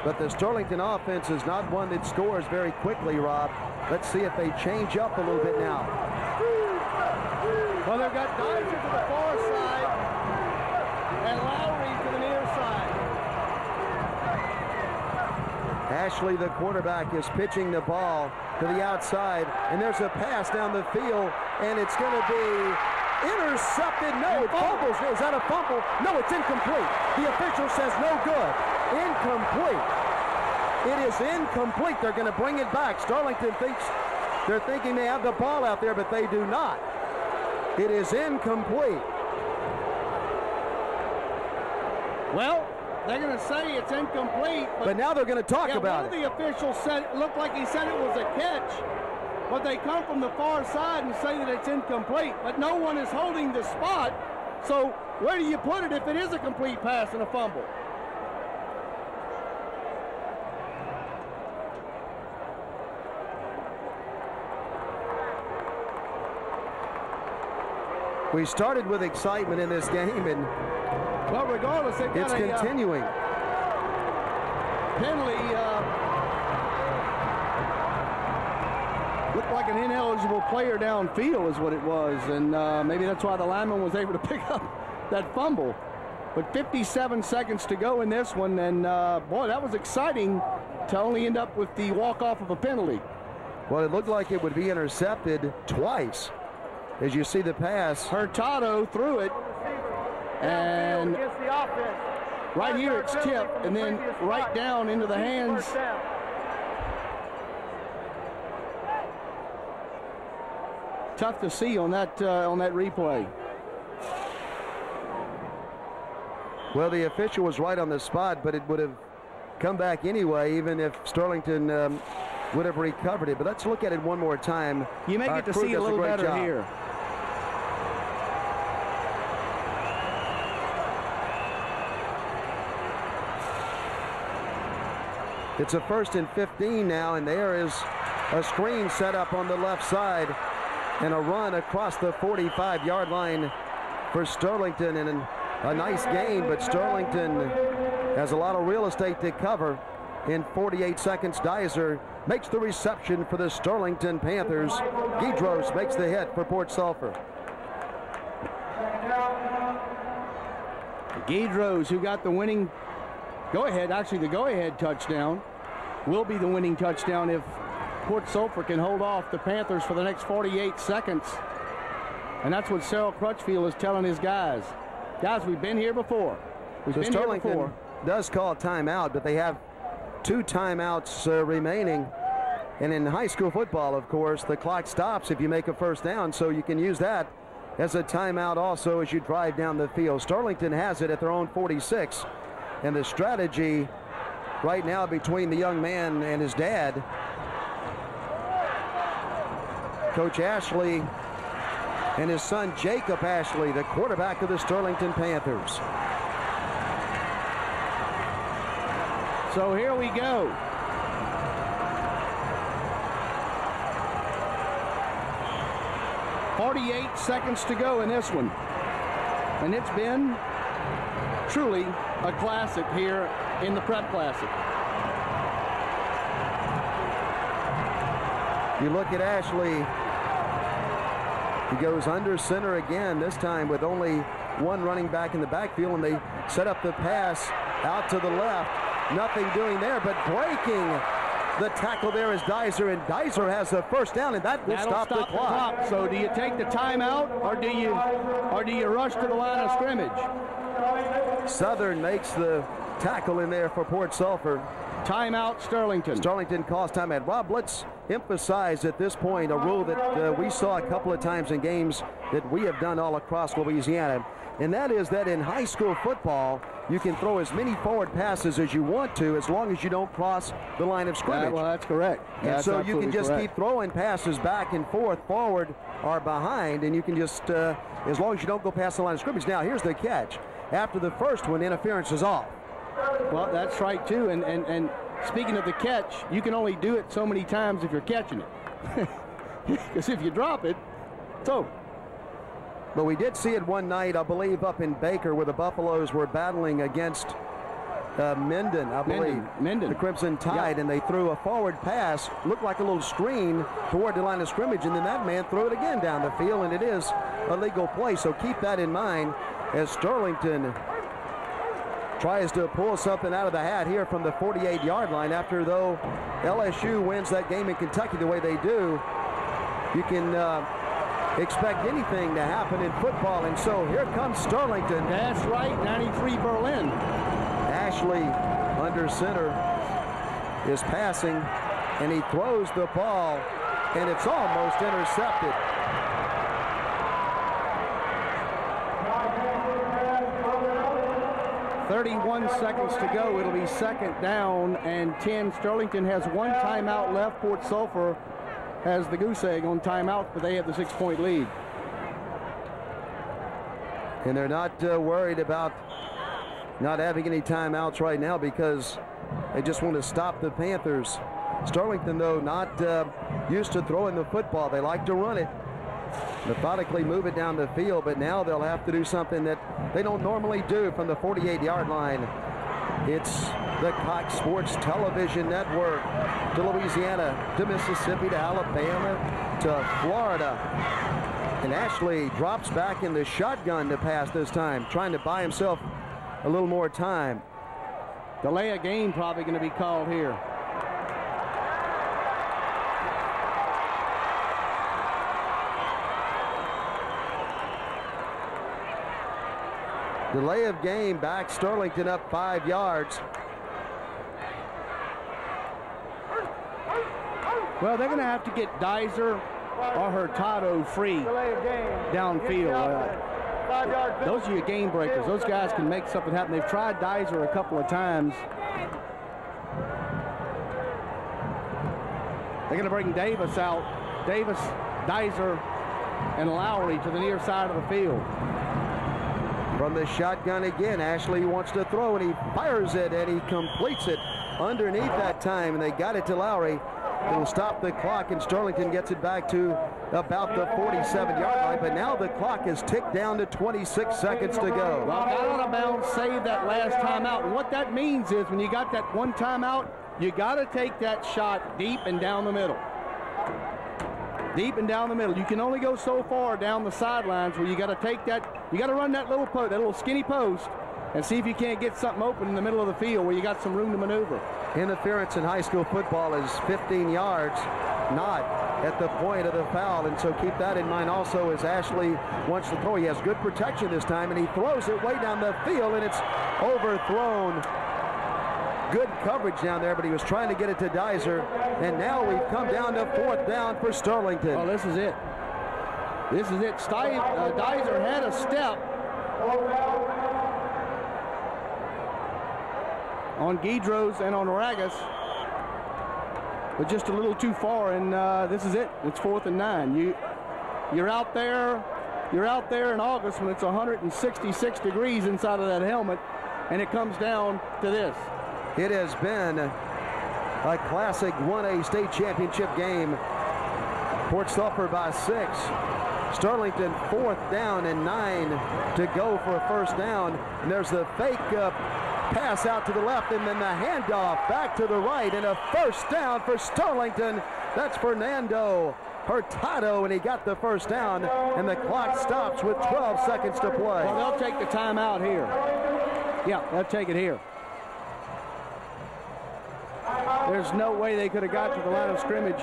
But the Sterlington offense is not one that scores very quickly, Rob. Let's see if they change up a little bit now. Well, they've got Dyser to the far side and Lowry to the near side. Ashley, the quarterback, is pitching the ball to the outside, and there's a pass down the field, and it's going to be intercepted. No, it fumbles. Is that a fumble? No, it's incomplete. The official says no good. Incomplete. It is incomplete. They're going to bring it back. Sterlington thinks they're thinking they have the ball out there, but they do not. It is incomplete. Well, they're going to say it's incomplete. But now they're going to talk about it. One of the officials said it looked like he said it was a catch, but they come from the far side and say that it's incomplete. But no one is holding the spot. So where do you put it if it is a complete pass and a fumble? We started with excitement in this game, and well, regardless, it's continuing. Penalty Looked like an ineligible player downfield is what it was, and maybe that's why the lineman was able to pick up that fumble. But 57 seconds to go in this one, and boy, that was exciting to only end up with the walk-off of a penalty. Well, it looked like it would be intercepted twice. As you see the pass. Hurtado threw it, and right here it's tipped, and then right down into the hands. Tough to see on that replay. Well, the official was right on the spot, but it would have come back anyway, even if Sterlington would have recovered it. But let's look at it one more time. You may get to see a little better here. It's a 1st and 15 now, and there is a screen set up on the left side and a run across the 45-yard line for Sterlington, and a nice gain, but Sterlington has a lot of real estate to cover. In 48 seconds, Dizer makes the reception for the Sterlington Panthers. Guidros makes the hit for Port Sulphur. Guidros, who got the winning go-ahead, actually the go-ahead touchdown, will be the winning touchdown if Port Sulphur can hold off the Panthers for the next 48 seconds. And that's what Cyril Crutchfield is telling his guys. Guys, we've been here before. We've been here before. Does call a timeout, but they have 2 timeouts remaining. And in high school football, of course, the clock stops if you make a first down, so you can use that as a timeout also as you drive down the field. Sterlington has it at their own 46. And the strategy right now between the young man and his dad, Coach Ashley, and his son Jacob Ashley, the quarterback of the Sterlington Panthers. So here we go. .48 seconds to go in this one. And it's been truly a classic here in the Prep Classic. You look at Ashley. He goes under center again, this time with only one running back in the backfield, and they set up the pass out to the left. Nothing doing there, but breaking the tackle there is Dizer, and Dizer has the first down, and that will stop the clock. So do you take the timeout, or do you rush to the line of scrimmage? Southern makes the tackle in there for Port Sulphur. Timeout, Sterlington. Sterlington calls timeout. Rob, let's emphasize at this point a rule that we saw a couple of times in games that we have done all across Louisiana, and that is that in high school football, you can throw as many forward passes as you want to as long as you don't cross the line of scrimmage. Well, that's correct. And so you can just keep throwing passes back and forth, forward or behind, and you can just, as long as you don't go past the line of scrimmage. Now, here's the catch. After the first one, interference is off. Well, that's right, too. And speaking of the catch, you can only do it so many times if you're catching it. Because if you drop it, it's over. But we did see it one night, I believe, up in Baker, where the Buffaloes were battling against Minden, I believe. Minden. The Crimson Tide, and they threw a forward pass, looked like a little screen toward the line of scrimmage, and then that man threw it again down the field, and it is a legal play. So keep that in mind as Sterlington tries to pull something out of the hat here from the 48-yard line. After, though, LSU wins that game in Kentucky the way they do, you can expect anything to happen in football. And so here comes Sterlington. That's right, 93 Berlin. Ashley under center is passing, and he throws the ball, and it's almost intercepted. .31 seconds to go. It'll be 2nd down and 10. Sterlington has one timeout left. Port Sulphur has the goose egg on timeout, but they have the 6-point lead. And they're not worried about not having any timeouts right now because they just want to stop the Panthers. Sterlington, though, not used to throwing the football. They like to run it, methodically move it down the field, but now they'll have to do something that they don't normally do from the 48-yard line. It's the Cox Sports Television Network, to Louisiana, to Mississippi, to Alabama, to Florida. And Ashley drops back in the shotgun to pass this time, trying to buy himself a little more time. Delay of game probably going to be called here. Delay of game back Sterlington up 5 yards. Well, they're going to have to get Dizer or Hurtado free downfield. 5 yard. Those are your game breakers. Those guys can make something happen. They've tried Dizer a couple of times. They're going to bring Davis out. Davis, Dizer, and Lowry to the near side of the field. From the shotgun again, Ashley wants to throw, and he fires it, and he completes it underneath that time, and they got it to Lowry. It'll stop the clock, and Sterlington gets it back to about the 47-yard line, but now the clock is ticked down to 26 seconds to go. Well, got out of bounds, saved that last timeout, and what that means is when you got that one timeout, you got to take that shot deep and down the middle. Deep and down the middle. You can only go so far down the sidelines where you got to take that, you got to run that little post, that little skinny post, and see if you can't get something open in the middle of the field where you got some room to maneuver. Interference in high school football is 15 yards, not at the point of the foul, and so keep that in mind also as Ashley wants to throw. He has good protection this time, and he throws it way down the field, and it's overthrown. Good coverage down there, but he was trying to get it to Dizer, and now we've come down to 4th down for Sterlington. Oh, this is it. This is it. Dizer had a step on Guidros and on Ragus, but just a little too far, and this is it. It's 4th and 9. You're out there in August when it's 166 degrees inside of that helmet, and it comes down to this. It has been a classic 1A state championship game. Port Sulphur by 6. Sterlington 4th down and 9 to go for a first down. And there's the fake pass out to the left, and then the handoff back to the right, and a first down for Sterlington. That's Fernando Hurtado, and he got the first down, and the clock stops with 12 seconds to play. Well, they'll take the timeout here. Yeah, they'll take it here. There's no way they could have got to the line of scrimmage.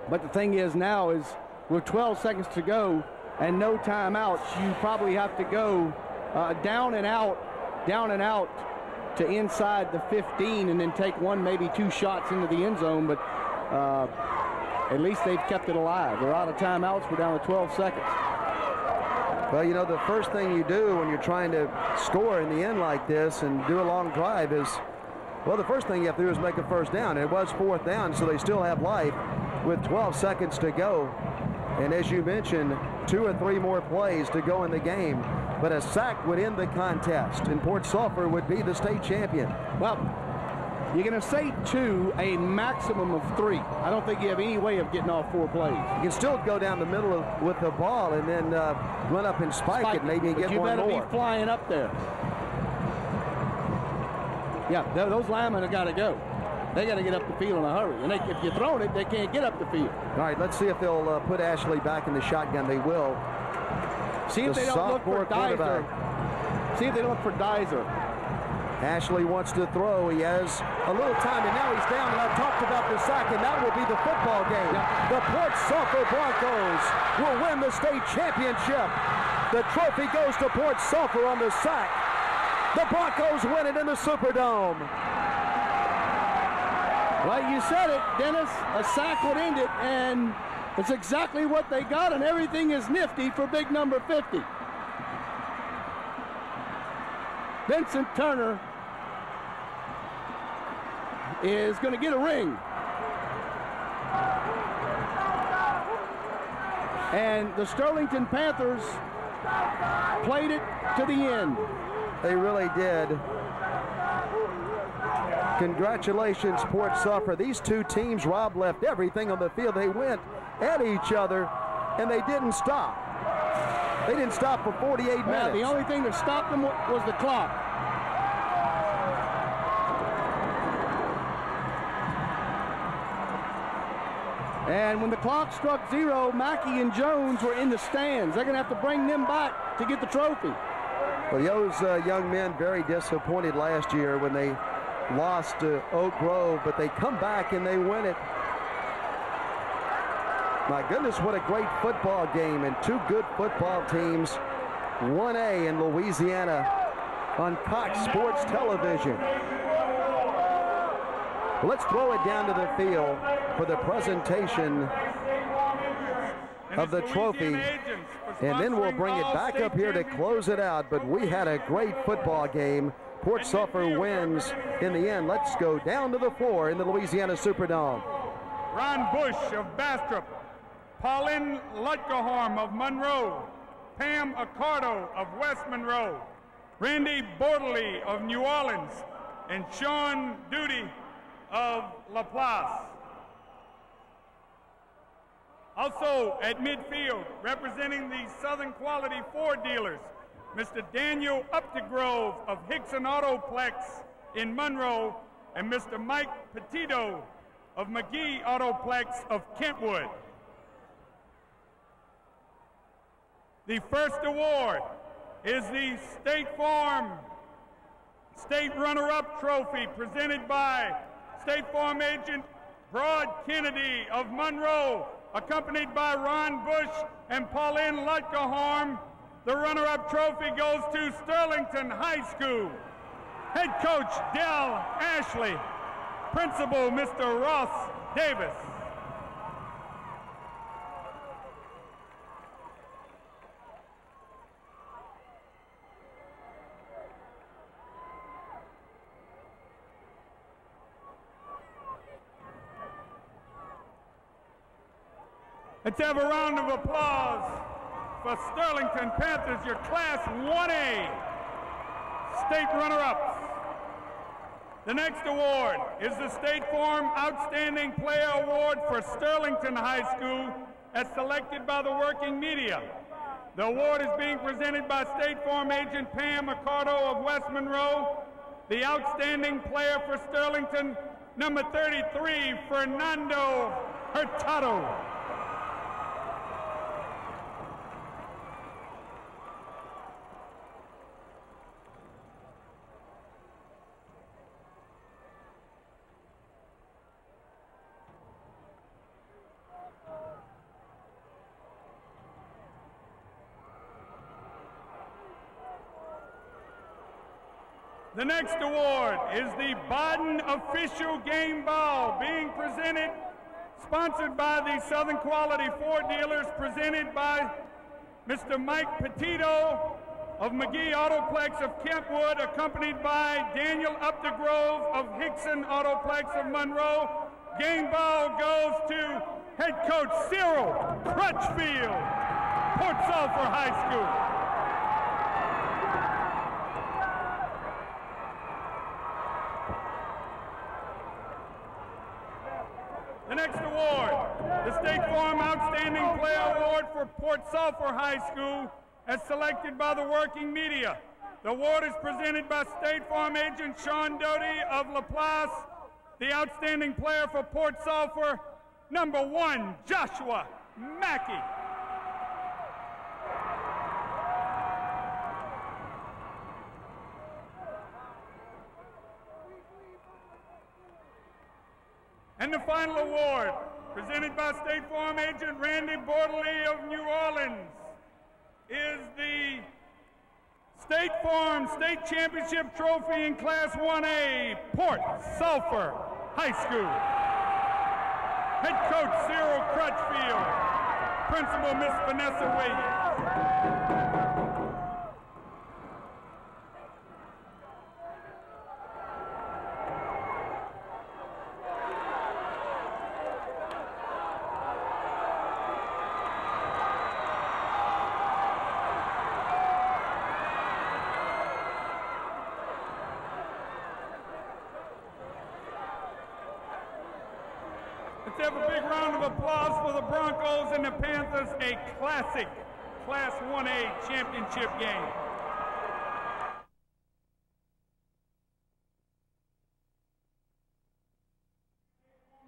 But the thing is now is with 12 seconds to go and no timeouts, you probably have to go down and out to inside the 15 and then take one, maybe two shots into the end zone. But at least they've kept it alive. They're out of timeouts. We're down to 12 seconds. Well, you know, the first thing you do when you're trying to score in the end like this and do a long drive is, well, the first thing you have to do is make a first down. And it was 4th down, so they still have life with 12 seconds to go. And as you mentioned, 2 or 3 more plays to go in the game. But a sack would end the contest, and Port Sulphur would be the state champion. Well, you're going to say 2, a maximum of 3. I don't think you have any way of getting off 4 plays. You can still go down the middle with the ball and then run up and spike it, maybe and get one more. You better be flying up there. Yeah, those linemen have got to go. They got to get up the field in a hurry. And if you're throwing it, they can't get up the field. All right, let's see if they'll put Ashley back in the shotgun. They will. See if they don't look for Dizer. See if they don't look for Dizer. Ashley wants to throw. He has a little time, and now he's down. And I talked about the sack, and that will be the football game. Yeah. The Port Sulphur Broncos will win the state championship. The trophy goes to Port Sulphur on the sack. The Broncos win it in the Superdome. Well, you said it, Dennis. A sack would end it, and it's exactly what they got, and everything is nifty for big number 50. Vincent Turner is going to get a ring. And the Sterlington Panthers played it to the end. They really did. Congratulations, Port Sulphur. These two teams, Rob, left everything on the field. They went at each other, and they didn't stop. They didn't stop for 48 minutes. The only thing that stopped them was the clock. And when the clock struck 0, Mackey and Jones were in the stands. They're going to have to bring them back to get the trophy. Well, those young men very disappointed last year when they lost to Oak Grove, but they come back and they win it. My goodness, what a great football game, and two good football teams. 1A in Louisiana on Cox Sports Television. Well, let's throw it down to the field for the presentation of the trophy, and then we'll bring it back up here to close it out. But we had a great football game. Port Sulphur wins in the end. Let's go down to the floor in the Louisiana Superdome. Ron Bush of Bastrop, Pauline Lutgehorn of Monroe, Pam Accardo of West Monroe, Randy Bortley of New Orleans, and Sean Duty of Laplace. Also at midfield, representing the Southern Quality Ford dealers, Mr. Daniel Updegrove of Hickson Autoplex in Monroe, and Mr. Mike Petito of McGee Autoplex of Kentwood. The first award is the State Farm State Runner-Up Trophy presented by State Farm agent Broad Kennedy of Monroe, accompanied by Ron Bush and Pauline Lutgehorn. The runner-up trophy goes to Sterlington High School. Head coach Del Ashley, principal Mr. Ross Davis. Let's have a round of applause for Sterlington Panthers, your Class 1A state runner-ups. The next award is the State Farm Outstanding Player Award for Sterlington High School as selected by the working media. The award is being presented by State Farm agent Pam Accardo of West Monroe. The outstanding player for Sterlington, number 33, Fernando Hurtado. The next award is the Baden Official Game Ball, being presented, sponsored by the Southern Quality Ford dealers, presented by Mr. Mike Petito of McGee Autoplex of Kentwood, accompanied by Daniel Updegrove of Hickson Autoplex of Monroe. Game ball goes to head coach Cyril Crutchfield, Port Sulphur High School. The next award, the State Farm Outstanding Player Award for Port Sulphur High School, as selected by the working media. The award is presented by State Farm agent Sean Doty of Laplace. The outstanding player for Port Sulphur, number 1, Joshua Mackey. And the final award, presented by State Farm agent Randy Bortley of New Orleans, is the State Farm State Championship Trophy in Class 1A, Port Sulphur High School. Head coach Cyril Crutchfield, principal Miss Vanessa Williams. Let's have a big round of applause for the Broncos and the Panthers, a classic Class 1A championship game.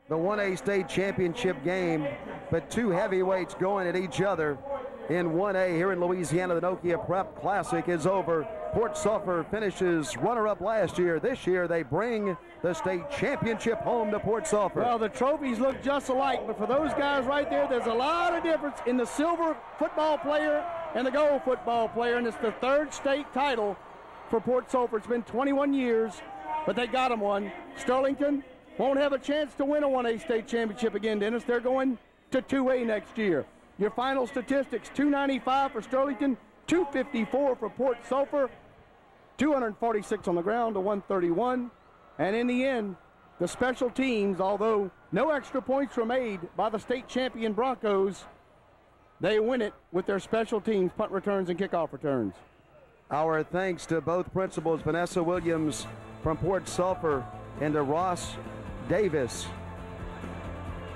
the 1A state championship game, but two heavyweights going at each other in 1A here in Louisiana. The Nokia Prep Classic is over. Port Sulphur finishes runner-up last year. This year they bring the state championship home to Port Sulphur. Well, the trophies look just alike, but for those guys right there, there's a lot of difference in the silver football player and the gold football player, and it's the third state title for Port Sulphur. It's been 21 years, but they got them one. Sterlington won't have a chance to win a 1A state championship again, Dennis. They're going to 2A next year. Your final statistics, 295 for Sterlington, 254 for Port Sulphur, 246 on the ground to 131. And in the end, the special teams, although no extra points were made by the state champion Broncos, they win it with their special teams, punt returns and kickoff returns. Our thanks to both principals, Vanessa Williams from Port Sulphur and to Ross Davis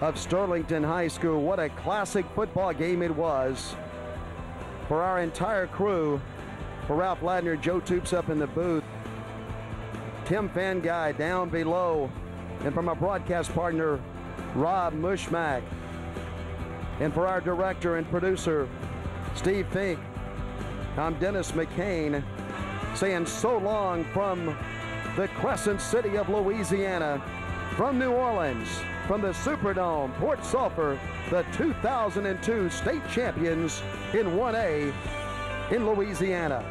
of Sterlington High School. What a classic football game it was. For our entire crew, for Ralph Ladner, Joe Toops up in the booth, Tim Fanguy down below, and from our broadcast partner, Rob Mushmack, and for our director and producer, Steve Fink, I'm Dennis McCain, saying so long from the Crescent City of Louisiana, from New Orleans, from the Superdome, Port Sulphur, the 2002 state champions in 1A in Louisiana.